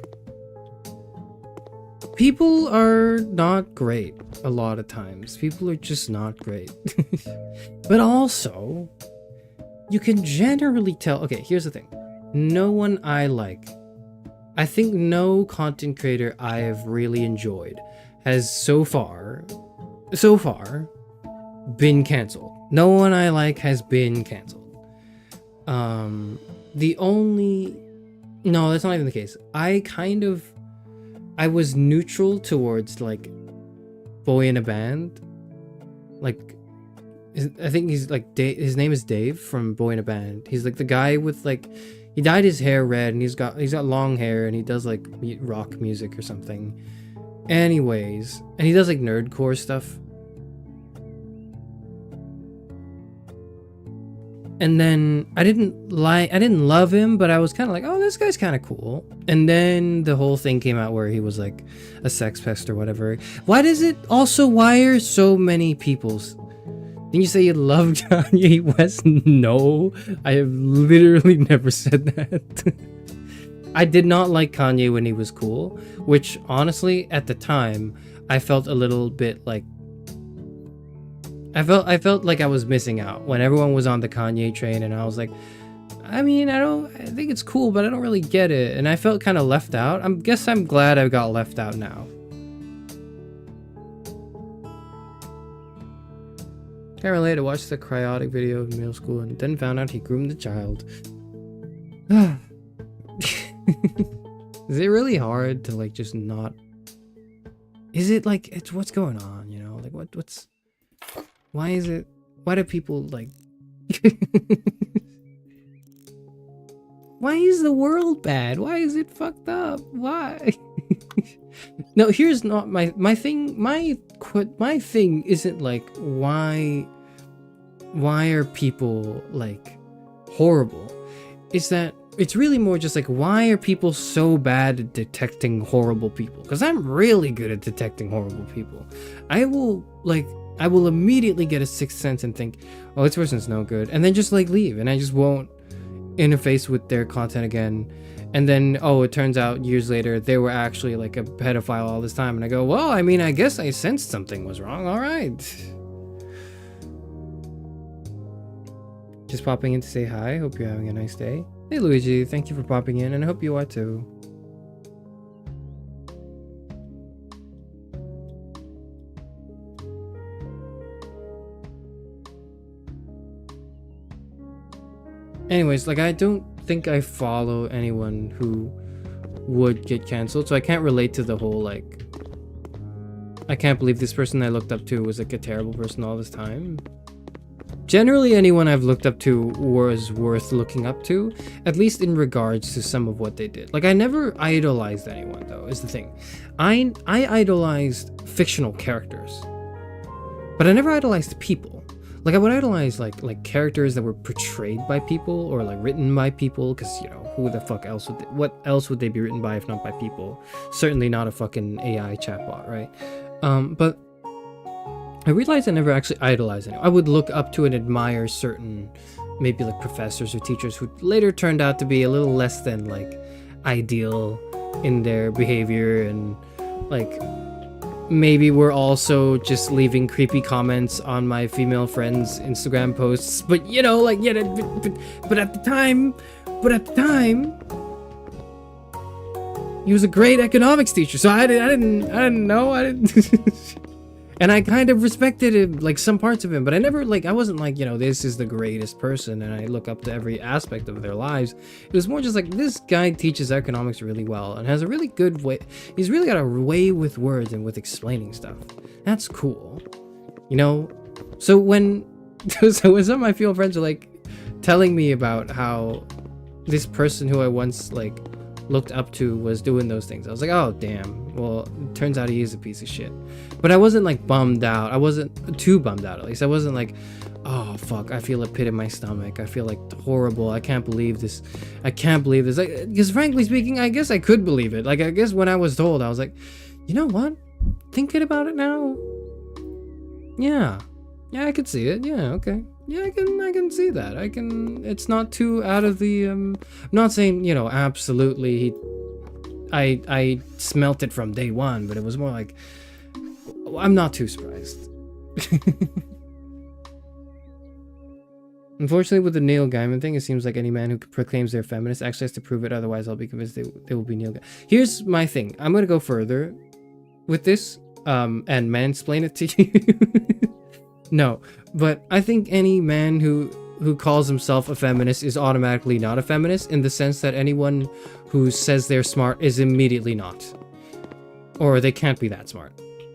people are not great a lot of times. People are just not great. But also, you can generally tell. Okay, here's the thing. No one I like, I think no content creator I have really enjoyed has so far been canceled. No one I like has been canceled. No, that's not even the case. I was neutral towards, like, Boy in a Band. Like, I think he's, like, his name is Dave from Boy in a Band. He's, like, the guy with, like, he dyed his hair red and he's got long hair and he does, like, rock music or something. Anyways, and he does, like, nerdcore stuff. And then I didn't love him, but I was kind of like, oh, this guy's kind of cool. And then the whole thing came out where he was, like, a sex pest or whatever. Why are so many people's... Didn't you say you love Kanye West? No, I have literally never said that. I did not like Kanye when he was cool, which honestly, at the time, I felt a little bit like I felt like I was missing out when everyone was on the Kanye train, and I was like, I mean, I think it's cool, but I don't really get it, and I felt kind of left out. I guess I'm glad I got left out now. Can't relate. I watched the cryotic video in middle school and then found out he groomed the child. Is it really hard to like just not? Is it like it's what's going on? You know, like what's? Why is it? Why do people like? Why is the world bad? Why is it fucked up? Why? No, here's not my thing. My thing isn't like why are people like horrible? It's that it's really more just like why are people so bad at detecting horrible people? Because I'm really good at detecting horrible people. I will immediately get a sixth sense and think, oh, this person's no good, and then just like leave, and I just won't interface with their content again. And then, oh, it turns out years later they were actually like a pedophile all this time, and I go, well, I mean, I guess I sensed something was wrong. All right, just popping in to say hi. Hope you're having a nice day. Hey Luigi, thank you for popping in, and I hope you are too. Anyways, like I don't think I follow anyone who would get cancelled, so I can't relate to the whole like I can't believe this person I looked up to was like a terrible person all this time. Generally anyone I've looked up to was worth looking up to, at least in regards to some of what they did. Like I never idolized anyone though, is the thing. I idolized fictional characters, but I never idolized people. Like I would idolize like characters that were portrayed by people or like written by people, because you know who the fuck else would what else would they be written by if not by people? Certainly not a fucking AI chatbot, right? But I realized I never actually idolized anyone. I would look up to and admire certain maybe like professors or teachers who later turned out to be a little less than like ideal in their behavior, and like maybe we're also just leaving creepy comments on my female friends' Instagram posts, but you know, like, yeah, but at the time, he was a great economics teacher, so I didn't know, and I kind of respected him, like some parts of him, but I never, like, I wasn't like, you know, this is the greatest person, and I look up to every aspect of their lives. It was more just like, this guy teaches economics really well, and has a really good way, he's really got a way with words and with explaining stuff. That's cool. You know? So when some of my female friends are, like, telling me about how this person who I once, like, looked up to was doing those things, I was like, oh damn, well, it turns out he is a piece of shit. But I wasn't like bummed out. I wasn't too bummed out, at least. I wasn't like, oh fuck, I feel a pit in my stomach, I feel like horrible, I can't believe this, like, because frankly speaking, I guess I could believe it. Like, I guess when I was told, I was like, you know what, thinking about it now, yeah, I could see it. Yeah, okay. Yeah, I can see that. It's not too out of the, I'm not saying, you know, absolutely, I smelt it from day one, but it was more like, I'm not too surprised. Unfortunately, with the Neil Gaiman thing, it seems like any man who proclaims they're feminist actually has to prove it, otherwise I'll be convinced they will be Neil Gaiman. Here's my thing. I'm gonna go further with this, and mansplain it to you. No, but I think any man who calls himself a feminist is automatically not a feminist, in the sense that anyone who says they're smart is immediately not. Or they can't be that smart.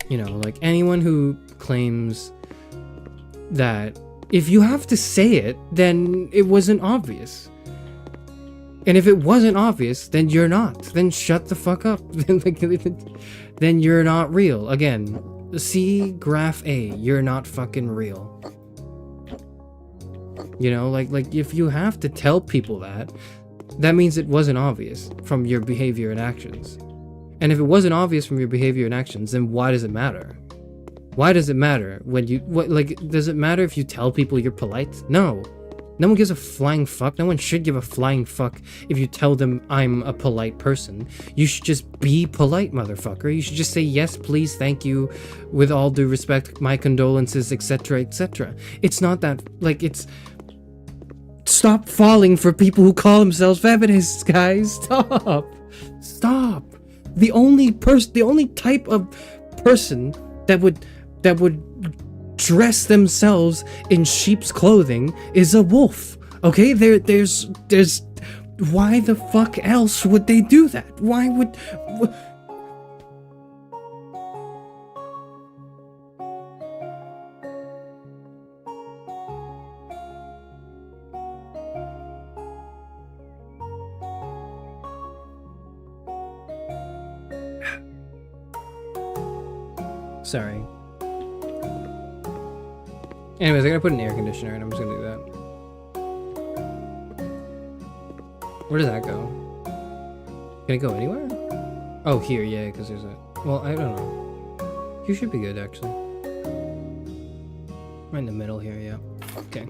You know, like anyone who claims that if you have to say it, then it wasn't obvious. And if it wasn't obvious, then you're not. Then shut the fuck up. Then you're not real. Again, see graph A, you're not fucking real. You know, like if you have to tell people that means it wasn't obvious from your behavior and actions. And if it wasn't obvious from your behavior and actions, then why does it matter? Why does it matter when you, does it matter if you tell people you're polite? No. No one gives a flying fuck. No one should give a flying fuck if you tell them I'm a polite person. You should just be polite, motherfucker. You should just say yes, please, thank you, with all due respect, my condolences, etc., etc. It's not that, like, it's... Stop falling for people who call themselves feminists, guys. Stop. Stop. The only type of person that would dress themselves in sheep's clothing is a wolf. Okay? There's why the fuck else would they do that? Why would Sorry. Anyways, I gotta put an air conditioner in. I'm just gonna do that. Where does that go? Can it go anywhere? Oh, here, yeah, because there's a... Well, I don't know. You should be good, actually. Right in the middle here, yeah. Okay.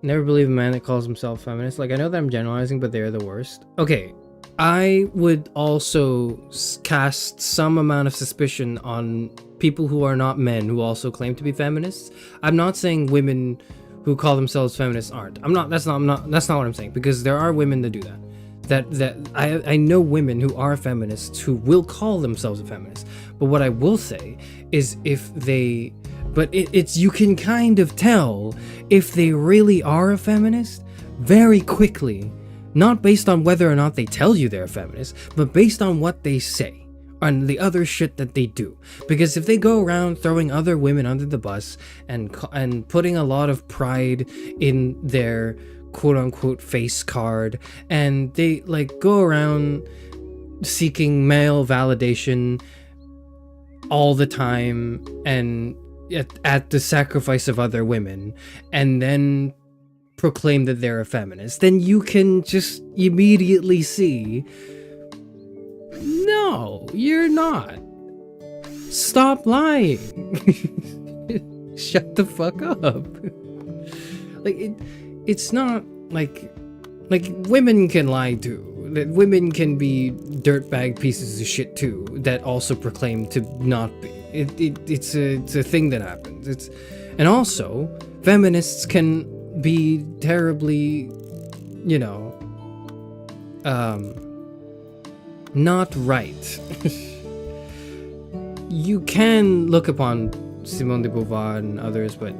Never believe a man that calls himself feminist. Like, I know that I'm generalizing, but they're the worst. Okay. I would also cast some amount of suspicion on people who are not men who also claim to be feminists. I'm not saying women who call themselves feminists aren't. That's not what I'm saying, because there are women that do that. I know women who are feminists who will call themselves a feminist. But what I will say is it's you can kind of tell if they really are a feminist very quickly. Not based on whether or not they tell you they're a feminist, but based on what they say and the other shit that they do. Because if they go around throwing other women under the bus and putting a lot of pride in their quote-unquote face card, and they like go around seeking male validation all the time and at the sacrifice of other women, and then proclaim that they're a feminist, then you can just immediately see, no, you're not. Stop lying. Shut the fuck up. Like, it's not like women can lie too. That women can be dirtbag pieces of shit too that also proclaim to not be. It's a thing that happens. And also feminists can be terribly, not right. You can look upon Simone de Beauvoir and others, but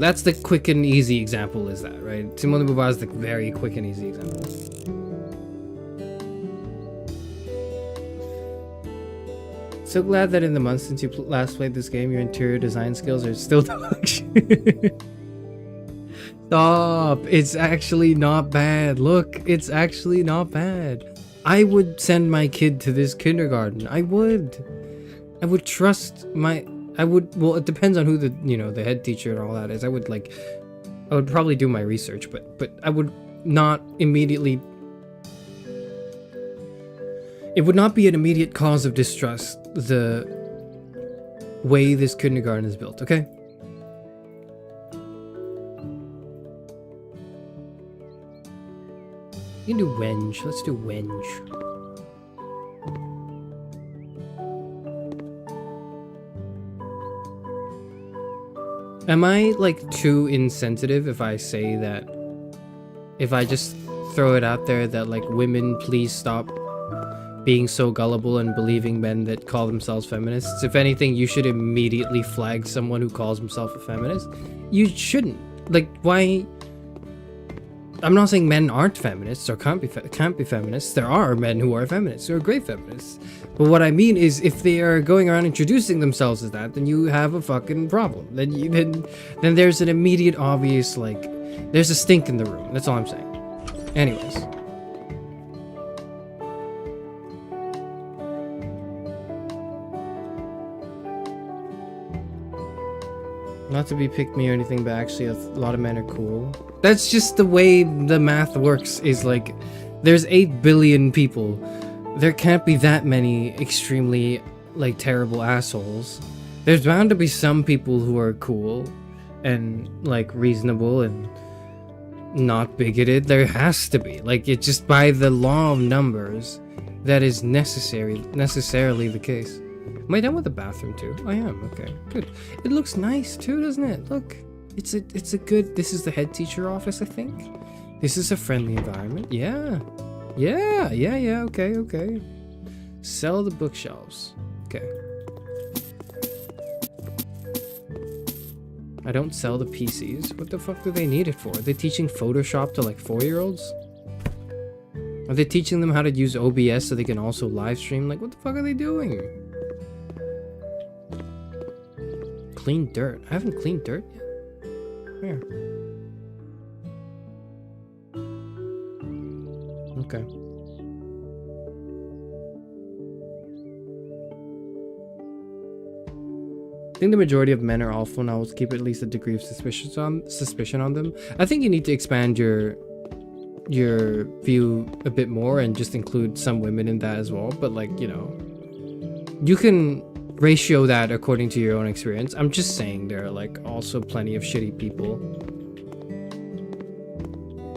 that's the quick and easy example, is that, right? Simone de Beauvoir is the very quick and easy example. So glad that in the months since you last played this game, your interior design skills are still dog shit. Stop. It's actually not bad. Look, it's actually not bad. I would send my kid to this kindergarten. I would trust well, it depends on who the head teacher and all that is. I would probably do my research, but I would not immediately. It would not be an immediate cause of distrust the way this kindergarten is built, okay? You can do wenge. Let's do wenge. Am I too insensitive if I say that? If I just throw it out there that women, please stop being so gullible and believing men that call themselves feminists? If anything, you should immediately flag someone who calls himself a feminist. You shouldn't. Why? I'm not saying men aren't feminists or can't be feminists. There are men who are feminists, who are great feminists. But what I mean is, if they are going around introducing themselves as that, then you have a fucking problem. Then there's an immediate, obvious, there's a stink in the room. That's all I'm saying. Anyways. Not to be pick-me or anything, but actually a lot of men are cool. That's just the way the math works, is there's 8 billion people. There can't be that many extremely, terrible assholes. There's bound to be some people who are cool. and like reasonable and not bigoted. There has to be. Like, it's just by the law of numbers that is necessarily the case. Am I done with the bathroom too? I am. Okay, good. It looks nice too, doesn't it? Look, it's a good. This is the head teacher office, I think. This is a friendly environment. Yeah. Okay. Sell the bookshelves. Okay. I don't sell the PCs. What the fuck do they need it for? Are they teaching Photoshop to like 4-year-olds? Are they teaching them how to use OBS so they can also live stream? Like, what the fuck are they doing? Clean dirt. I haven't cleaned dirt yet. Where? Okay. I think the majority of men are awful and always keep at least a degree of suspicion on them. I think you need to expand your view a bit more and just include some women in that as well. But like, you know, you can ratio that according to your own experience. I'm just saying there are like also plenty of shitty people.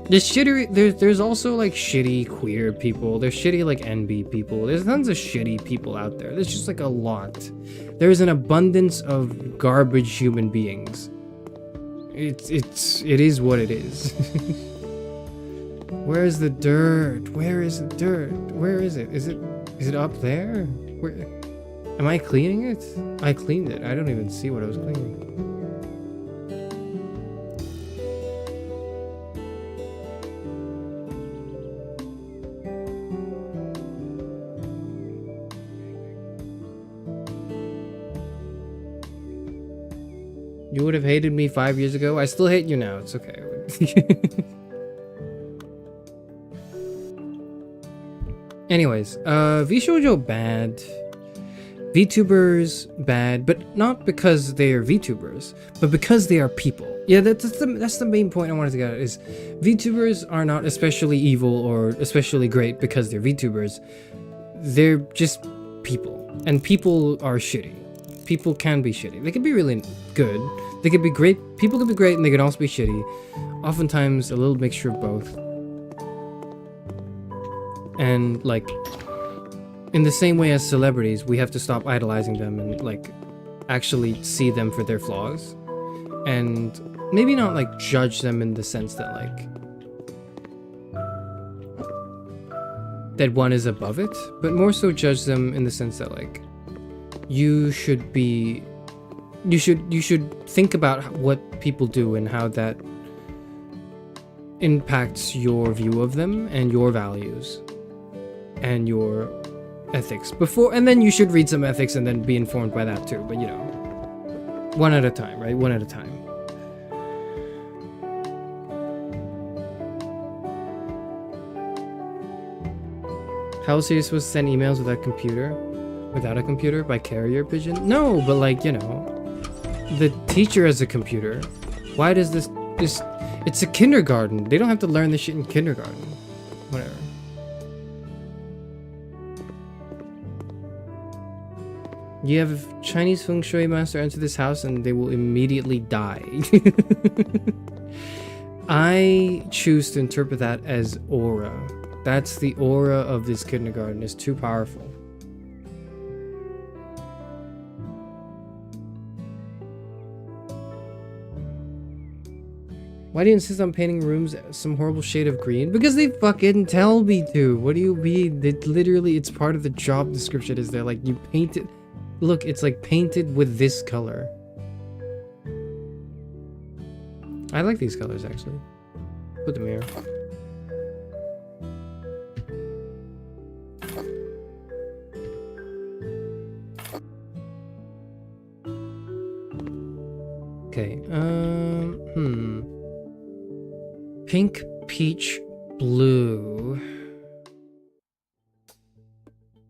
There's also like shitty queer people. There's shitty like NB people. There's tons of shitty people out there. There's just like a lot. There's an abundance of garbage human beings. It is what it is. Where's the dirt? Where is the dirt? Where is it? Is it up there? Where? Am I cleaning it? I cleaned it. I don't even see what I was cleaning. You would have hated me 5 years ago. I still hate you now. It's okay. Anyways, vshojo bad. VTubers bad, but not because they are VTubers, but because they are people. Yeah, that's the main point I wanted to get at, is VTubers are not especially evil or especially great because they're VTubers. They're just people, and people are shitty. People can be shitty. They can be really good. They could be great. People can be great, and they can also be shitty. Oftentimes, a little mixture of both. And like, in the same way as celebrities, we have to stop idolizing them and like actually see them for their flaws, and maybe not like judge them in the sense that like that one is above it, but more so judge them in the sense that like you should think about what people do and how that impacts your view of them and your values and your ethics before, and then you should read some ethics and then be informed by that too, but you know, one at a time, right? One at a time. How else are you supposed to send emails without a computer by carrier pigeon? No, but like, you know, the teacher has a computer. Why does this it's a kindergarten. They don't have to learn this shit in kindergarten. Whatever. You have a Chinese feng shui master enter this house and they will immediately die. I choose to interpret that as aura. That's the aura of this kindergarten. It's too powerful. Why do you insist on painting rooms some horrible shade of green? Because they fucking tell me to. What do you mean? It's part of the job description. Is there like you paint it? Look, it's like painted with this color. I like these colors actually. Put them here. Okay, pink, peach, blue.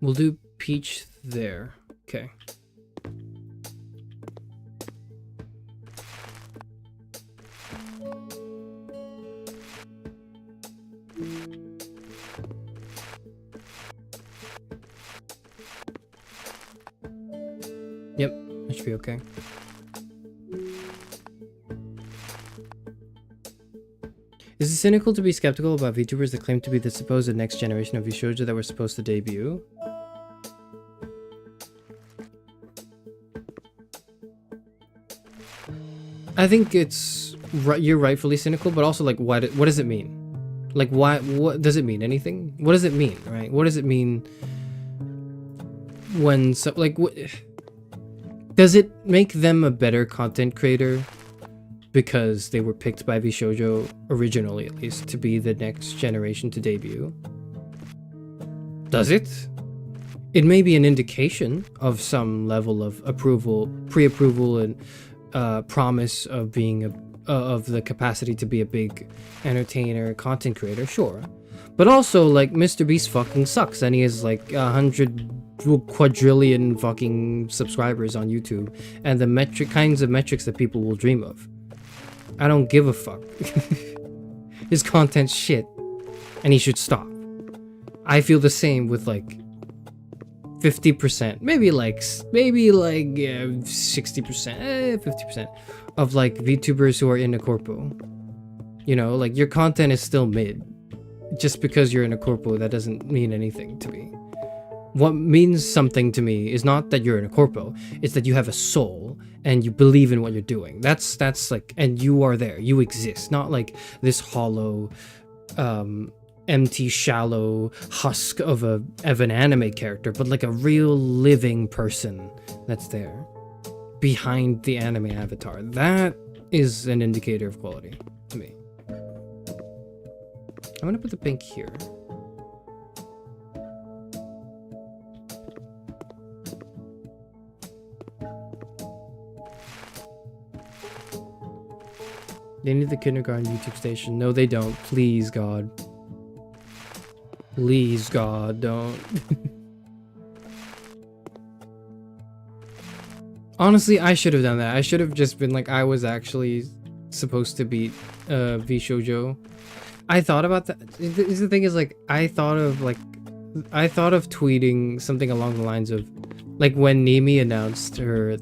We'll do peach there. Okay. Yep, that should be okay. it cynical to be skeptical about VTubers that claim to be the supposed next generation of vshojo that were supposed to debut? I think it's you're rightfully cynical, but also like what does it mean? Like what does it mean? Anything? What does it mean, right? What does it mean when does it make them a better content creator because they were picked by vshojo originally, at least, to be the next generation to debut? Does it? It may be an indication of some level of approval, pre-approval, and promise of being of the capacity to be a big entertainer, content creator, sure. But also, like, Mr. Beast fucking sucks, and he has like 100 quadrillion fucking subscribers on YouTube, and the kinds of metrics that people will dream of. I don't give a fuck. His content's shit, and he should stop. I feel the same with like 50%, maybe like 60%, 50% of like VTubers who are in a corpo. You know, like, your content is still mid. Just because you're in a corpo, that doesn't mean anything to me. What means something to me is not that you're in a corpo, it's that you have a soul and you believe in what you're doing. That's like, and you are there, you exist, not like this hollow, empty, shallow husk of an anime character, but like a real living person that's there behind the anime avatar. That is an indicator of quality to me. I'm gonna put the pink here. They need the kindergarten YouTube station. No, they don't. Please, God. Please, God, don't. Honestly, I should have done that. I should have just been like, I was actually supposed to beat vshojo. I thought about that. The thing is, like, I thought of tweeting something along the lines of, like, when Nimi announced her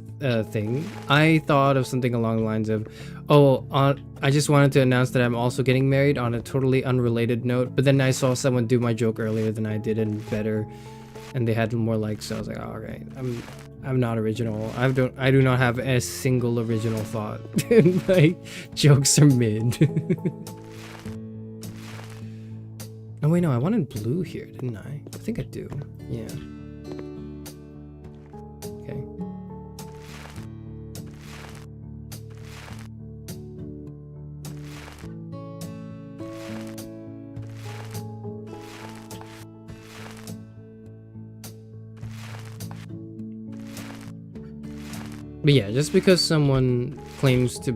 thing, I thought of something along the lines of, I just wanted to announce that I'm also getting married on a totally unrelated note. But then I saw someone do my joke earlier than I did and better, and they had more likes. So I was like, oh, okay, I'm not original. I do not have a single original thought. My jokes are mid. Oh wait, no, I wanted blue here, didn't I? I think I do. Yeah. Okay. But yeah, just because someone claims to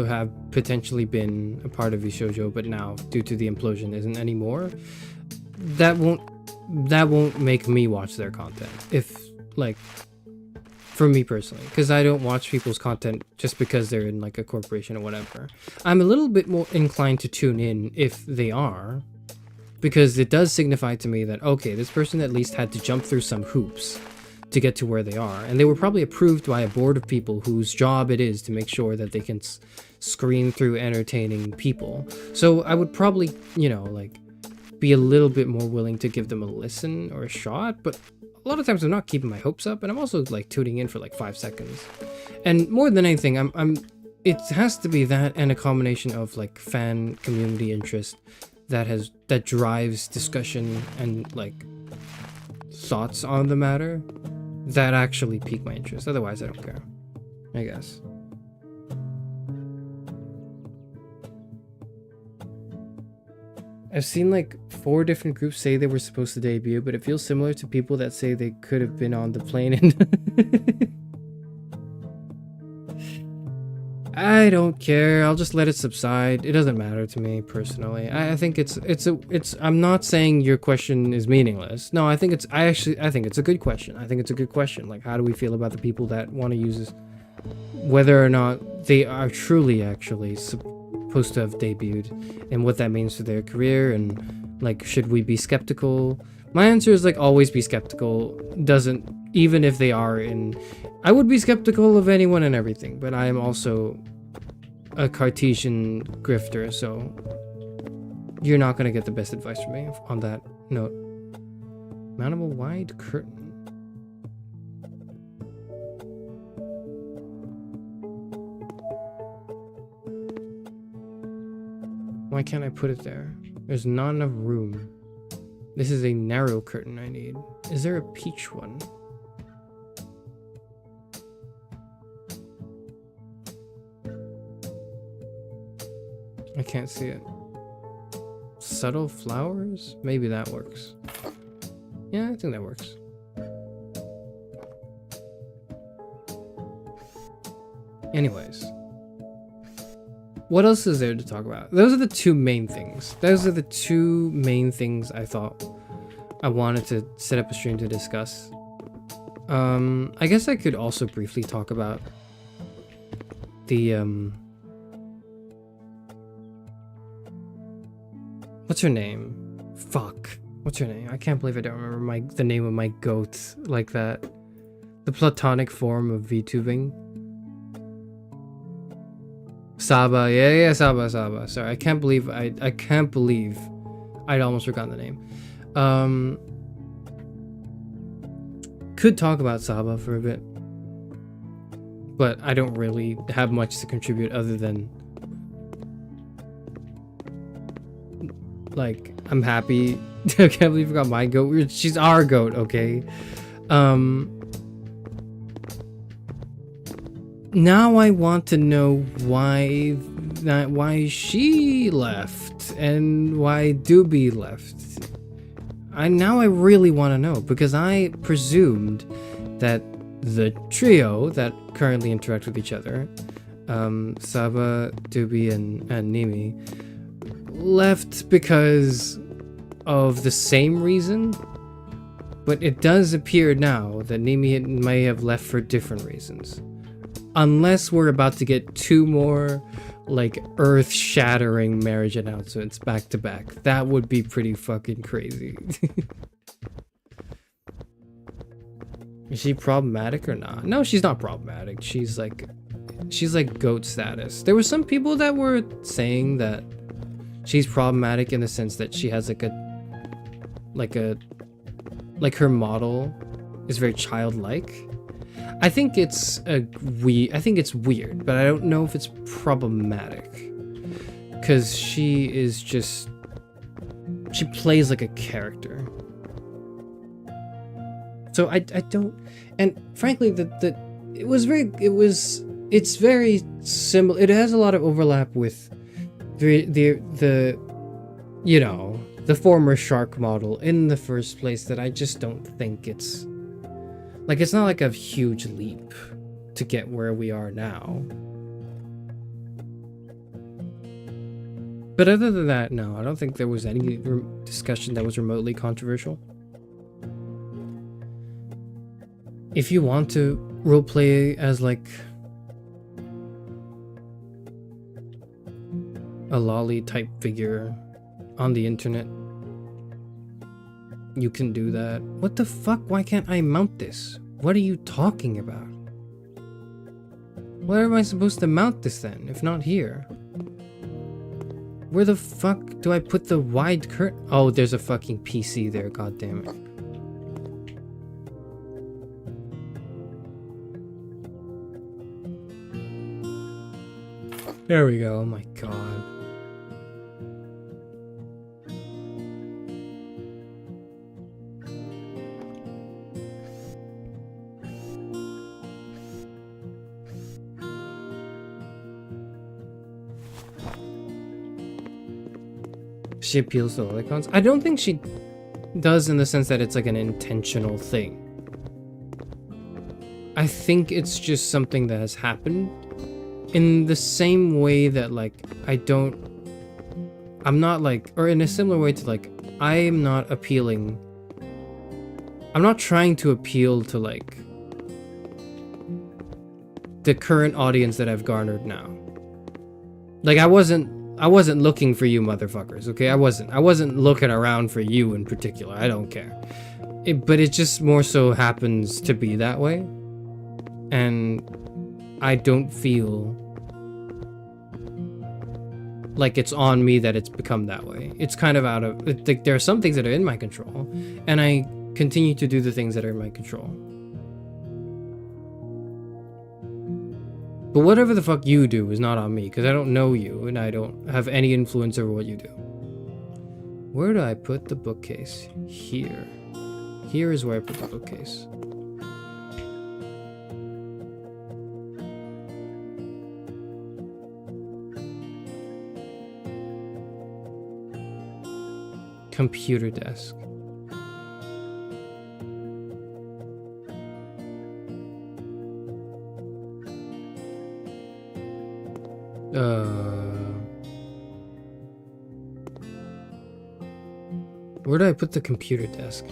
have potentially been a part of vshojo, but now due to the implosion isn't anymore, that won't make me watch their content. If, like, for me personally, because I don't watch people's content just because they're in like a corporation or whatever. I'm a little bit more inclined to tune in if they are, because it does signify to me that, okay, this person at least had to jump through some hoops to get to where they are, and they were probably approved by a board of people whose job it is to make sure that they can screen through entertaining people. So I would probably, you know, like, be a little bit more willing to give them a listen or a shot, but a lot of times I'm not keeping my hopes up, and I'm also like tuning in for like 5 seconds. And more than anything, it has to be that and a combination of like fan community interest that drives discussion and like thoughts on the matter that actually pique my interest. Otherwise, I don't care, I guess. I've seen like 4 different groups say they were supposed to debut, but it feels similar to people that say they could have been on the plane and I don't care. I'll just let it subside. It doesn't matter to me personally. I think it's I'm not saying your question is meaningless. No, I think it's a good question. I think it's a good question. Like, how do we feel about the people that want to use this, whether or not they are truly actually supposed to have debuted, and what that means for their career, and like, should we be skeptical? My answer is like, always be skeptical. Even if they are in, I would be skeptical of anyone and everything, but I am also a Cartesian grifter, so you're not gonna get the best advice from me on that note. Mountable wide curtain. Why can't I put it there? There's not enough room. This is a narrow curtain I need. Is there a peach one? I can't see it. Subtle flowers? Maybe that works. Yeah, I think that works. Anyways. What else is there to talk about? Those are the two main things. Those are the two main things I thought I wanted to set up a stream to discuss. I guess I could also briefly talk about the, what's her name? Fuck. What's her name? I can't believe I don't remember the name of my goat like that. The platonic form of VTubing. Saba, yeah, Saba. Sorry, I can't believe I'd almost forgotten the name. Could talk about Saba for a bit, but I don't really have much to contribute other than like I'm happy. I can't believe I forgot my goat. She's our goat, okay? Now I want to know why she left and why Doobie left. Now I really want to know, because I presumed that the trio that currently interact with each other, Saba, Doobie, and Nimi, left because of the same reason, but it does appear now that Nimi may have left for different reasons. Unless we're about to get two more, like, earth-shattering marriage announcements back to back. That would be pretty fucking crazy. Is she problematic or not? No, she's not problematic. She's like goat status. There were some people that were saying that she's problematic in the sense that she has like her model is very childlike. I think it's weird, but I don't know if it's problematic, because she plays like a character. So I don't, and frankly it's very similar. It has a lot of overlap with the you know, the former shark model in the first place, that I just don't think it's not like a huge leap to get where we are now. But other than that, no, I don't think there was any discussion that was remotely controversial. If you want to roleplay as like a lolly type figure on the internet, you can do that. What the fuck? Why can't I mount this? What are you talking about? Where am I supposed to mount this then, if not here? Where the fuck do I put the wide curtain? Oh, there's a fucking PC there, god damn it. There we go, oh my god. She appeals to lolicons. I don't think she does, in the sense that it's like an intentional thing. I think it's just something that has happened in the same way that, like, I'm not like, or in a similar way to, like, I'm not trying to appeal to, like, the current audience that I've garnered now. Like, I wasn't looking for you motherfuckers, okay? I wasn't looking around for you in particular. I don't care. But it just more so happens to be that way. And I don't feel like it's on me that it's become that way. It's kind of out of, like, there are some things that are in my control, and I continue to do the things that are in my control. But whatever the fuck you do is not on me, because I don't know you, and I don't have any influence over what you do. Where do I put the bookcase? Here. Here is where I put the bookcase. Computer desk. Where do I put the computer desk?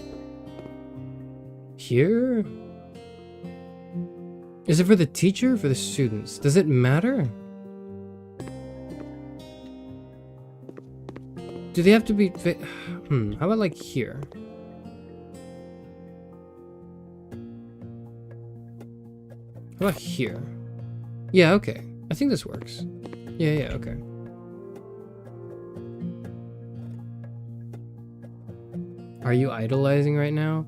Here? Is it for the teacher or for the students? Does it matter? Do they have to be how about like here? How about here? Yeah, okay. I think this works. Yeah, okay. Are you idolizing right now?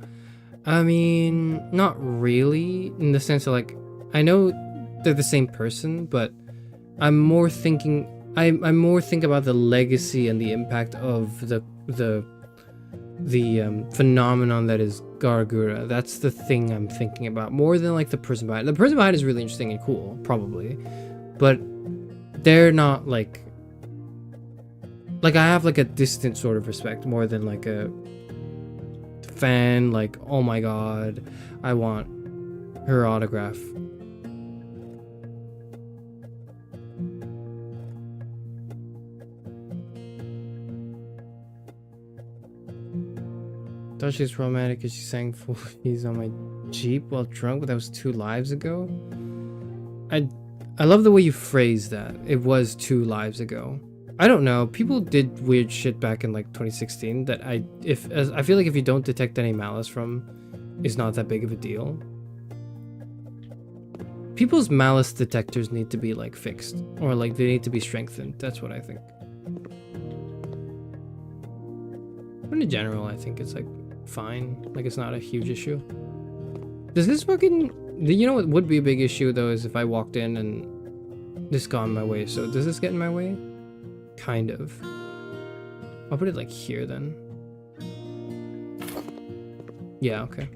I mean, not really, in the sense of like, I know they're the same person, but I'm more thinking, I more think about the legacy and the impact of the phenomenon that is Gargura. That's the thing I'm thinking about more than like the person behind. The person behind is really interesting and cool, probably, but they're not like I have like a distant sort of respect more than like a fan, like, oh my god, I want her autograph. Thought she was romantic because she sang "Fool He's on my Jeep" while drunk, but that was 2 lives ago. I love the way you phrase that. It was 2 lives ago. I don't know. People did weird shit back in like 2016 that I feel like if you don't detect any malice from, is not that big of a deal. People's malice detectors need to be like fixed, or like they need to be strengthened. That's what I think. But in general, I think it's like fine. Like it's not a huge issue. Does this fucking, you know what would be a big issue though is if I walked in and this got in my way. So does this get in my way? Kind of. I'll put it like here then. Yeah, okay.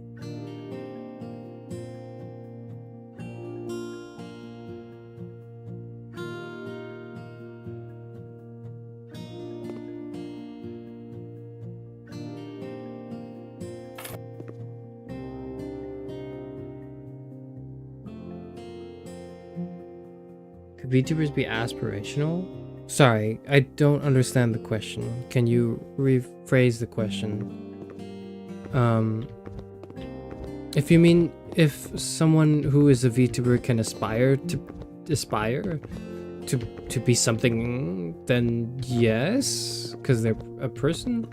Could VTubers be aspirational? Sorry, I don't understand the question. Can you rephrase the question? If you mean if someone who is a VTuber can aspire to be something, then yes, because they're a person.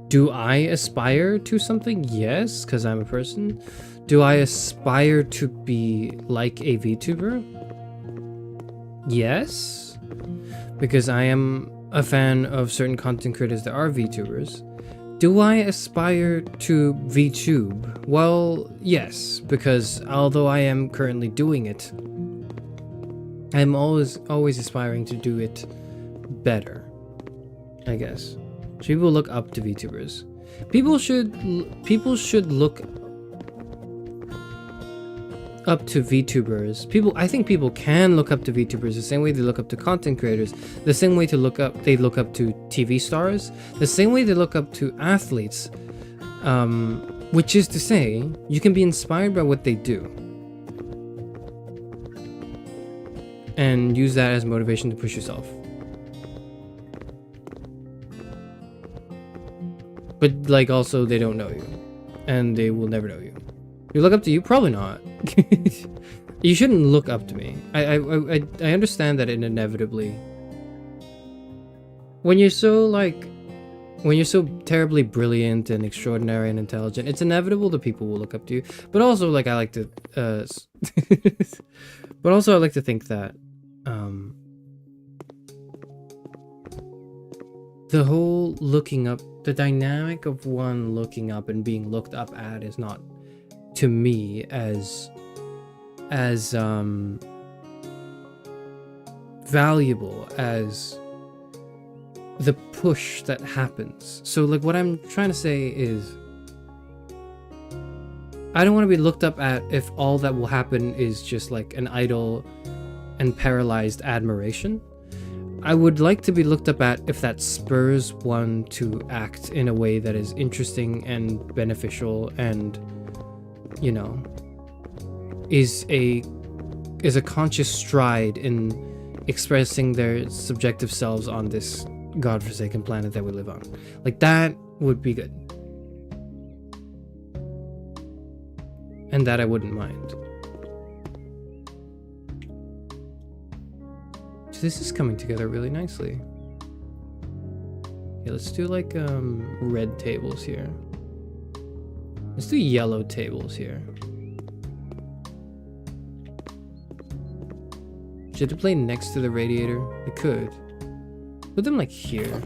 Do I aspire to something? Yes, because I'm a person. Do I aspire to be like a VTuber? Yes, because I am a fan of certain content creators that are VTubers. Do I aspire to VTube? Well, yes, because although I am currently doing it, I'm always aspiring to do it better, I guess. So people look up to VTubers. People should look up to VTubers. I think people can look up to VTubers the same way they look up to content creators, the same way they look up to TV stars, the same way they look up to athletes. Which is to say, you can be inspired by what they do and use that as motivation to push yourself. But like also they don't know you and they will never know you. You look up to you? Probably not. You shouldn't look up to me. I understand that it inevitably, when you're so terribly brilliant and extraordinary and intelligent, it's inevitable that people will look up to you. But also like I like to but also I like to think that the whole looking up, the dynamic of one looking up and being looked up at is not, to me, as valuable as the push that happens. So like what I'm trying to say is, I don't want to be looked up at if all that will happen is just like an idle and paralyzed admiration. I would like to be looked up at if that spurs one to act in a way that is interesting and beneficial and, you know, is a conscious stride in expressing their subjective selves on this godforsaken planet that we live on. Like, that would be good. And that I wouldn't mind. So this is coming together really nicely. Yeah, let's do like red tables here. Let's do yellow tables here. Should they play next to the radiator? They could. Put them like here.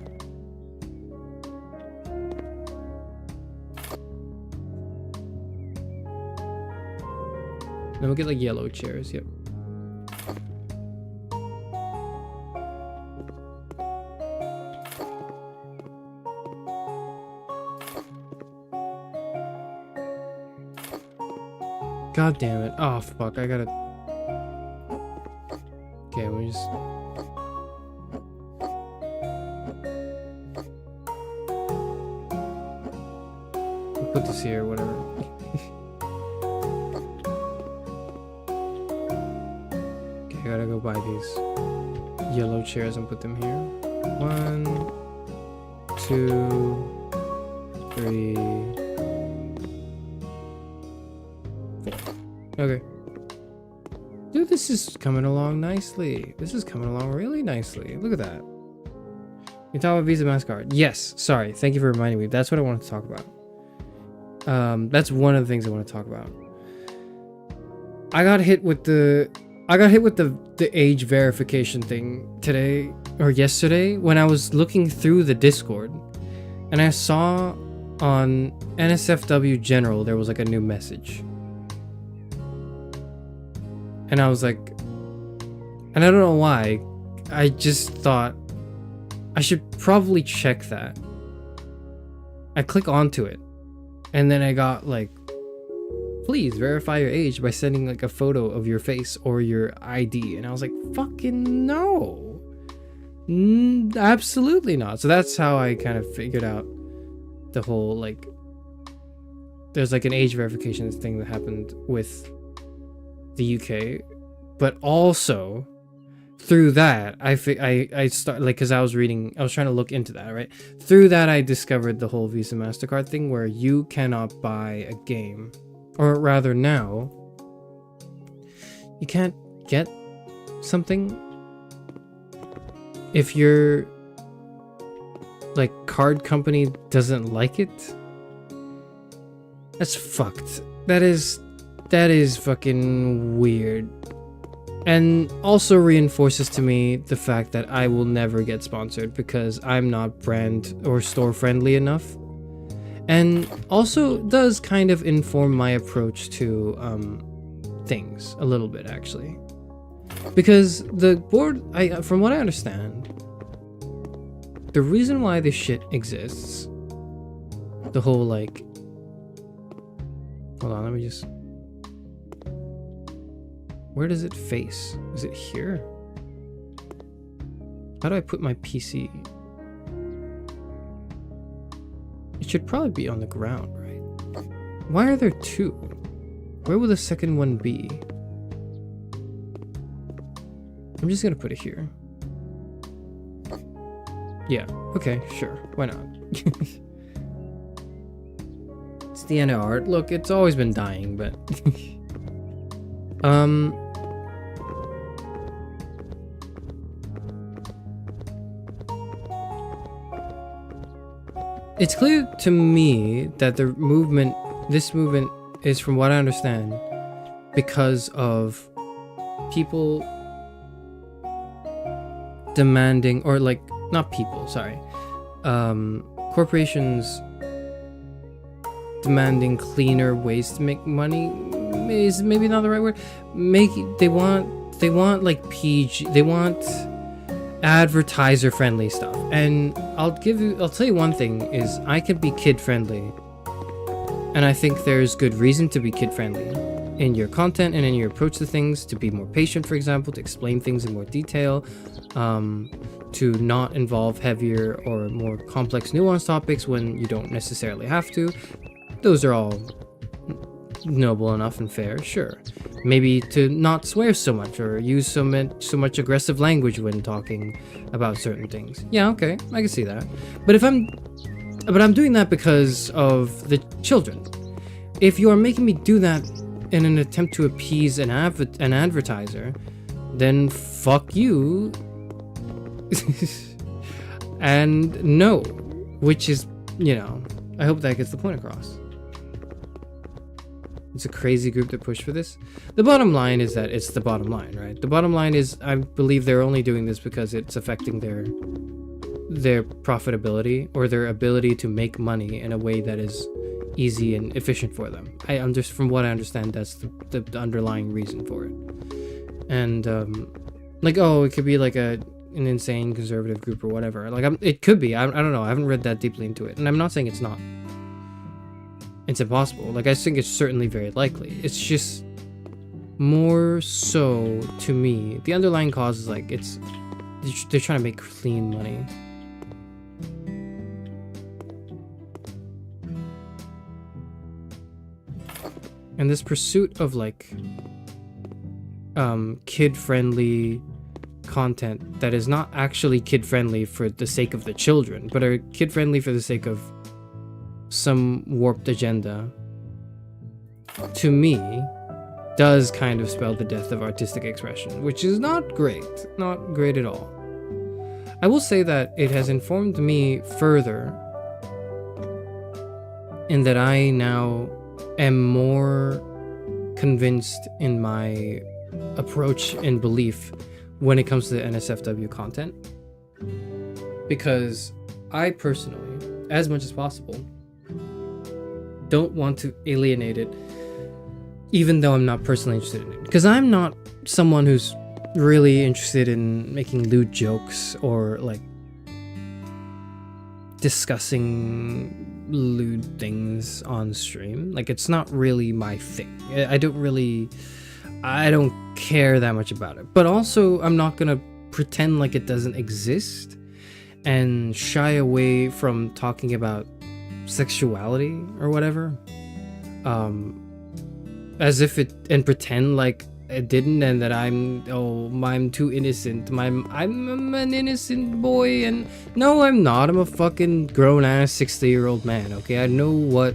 Then we'll get like yellow chairs, yep. God damn it. Oh fuck, I gotta... Okay, we just... We'll put this here, whatever. Okay, I gotta go buy these yellow chairs and put them here. 1, 2, 3, 4. Okay. Dude, this is coming along nicely. This is coming along really nicely. Look at that. You talk about Visa MasterCard. Yes, sorry. Thank you for reminding me. That's what I wanted to talk about. That's one of the things I want to talk about. I got hit with the age verification thing today or yesterday when I was looking through the Discord, and I saw on NSFW General there was like a new message. And I was like, and I don't know why, I just thought I should probably check that. I click onto it, and then I got like, please verify your age by sending like a photo of your face or your ID. And I was like, fucking no. Absolutely not. So that's how I kind of figured out the whole, like, there's like an age verification thing that happened with the UK, but also through that I started, like, because I was trying to look into that, right? Through that I discovered the whole Visa MasterCard thing where you cannot buy a game, or rather now you can't get something if your like card company doesn't like it. That's fucked. That is fucking weird. And also reinforces to me the fact that I will never get sponsored because I'm not brand or store friendly enough. And also does kind of inform my approach to things a little bit, actually. Because the board, from what I understand, the reason why this shit exists, the whole like, hold on, let me just, where does it face? Is it here? How do I put my PC? It should probably be on the ground, right? Why are there two? Where will the second one be? I'm just gonna put it here. Yeah, okay, sure. Why not? It's the end of art. Look, it's always been dying, but... It's clear to me that this movement is, from what I understand, because of people demanding, or like, not people, sorry, corporations demanding cleaner ways to make money is maybe not the right word. They want like PG, they want advertiser friendly stuff. And I'll tell you one thing is I can be kid friendly. And I think there's good reason to be kid friendly in your content and in your approach to things, to be more patient, for example, to explain things in more detail, to not involve heavier or more complex nuanced topics when you don't necessarily have to. Those are all noble enough and fair, sure. Maybe to not swear so much or use so much aggressive language when talking about certain things. Yeah, okay, I can see that. But I'm doing that because of the children. If you are making me do that in an attempt to appease an advertiser, then fuck you. And no, which is, I hope that gets the point across. It's a crazy group that pushed for this. The bottom line is that it's the bottom line, right? The bottom line is I believe they're only doing this because it's affecting their profitability or their ability to make money in a way that is easy and efficient for them. From what I understand, that's the underlying reason for it. And it could be like an insane conservative group or whatever. It could be. I don't know. I haven't read that deeply into it, and I'm not saying it's not. It's impossible. I think it's certainly very likely. It's just more so to me. The underlying cause is they're trying to make clean money. And this pursuit of kid-friendly content that is not actually kid-friendly for the sake of the children, but are kid-friendly for the sake of some warped agenda, to me, does kind of spell the death of artistic expression, which is not great at all. I will say that it has informed me further in that I now am more convinced in my approach and belief when it comes to the NSFW content, because I personally, as much as possible, don't want to alienate it, even though I'm not personally interested in it. Because I'm not someone who's really interested in making lewd jokes or discussing lewd things on stream. It's not really my thing. I don't care that much about it. But also, I'm not gonna pretend like it doesn't exist and shy away from talking about sexuality or whatever, as if and pretend like it didn't, and that I'm too innocent. I'm an innocent boy, and no, I'm not. I'm a fucking grown ass 60-year-old man. Okay, I know what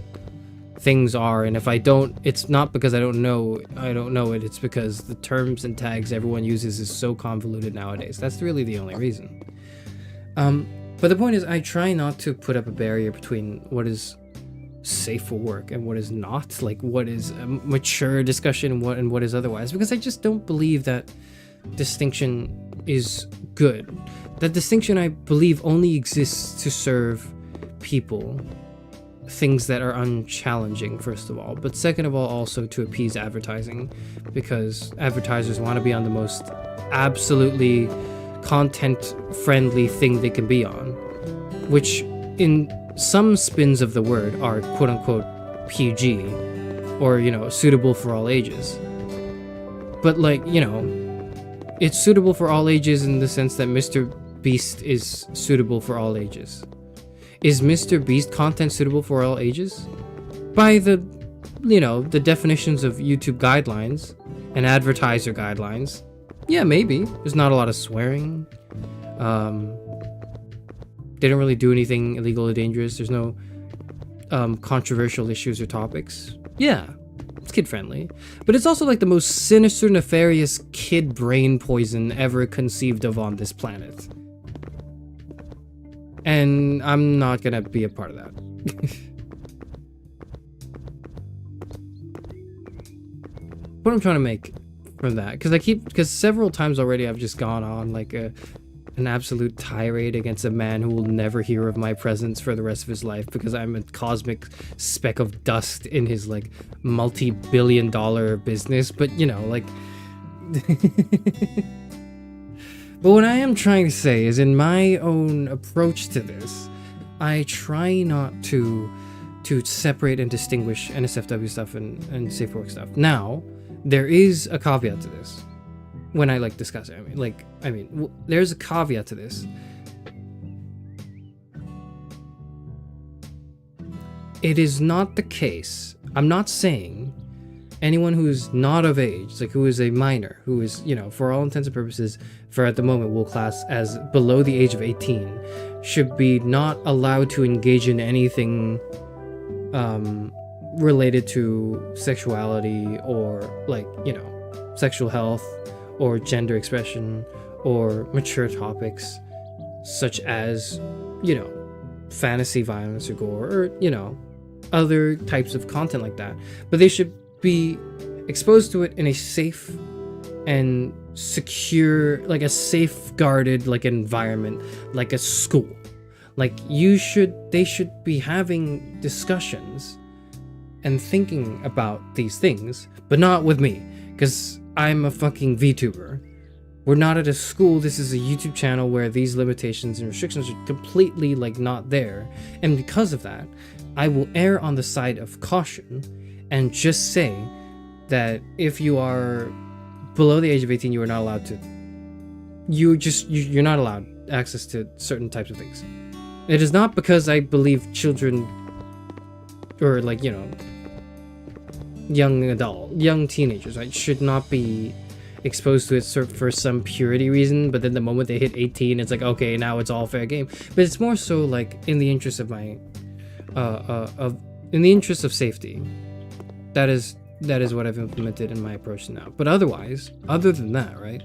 things are, and if I don't, it's not because I don't know it. It's because the terms and tags everyone uses is so convoluted nowadays. That's really the only reason. But the point is, I try not to put up a barrier between what is safe for work and what is not, what is a mature discussion and what is otherwise, because I just don't believe that distinction is good. That distinction, I believe, only exists to serve people things that are unchallenging, first of all, but second of all, also to appease advertising, because advertisers want to be on the most absolutely content friendly thing they can be on, which in some spins of the word are quote unquote PG, or suitable for all ages. But it's suitable for all ages in the sense that Mr. Beast is suitable for all ages. Is Mr. Beast content suitable for all ages? By the definitions of YouTube guidelines and advertiser guidelines, yeah, maybe. There's not a lot of swearing. They don't really do anything illegal or dangerous. There's no controversial issues or topics. Yeah, it's kid-friendly. But it's also the most sinister, nefarious kid brain poison ever conceived of on this planet. And I'm not gonna be a part of that. What I'm trying to make from that, because several times already I've just gone on an absolute tirade against a man who will never hear of my presence for the rest of his life because I'm a cosmic speck of dust in his like multi-billion-dollar business. But you know, like but what I am trying to say is, in my own approach to this, I try not to separate and distinguish NSFW stuff and safe for work stuff. Now, there is a caveat to this. When I like discuss it, there's a caveat to this. It is not the case. I'm not saying anyone who's not of age, like who is a minor, who is, you know, for all intents and purposes, for at the moment we'll class as below the age of 18, should be not allowed to engage in anything related to sexuality or like, you know, sexual health or gender expression or mature topics such as, you know, fantasy violence or gore or, you know, other types of content like that. But they should be exposed to it in a safe and secure, like a safeguarded like environment, like a school. Like they should be having discussions and thinking about these things, but not with me, because I'm a fucking VTuber. We're not at a school. This is a YouTube channel where these limitations and restrictions are completely like not there. And because of that, I will err on the side of caution and just say that if you are below the age of 18, you are not allowed to, you're not allowed access to certain types of things. It is not because I believe children or like, you know, young teenagers, right, should not be exposed to it for some purity reason, but then the moment they hit 18, it's like, okay, now it's all fair game. But it's more so like in the interest of my in the interest of safety. That is what I've implemented in my approach now. But otherwise, other than that, right,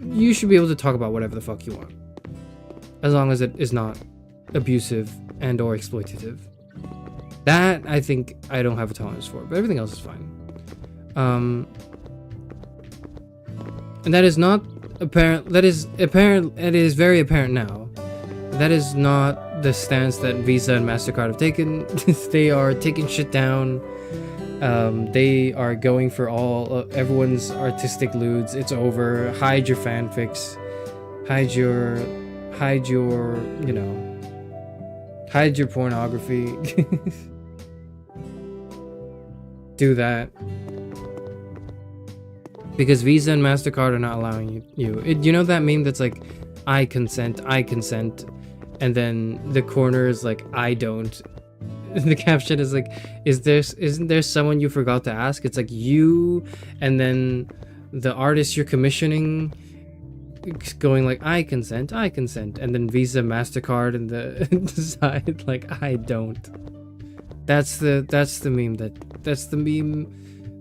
you should be able to talk about whatever the fuck you want, as long as it is not abusive and or exploitative. That, I think, I don't have a tolerance for, but everything else is fine. And that is not apparent. That is apparent. It is very apparent now. That is not the stance that Visa and MasterCard have taken. They are taking shit down. They are going for everyone's artistic lewds. It's over. Hide your fanfics. Hide your, you know, hide your pornography. Do that. Because Visa and MasterCard are not allowing you. You know that meme that's like, I consent, and then the corner is like, I don't. The caption is like, isn't there someone you forgot to ask? It's like you, and then the artist you're commissioning going like, I consent, and then Visa, MasterCard, and the side like, I don't. That's the meme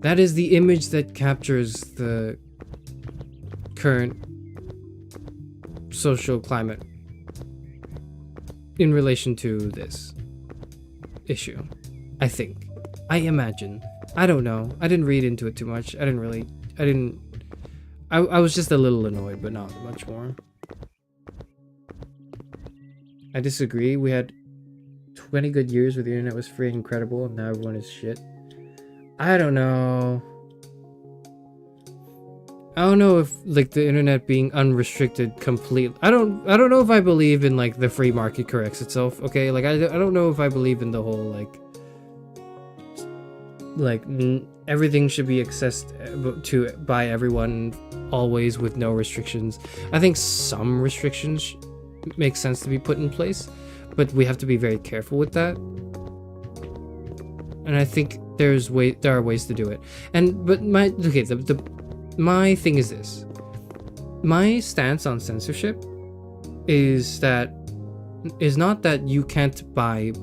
that is the image that captures the current social climate in relation to this issue. I think. I imagine. I don't know. I didn't read into it too much. I was just a little annoyed, but not much more. I disagree. We had 20 good years where the internet was free and incredible, and now everyone is shit. I don't know. I don't know if like the internet being unrestricted completely. I don't know if I believe in like the free market corrects itself. Okay, like I don't know if I believe in the whole everything should be accessed to by everyone always with no restrictions. I think some restrictions make sense to be put in place, but we have to be very careful with that. And I think there are ways to do it. My thing is this. My stance on censorship is not that you can't buy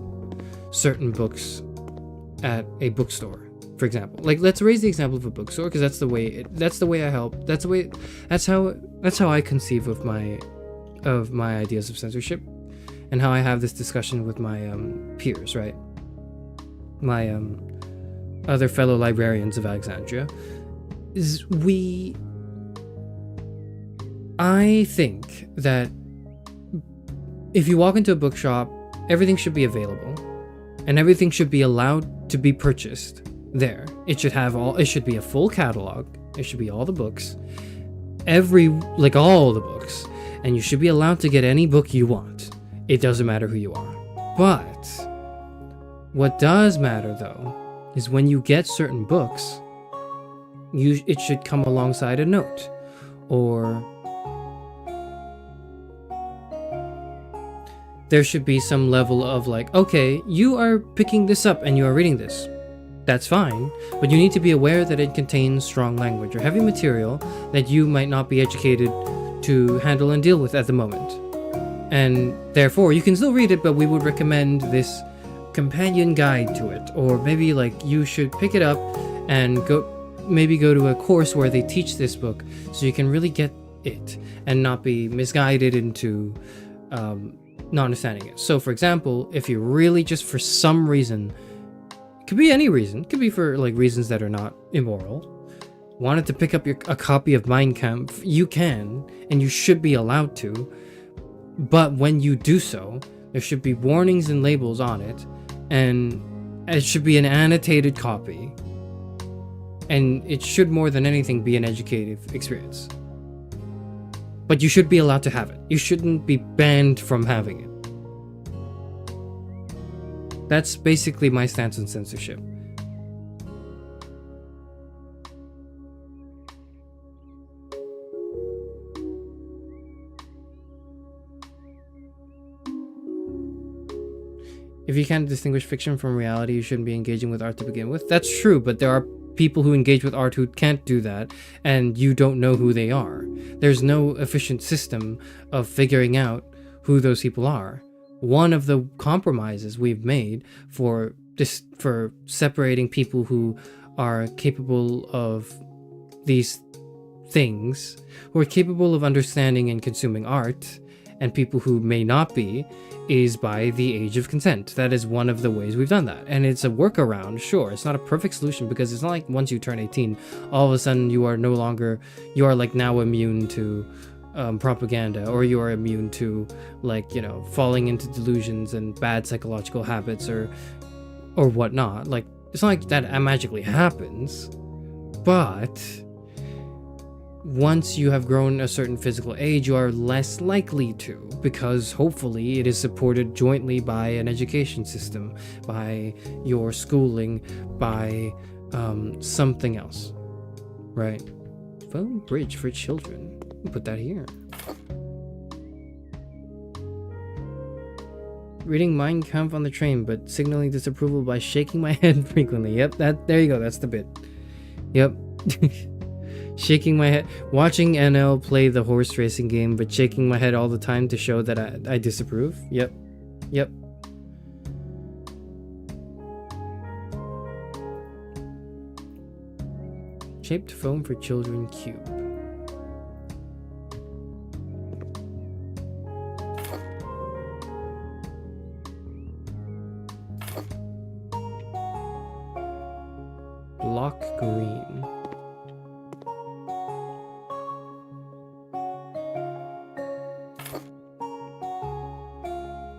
certain books at a bookstore, for example. Like, let's raise the example of a bookstore, because that's the way I help. That's how I conceive of my ideas of censorship, and how I have this discussion with my peers, right? My other fellow librarians of Alexandria, is I think that if you walk into a bookshop, everything should be available and everything should be allowed to be purchased there. It should be a full catalog. It should be all the books, all the books, and you should be allowed to get any book you want. It doesn't matter who you are. But what does matter though is when you get certain books, it should come alongside a note, or there should be some level of like, okay, you are picking this up and you are reading this. That's fine, but you need to be aware that it contains strong language or heavy material that you might not be educated to handle and deal with at the moment. And therefore, you can still read it, but we would recommend this companion guide to it. Or maybe like you should pick it up and go to a course where they teach this book so you can really get it and not be misguided into not understanding it. So for example, if you really just for some reason, it could be any reason, it could be for like reasons that are not immoral, wanted to pick up a copy of Mein Kampf, you can, and you should be allowed to. But when you do so, there should be warnings and labels on it, and it should be an annotated copy. And it should more than anything be an educative experience. But you should be allowed to have it. You shouldn't be banned from having it. That's basically my stance on censorship. If you can't distinguish fiction from reality, you shouldn't be engaging with art to begin with. That's true, but there are people who engage with art who can't do that, and you don't know who they are. There's no efficient system of figuring out who those people are. One of the compromises we've made for separating people who are capable of these things, who are capable of understanding and consuming art, and people who may not be, is by the age of consent. That is one of the ways we've done that. And it's a workaround, sure. It's not a perfect solution because it's not like once you turn 18, all of a sudden you are like now immune to propaganda, or you are immune to like, falling into delusions and bad psychological habits or whatnot. Like, it's not like that magically happens, but once you have grown a certain physical age, you are less likely to, because hopefully it is supported jointly by an education system, by your schooling, by something else, right? Phone bridge for children. Put that here. Reading Mein Kampf on the train, but signaling disapproval by shaking my head frequently. Yep, there you go. That's the bit. Yep. Shaking my head, watching NL play the horse racing game, but shaking my head all the time to show that I disapprove. Yep. Shaped foam for children cube. Block green.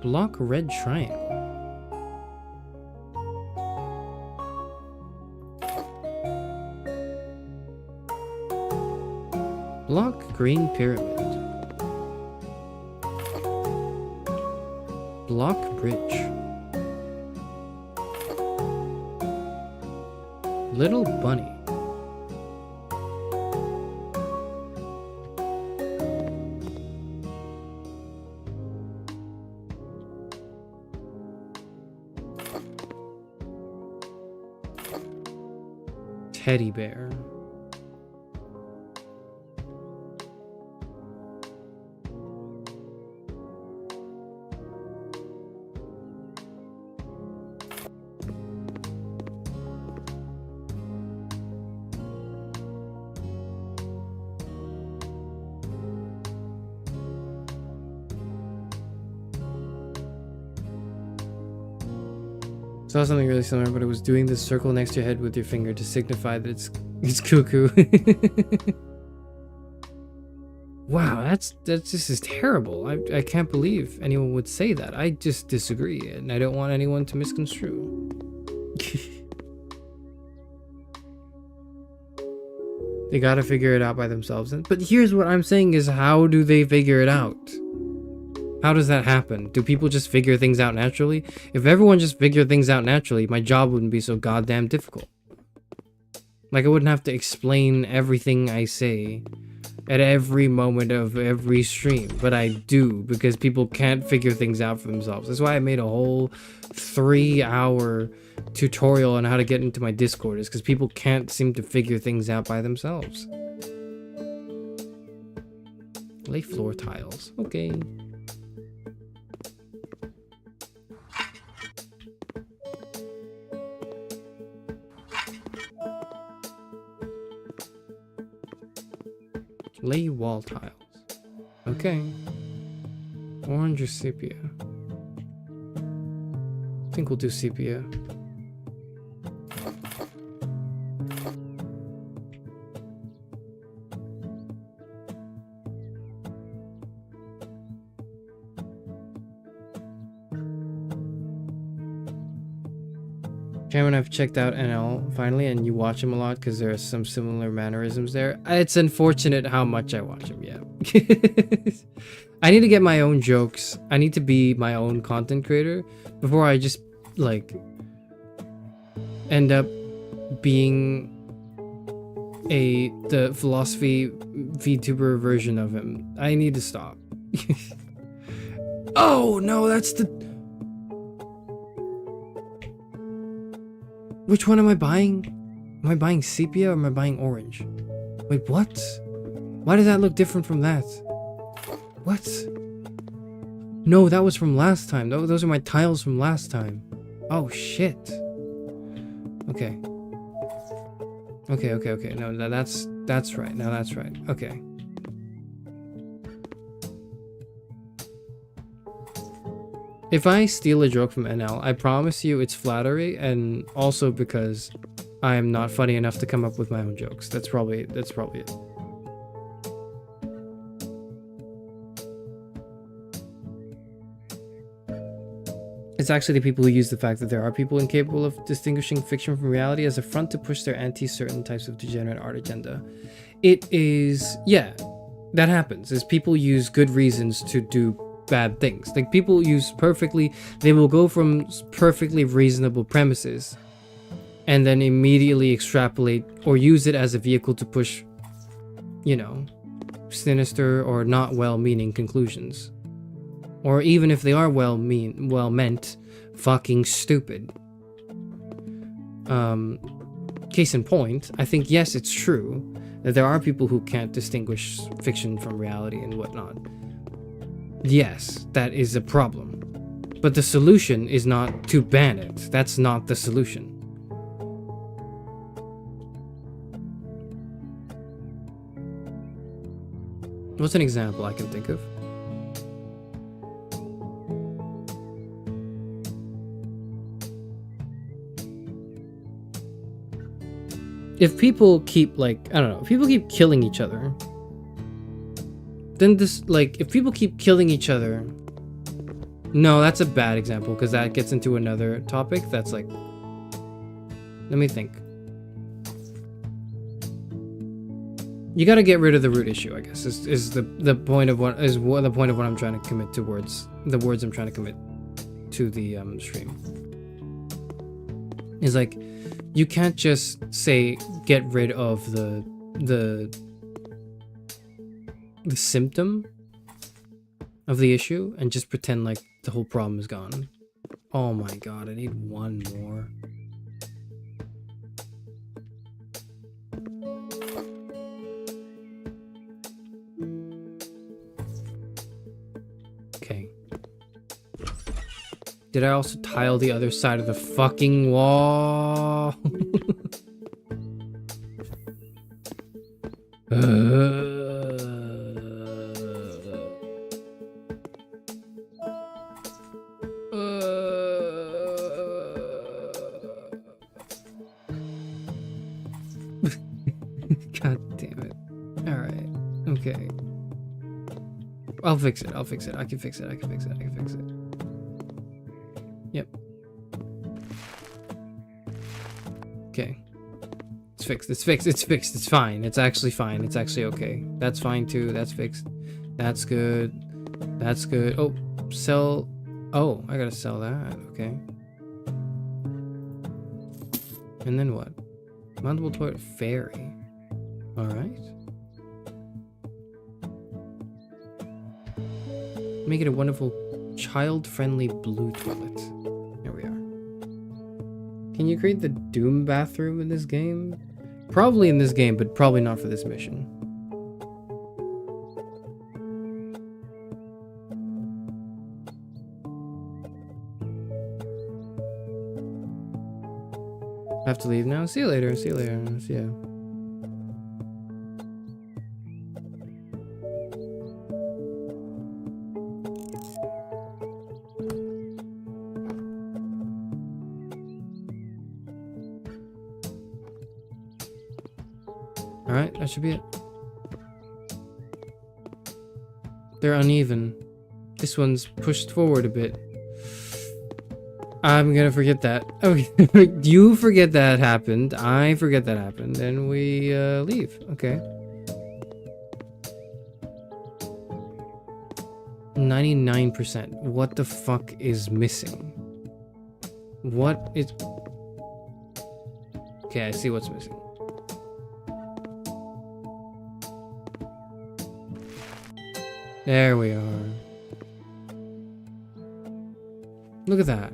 Block red triangle. Block green pyramid. Block bridge. Little bunny. Teddy bear. Saw something really similar, but it was doing this circle next to your head with your finger to signify that it's cuckoo. Wow, that's just is terrible. I can't believe anyone would say that. I just disagree, and I don't want anyone to misconstrue. They gotta figure it out by themselves. But here's what I'm saying is, how do they figure it out? How does that happen? Do people just figure things out naturally? If everyone just figured things out naturally, my job wouldn't be so goddamn difficult. Like, I wouldn't have to explain everything I say at every moment of every stream, but I do, because people can't figure things out for themselves. That's why I made a whole 3-hour tutorial on how to get into my Discord, is because people can't seem to figure things out by themselves. Lay floor tiles. Okay. Lay wall tiles. Okay. Orange or sepia? I think we'll do sepia. Cameron, I've checked out NL finally, and you watch him a lot because there are some similar mannerisms there. It's unfortunate how much I watch him, yeah. I need to get my own jokes. I need to be my own content creator before I just, like, end up being the philosophy VTuber version of him. I need to stop. Oh, no, that's the... Which one am I buying? Am I buying sepia or am I buying orange? Wait, what? Why does that look different from that? What? No, that was from last time. Those are my tiles from last time. Oh, shit. Okay. Okay. No, that's right. Now that's right. Okay. If I steal a joke from NL, I promise you it's flattery, and also because I am not funny enough to come up with my own jokes. That's probably it. It's actually the people who use the fact that there are people incapable of distinguishing fiction from reality as a front to push their anti-certain types of degenerate art agenda. It is, yeah, that happens, is people use good reasons to do bad things. Like, people use they will go from perfectly reasonable premises and then immediately extrapolate or use it as a vehicle to push, you know, sinister or not well-meaning conclusions. Or even if they are well-meant, fucking stupid. Case in point, I think, yes, it's true that there are people who can't distinguish fiction from reality and whatnot. Yes, that is a problem. But the solution is not to ban it. That's not the solution. What's an example I can think of? If people keep, like, I don't know, if people keep killing each other, then this, like, if people keep killing each other, no, that's a bad example, because that gets into another topic that's like, let me think. You got to get rid of the root issue, I guess, is the point of what I'm trying to commit towards, the words I'm trying to commit to the stream. Is like, you can't just say get rid of the symptom of the issue and just pretend like the whole problem is gone. Oh my god, I need one more. Okay. Did I also tile the other side of the fucking wall? God damn it. Alright. Okay. I'll fix it. I'll fix it. I can fix it. I can fix it. I can fix it. Yep. Okay. It's fixed. It's fixed. It's fixed. It's fine. It's actually fine. It's actually okay. That's fine too. That's fixed. That's good. That's good. Oh, sell. Oh, I gotta sell that. Okay. And then what? Mountable toilet fairy. Alright. Make it a wonderful child-friendly blue toilet. There we are. Can you create the Doom bathroom in this game? Probably in this game, but probably not for this mission. I have to leave now. See you later. See you later. See ya. Alright, that should be it. They're uneven. This one's pushed forward a bit. I'm gonna forget that. Okay, you forget that happened. I forget that happened. Then we leave. Okay. 99%. What the fuck is missing? What is... Okay, I see what's missing. There we are. Look at that.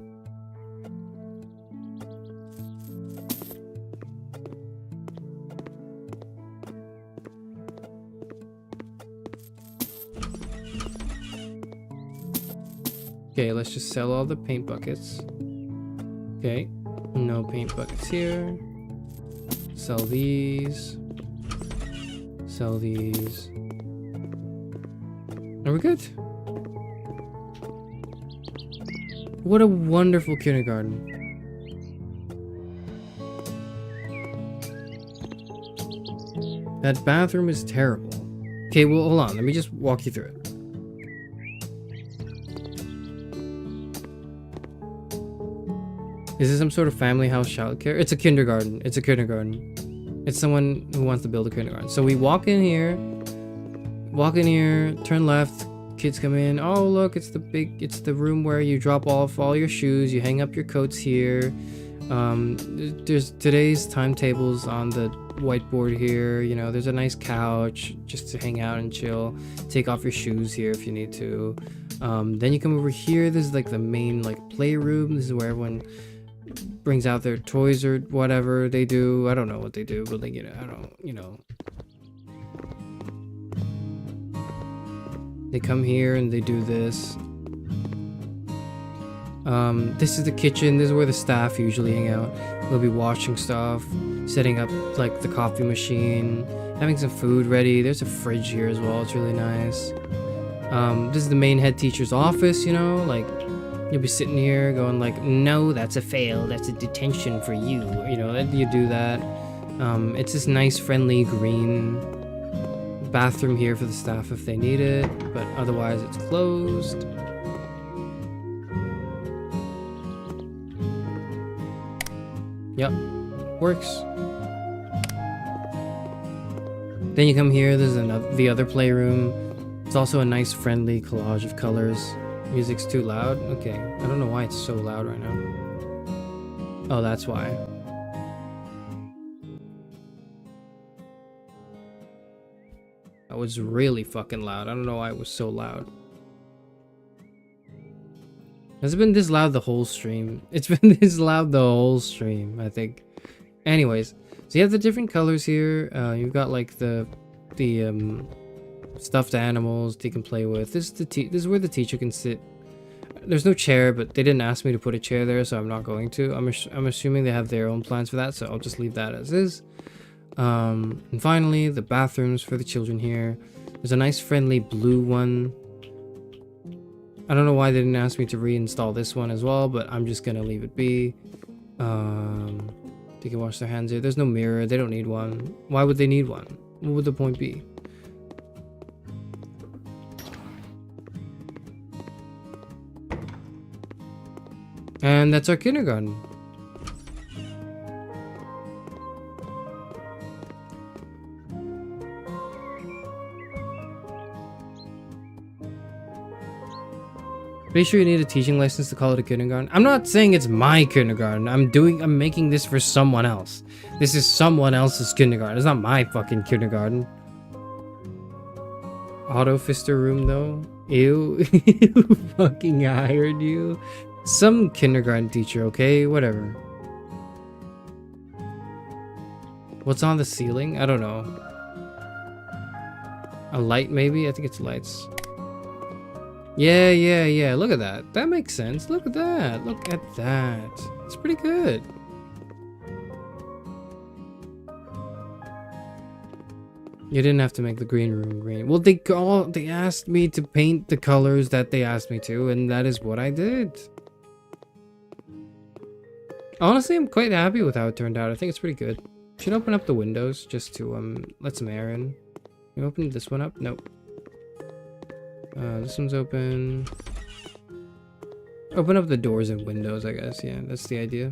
Okay, let's just sell all the paint buckets. Okay, no paint buckets here. Sell these. Sell these. Are we good? What a wonderful kindergarten. That bathroom is terrible. Okay, well, hold on. Let me just walk you through it. Is this some sort of family house childcare? It's a kindergarten. It's a kindergarten. It's someone who wants to build a kindergarten. So we walk in here, turn left, kids come in. Oh, look, it's the room where you drop off all your shoes, you hang up your coats here. There's today's timetables on the whiteboard here. You know, there's a nice couch just to hang out and chill. Take off your shoes here if you need to. Then you come over here. This is like the main like playroom. This is where everyone brings out their toys or whatever they do. I don't know what they do, but like, you know, they come here and they do this. This is the kitchen. This is where the staff usually hang out. They'll be washing stuff, setting up like the coffee machine, having some food ready. There's a fridge here as well. It's really nice. This is the main head teacher's office, you know, like you'll be sitting here going like, no, that's a fail. That's a detention for you. You know, you do that. It's this nice, friendly green bathroom here for the staff if they need it, but otherwise it's closed. Yep, works. Then you come here, there's the other playroom. It's also a nice friendly collage of colors. Music's too loud? Okay, I don't know why it's so loud right now. Oh, that's why. That was really fucking loud. I don't know why it was so loud. Has it been this loud the whole stream? It's been this loud the whole stream, I think. Anyways, so you have the different colors here. You've got like the stuffed animals that you can play with. This is where the teacher can sit. There's no chair, but they didn't ask me to put a chair there, so I'm not going to. I'm assuming they have their own plans for that, so I'll just leave that as is. And finally, the bathrooms for the children here. There's a nice friendly blue one. I don't know why they didn't ask me to reinstall this one as well, but I'm just gonna leave it be. They can wash their hands here. There's no mirror. They don't need one. Why would they need one? What would the point be? And that's our kindergarten. Pretty sure you need a teaching license to call it a kindergarten. I'm not saying it's my kindergarten. I'm making this for someone else. This is someone else's kindergarten. It's not my fucking kindergarten. Auto fister room though. Ew. Who fucking hired you? Some kindergarten teacher, okay? Whatever. What's on the ceiling? I don't know. A light maybe? I think it's lights. Yeah. Look at that. That makes sense. Look at that. Look at that. It's pretty good. You didn't have to make the green room green. Well, they asked me to paint the colors that they asked me to, and that is what I did. Honestly, I'm quite happy with how it turned out. I think it's pretty good. Should open up the windows just to let some air in. You open this one up? Nope. This one's open. Open up the doors and windows, I guess. Yeah, that's the idea.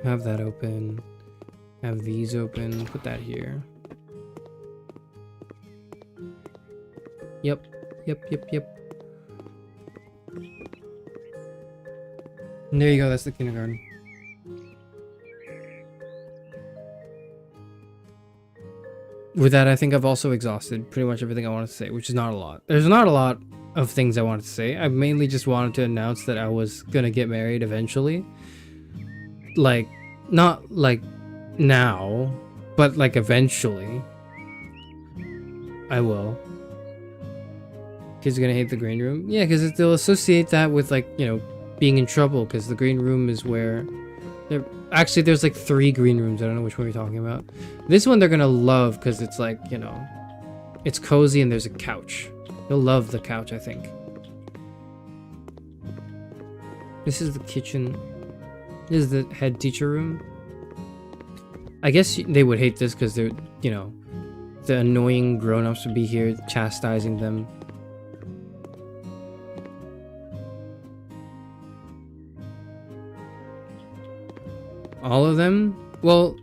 Have that open. Have these open. Put that here. Yep. And there you go. That's the kindergarten. With that, I think I've also exhausted pretty much everything I wanted to say, which is not a lot. There's not a lot of things I wanted to say. I mainly just wanted to announce that I was gonna get married eventually. Like, not like now, but like eventually. I will. Kids are gonna hate the green room? Yeah, because they'll associate that with, like, you know, being in trouble, because the green room is where... Actually, there's like 3 green rooms. I don't know which one you're talking about. This one they're gonna love because it's like, you know, it's cozy and there's a couch. They'll love the couch, I think. This is the kitchen. This is the head teacher room. I guess they would hate this because they're, you know, the annoying grown-ups would be here chastising them. All of them? Well,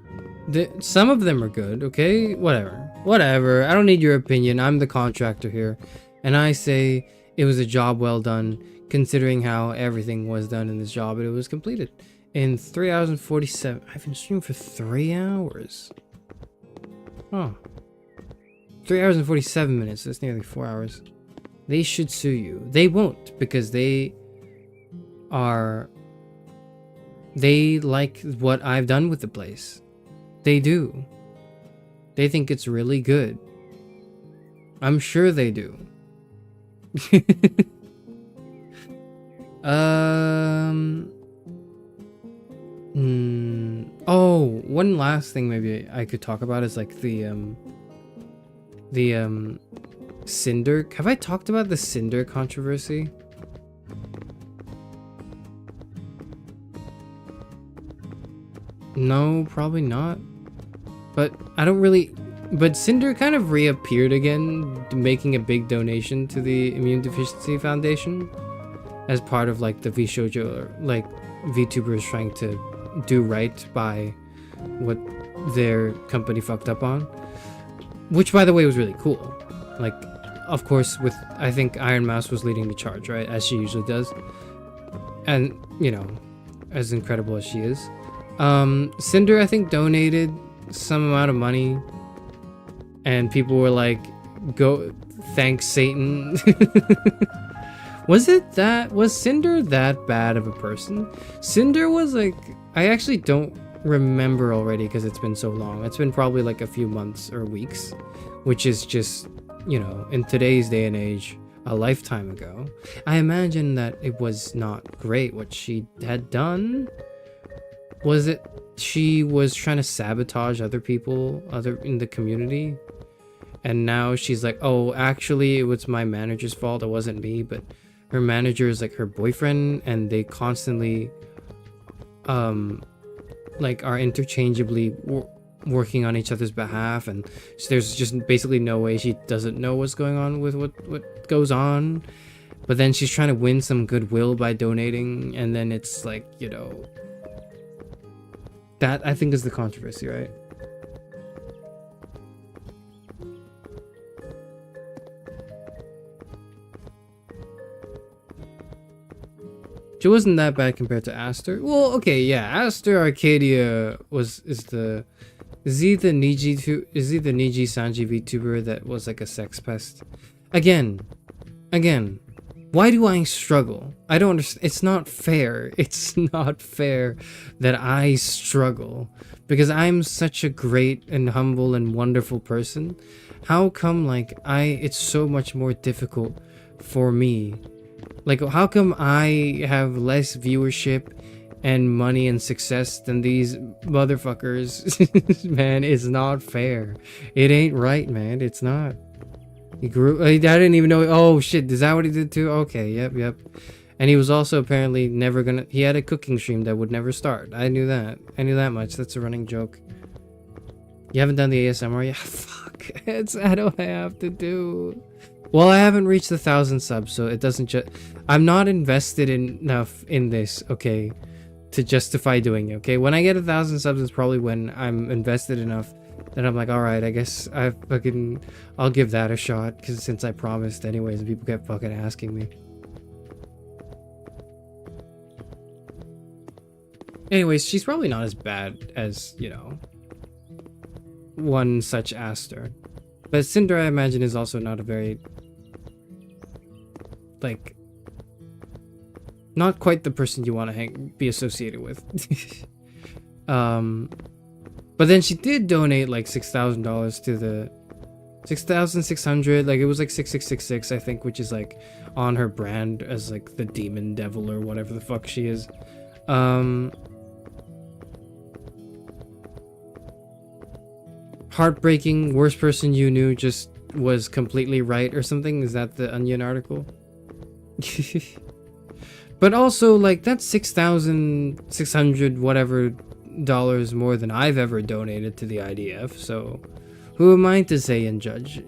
some of them are good, okay? Whatever. I don't need your opinion. I'm the contractor here. And I say it was a job well done, considering how everything was done in this job. It was completed in 3 hours and 47. I've been streaming for 3 hours. Oh. 3 hours and 47 minutes. That's nearly 4 hours. They should sue you. They won't, because they like what I've done with the place. They do. They think it's really good. I'm sure they do. Oh, one last thing maybe I could talk about is like the Cinder. Have I talked about the Cinder controversy? No, probably not. But I don't really... But Cinder kind of reappeared again, making a big donation to the Immune Deficiency Foundation as part of like the vshojo, like VTubers trying to do right by what their company fucked up on. Which, by the way, was really cool. Like, of course, with... I think Iron Mouse was leading the charge, right? As she usually does. And, you know, as incredible as she is. Cinder, I think, donated some amount of money, and people were like, go thanks Satan. Was Cinder that bad of a person? Cinder was like, I actually don't remember already because it's been so long. It's been probably like a few months or weeks, which is just, you know, in today's day and age, a lifetime ago. I imagine that it was not great what she had done. Was it she was trying to sabotage other people in the community? And now she's like, oh, actually, it was my manager's fault. It wasn't me. But her manager is like her boyfriend, and they constantly, like, are interchangeably working on each other's behalf. And so there's just basically no way she doesn't know what's going on with what goes on. but then she's trying to win some goodwill by donating, and then it's like, you know, that I think is the controversy, right? She wasn't that bad compared to Aster. Well, okay, yeah, Aster Arcadia is the Niji Sanji VTuber that was like a sex pest? Again, why do I struggle? I don't understand. It's not fair. It's not fair that I struggle because I'm such a great and humble and wonderful person. How come like it's so much more difficult for me? Like, how come I have less viewership and money and success than these motherfuckers? Man, it's not fair. It ain't right, man. It's not. He grew. I didn't even know. Oh shit! Is that what he did too? Okay. Yep. And he was also apparently never gonna. He had a cooking stream that would never start. I knew that. I knew that much. That's a running joke. You haven't done the ASMR yet? Fuck. That's what I have to do. Well, I haven't reached 1,000 subs, so it doesn't just... I'm not invested enough in this, okay, to justify doing it, okay? When I get 1,000 subs is probably when I'm invested enough that I'm like, alright, I guess I'll give that a shot, because since I promised anyways, and people kept fucking asking me. Anyways, she's probably not as bad as, you know, one such Aster. But Cinder, I imagine, is also not a very... like, not quite the person you want to be associated with. But then she did donate like $6,000 to the 6,600, like it was like 6666 I think, which is like on her brand as like the demon devil or whatever the fuck she is. Heartbreaking, worst person you knew just was completely right or something. Is that the Onion article? But also, like, that's 6,600 whatever dollars more than I've ever donated to the IDF, so who am I to say and judge?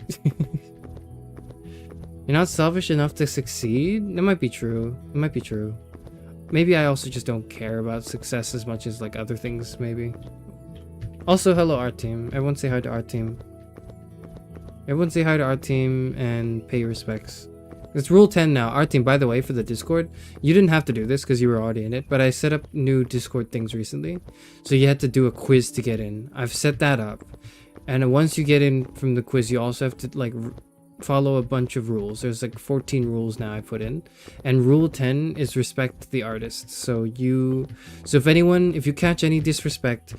You're not selfish enough to succeed? That might be true. It might be true. Maybe I also just don't care about success as much as like other things, maybe. Also, hello Art Team. Everyone say hi to Art Team. Everyone say hi to Art Team and pay your respects. It's rule 10 now. Art Team, by the way, for the Discord, you didn't have to do this because you were already in it, but I set up new Discord things recently. So you had to do a quiz to get in. I've set that up. And once you get in from the quiz, you also have to like follow a bunch of rules. There's like 14 rules now I put in. And rule 10 is respect the artist. So if you catch any disrespect,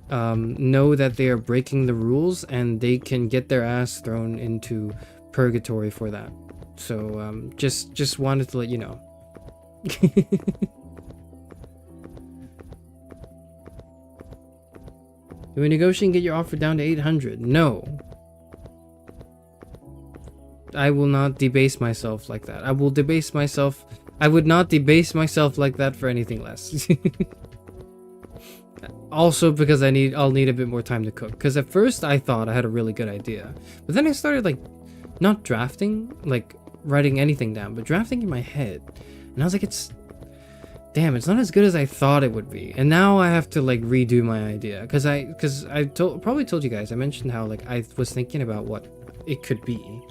know that they are breaking the rules and they can get their ass thrown into purgatory for that. So just wanted to let you know. Do we negotiate and get your offer down to 800? No. I will not debase myself like that. I will debase myself. I would not debase myself like that for anything less. Also because I'll need a bit more time to cook. Because at first I thought I had a really good idea. But then I started like not drafting, like writing anything down, but drafting in my head. And I was like, it's not as good as I thought it would be. And now I have to like redo my idea. Because I probably told you guys, I mentioned how like I was thinking about what it could be.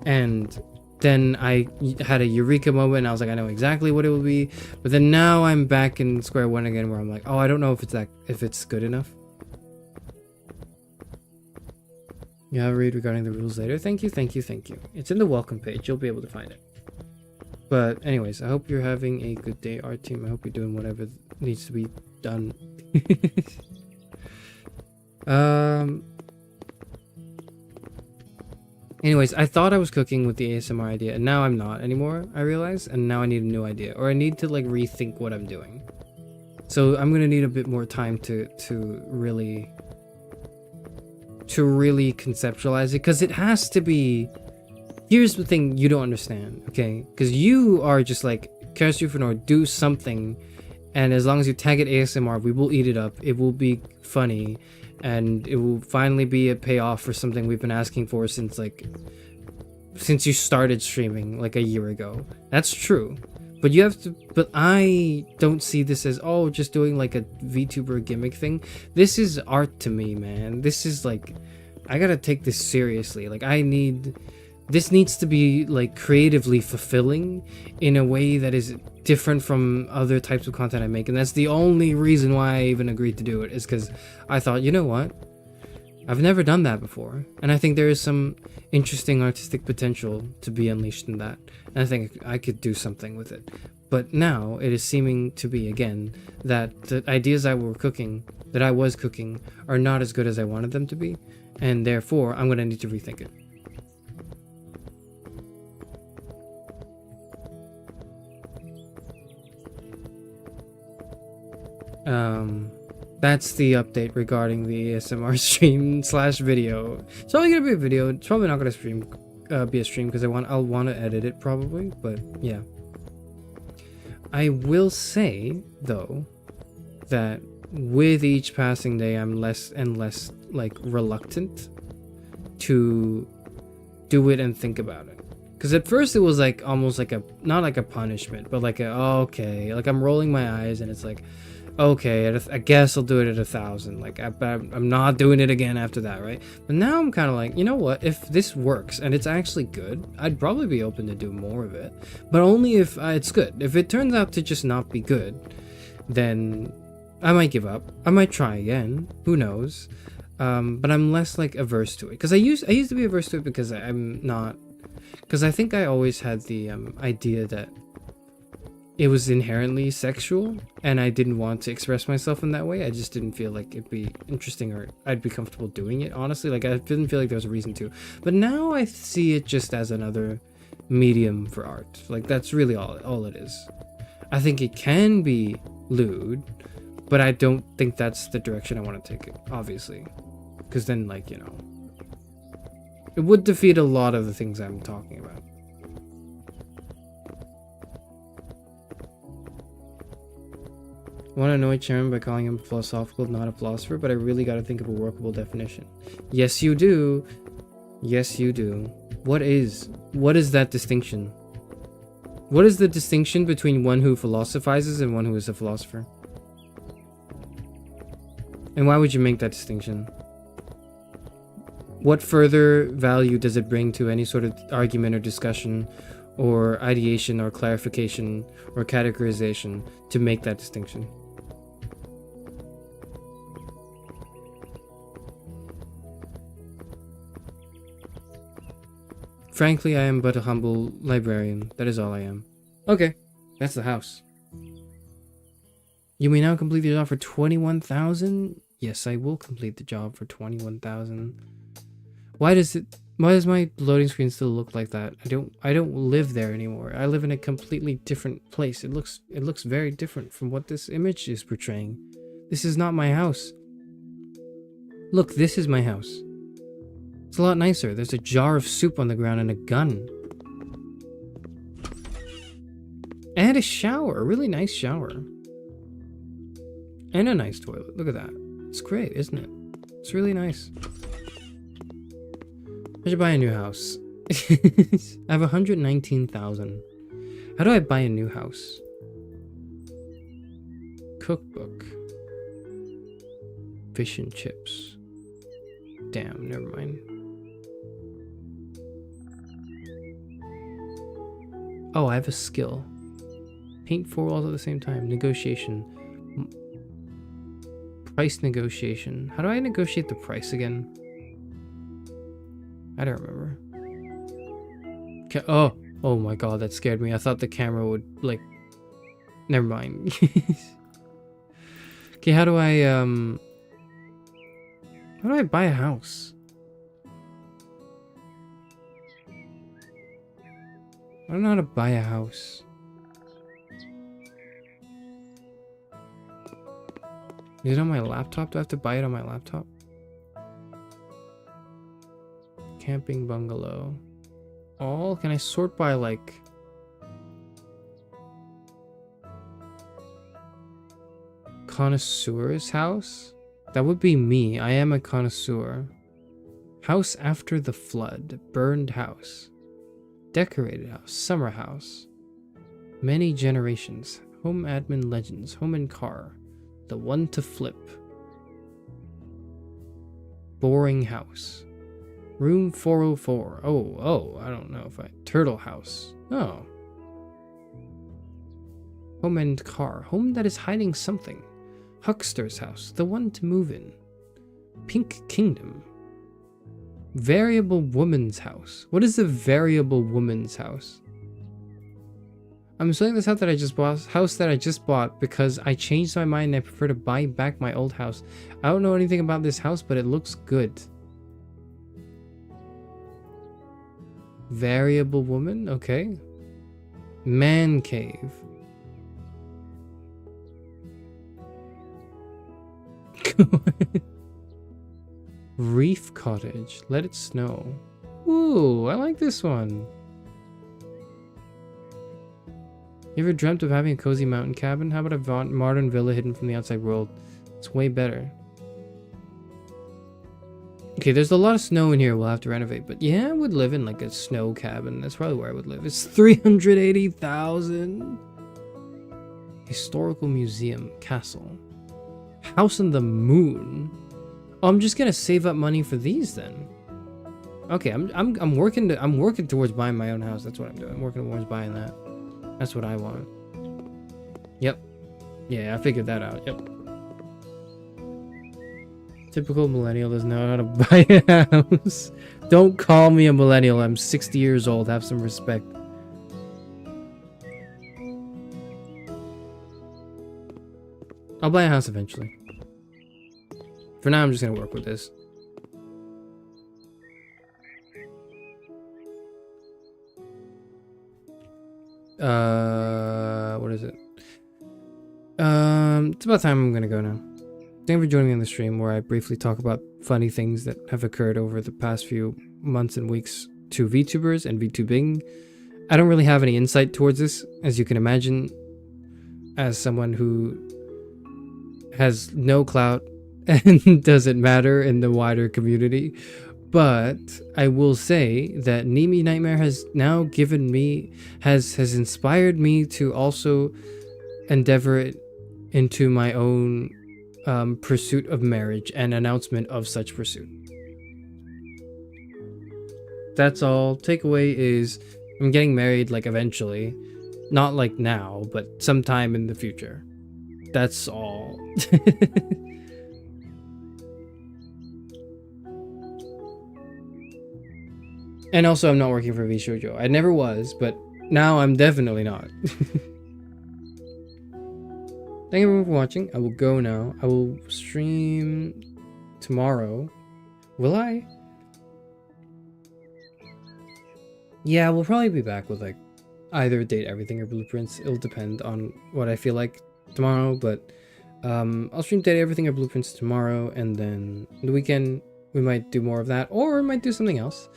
And then I had a eureka moment and I was like, I know exactly what it will be. But then now I'm back in square one again where I'm like, oh, I don't know if it's good enough. You have a read regarding the rules later. Thank you. It's in the welcome page. You'll be able to find it. But anyways, I hope you're having a good day, Art Team. I hope you're doing whatever needs to be done. Anyways, I thought I was cooking with the ASMR idea, and now I'm not anymore, I realize, and now I need a new idea, or I need to like rethink what I'm doing. So I'm gonna need a bit more time to really conceptualize it, because it has to be. Here's the thing you don't understand, okay? Because you are just like, Charis Euphranor, do something, and as long as you tag it ASMR, we will eat it up. It will be funny, and it will finally be a payoff for something we've been asking for since like since you started streaming like a year ago. That's true. But you have to, but I don't see this as, oh, just doing like a VTuber gimmick thing. This is art to me, man. This is like, I gotta take this seriously. Like this needs to be like creatively fulfilling in a way that is different from other types of content I make. And that's the only reason why I even agreed to do it, is because I thought, you know what? I've never done that before. And I think there is some interesting artistic potential to be unleashed in that. And I think I could do something with it. But now it is seeming to be, again, that the ideas that I was cooking, are not as good as I wanted them to be. And therefore, I'm going to need to rethink it. That's the update regarding the ASMR stream / video. It's probably gonna be a video. It's probably not gonna be a stream because I'll want to edit it probably. But yeah, I will say though that with each passing day, I'm less and less like reluctant to do it and think about it. Because at first it was like almost like not like a punishment, but like okay, like I'm rolling my eyes and it's like, okay, I guess I'll do it at 1,000. Like I'm not doing it again after that, right? But now I'm kind of like, you know what? If this works and it's actually good, I'd probably be open to do more of it. But only if it's good. If it turns out to just not be good, then I might give up. I might try again. Who knows? But I'm less like averse to it. Because I used to be averse to it because I think I always had the idea that it was inherently sexual and I didn't want to express myself in that way. I just didn't feel like it'd be interesting or I'd be comfortable doing it, honestly. Like I didn't feel like there was a reason to. But now I see it just as another medium for art. Like that's really all it is. I think it can be lewd, but I don't think that's the direction I want to take it, obviously. Because then, like, you know, it would defeat a lot of the things I'm talking about. I want to annoy Charon by calling him philosophical, not a philosopher, but I really got to think of a workable definition. Yes, you do. Yes, you do. What is that distinction? What is the distinction between one who philosophizes and one who is a philosopher? And why would you make that distinction? What further value does it bring to any sort of argument or discussion or ideation or clarification or categorization to make that distinction? Frankly, I am but a humble librarian. That is all I am. Okay, that's the house. You may now complete the job for 21,000? Yes, I will complete the job for 21,000. Why does my loading screen still look like that? I don't live there anymore. I live in a completely different place. It looks very different from what this image is portraying. This is not my house. Look, this is my house. It's a lot nicer. There's a jar of soup on the ground and a gun. And a shower, a really nice shower. And a nice toilet. Look at that. It's great, isn't it? It's really nice. I should buy a new house. I have 119,000. How do I buy a new house? Cookbook. Fish and chips. Damn, never mind. Oh, I have a skill. Paint 4 walls at the same time. Negotiation. Price negotiation. How do I negotiate the price again? I don't remember. Oh my god, that scared me. I thought the camera would, like... Never mind. Okay, how do I buy a house? I don't know how to buy a house. Is it on my laptop? Do I have to buy it on my laptop? Camping bungalow. All? Can I sort by, like... Connoisseur's house? That would be me. I am a connoisseur. House after the flood. Burned house. Decorated house. Summer house. Many generations. Home admin legends. Home and car. The one to flip. Boring house. Room 404. Oh, I don't know if I... Turtle house. Oh. Home and car. Home that is hiding something. Huckster's house. The one to move in. Pink Kingdom. Variable woman's house. What is a variable woman's house? I'm selling this house that I just bought because I changed my mind and I prefer to buy back my old house. I don't know anything about this house, but it looks good. Variable woman, okay. Man cave. Reef cottage. Let it snow. Ooh, I like this one. You ever dreamt of having a cozy mountain cabin? How about a modern villa hidden from the outside world? It's way better. Okay, there's a lot of snow in here we'll have to renovate, but yeah, I would live in like a snow cabin. That's probably where I would live. It's 380,000. Historical museum, castle. House on the moon. Oh, I'm just gonna save up money for these then. Okay, I'm working towards buying my own house. That's what I'm doing. I'm working towards buying that. That's what I want. Yep. Yeah, I figured that out. Yep. Typical millennial doesn't know how to buy a house. Don't call me a millennial. I'm 60 years old. Have some respect. I'll buy a house eventually. For now, I'm just gonna work with this. What is it? It's about time I'm gonna go now. Thank you for joining me on the stream where I briefly talk about funny things that have occurred over the past few months and weeks to VTubers and VTubing. I don't really have any insight towards this, as you can imagine, as someone who has no clout and doesn't matter in the wider community. But I will say that Nimi Nightmare has now given me, has inspired me to also endeavor it into my own pursuit of marriage and announcement of such pursuit. That's all. Takeaway is I'm getting married like eventually. Not like now, but sometime in the future. That's all. And also, I'm not working for vshojo. I never was, but now I'm definitely not. Thank you everyone for watching. I will go now. I will stream tomorrow. Will I? Yeah, we'll probably be back with like either Date Everything or Blueprints. It'll depend on what I feel like tomorrow, but I'll stream Date Everything or Blueprints tomorrow, and then the weekend we might do more of that, or we might do something else.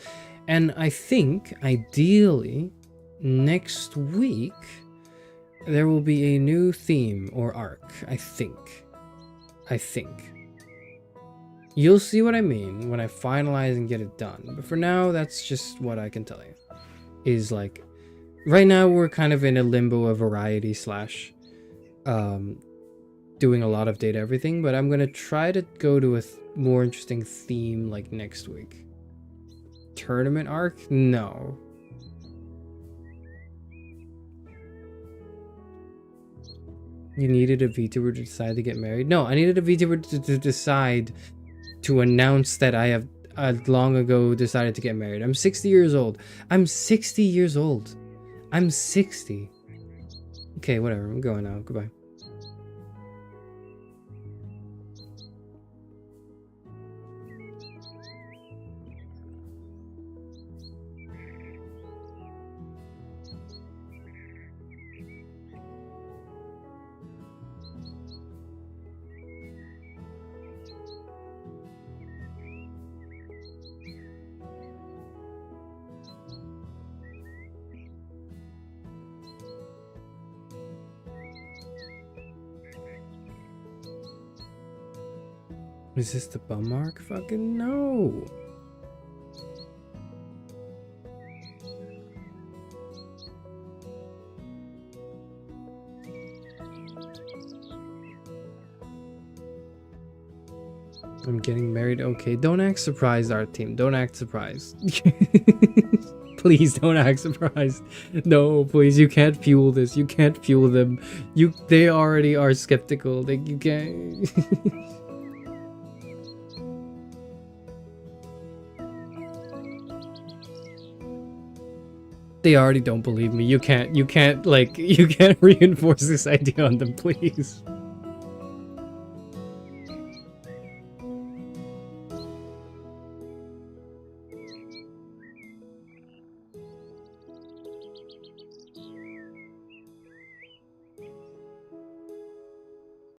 And I think, ideally, next week, there will be a new theme or arc, I think. You'll see what I mean when I finalize and get it done. But for now, that's just what I can tell you. Is like, right now we're kind of in a limbo of variety slash doing a lot of Date Everything, but I'm going to try to go to a more interesting theme like next week. Tournament arc? No. You needed a VTuber to decide to get married? No, I needed a VTuber to decide to announce that I have long ago decided to get married. I'm 60 years old. I'm 60 years old. I'm 60. Okay, whatever. I'm going now. Goodbye. Is this the bum mark? Fucking no. I'm getting married. Okay, don't act surprised, our team. Don't act surprised. Please don't act surprised. No, please, you can't fuel this. You can't fuel them. They already are skeptical. You can't. They already don't believe me. You can't reinforce this idea on them, please.